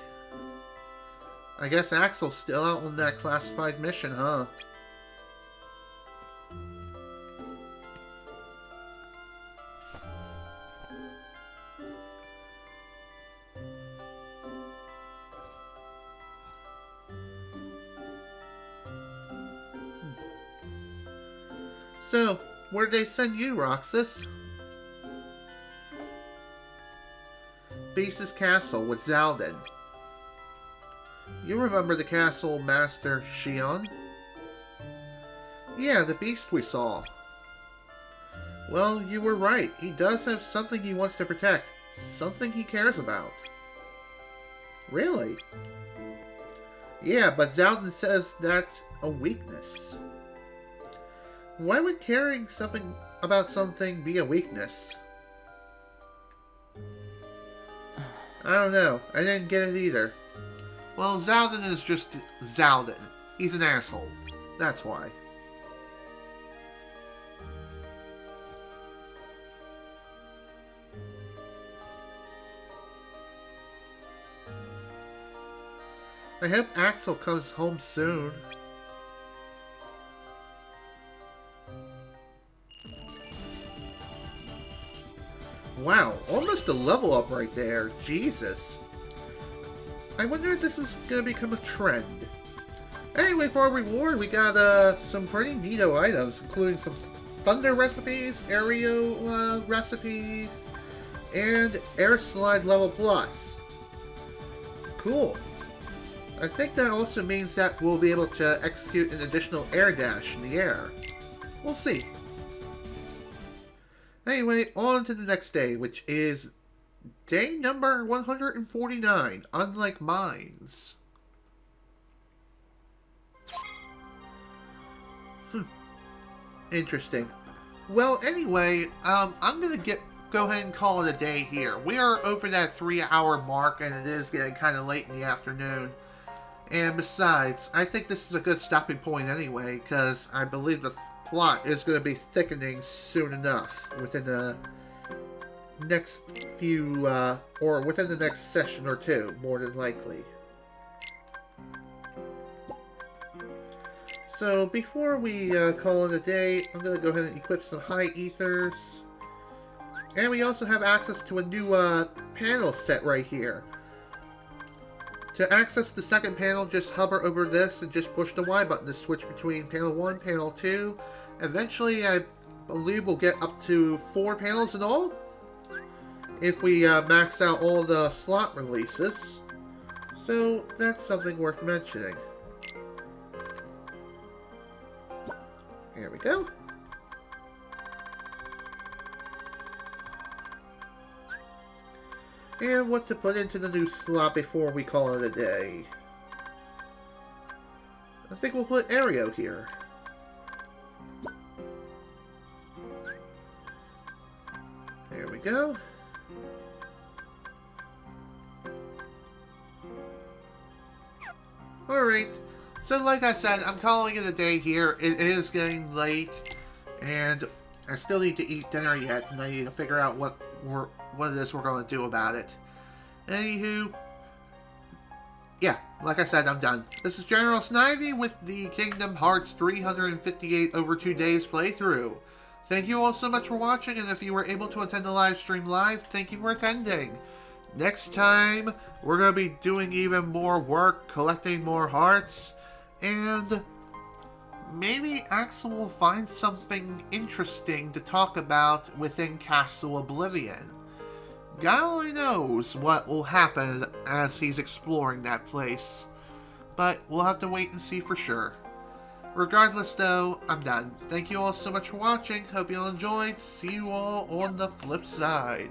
A: I guess Axel's still out on that classified mission, huh? So, where did they send you, Roxas? Beast's Castle with Zaldin. You remember the castle master Xion? Yeah, the beast we saw. Well, you were right. He does have something he wants to protect. Something he cares about. Really? Yeah, but Zaldin says that's a weakness. Why would caring something about something be a weakness? I don't know. I didn't get it either. Well, Zaldin is just Zaldin. He's an asshole. That's why. I hope Axel comes home soon. Wow, almost a level up right there. Jesus. I wonder if this is going to become a trend. Anyway, for our reward, we got some pretty neato items, including some thunder recipes, aerial recipes, and air slide level plus. Cool. I think that also means that we'll be able to execute an additional air dash in the air. We'll see. Anyway, on to the next day, which is day number 149, unlike mines. Interesting. Well, anyway, I'm gonna go ahead and call it a day here. We are over that 3-hour mark, and it is getting kind of late in the afternoon. And besides, I think this is a good stopping point anyway, because I believe the plot is going to be thickening soon enough, within the next few, or within the next session or two, more than likely. So before we call it a day, I'm going to go ahead and equip some high ethers. And we also have access to a new panel set right here. To access the second panel, just hover over this and just push the Y button to switch between panel 1, panel 2. Eventually, I believe we'll get up to 4 panels in all, if we max out all the slot releases. So that's something worth mentioning. There we go. And what to put into the new slot before we call it a day. I think we'll put Aereo here. There we go. Alright. So like I said, I'm calling it a day here. It is getting late, and I still need to eat dinner yet, and I need to figure out what it is we're going to do about it. Anywho, yeah, like I said, I'm done. This is General Snivy with the Kingdom Hearts 358 over 2 days playthrough. Thank you all so much for watching, and if you were able to attend the live stream live, thank you for attending. Next time, we're going to be doing even more work, collecting more hearts, and maybe Axel will find something interesting to talk about within Castle Oblivion. God only knows what will happen as he's exploring that place, but we'll have to wait and see for sure. Regardless though, I'm done. Thank you all so much for watching, hope you all enjoyed, see you all on the flip side.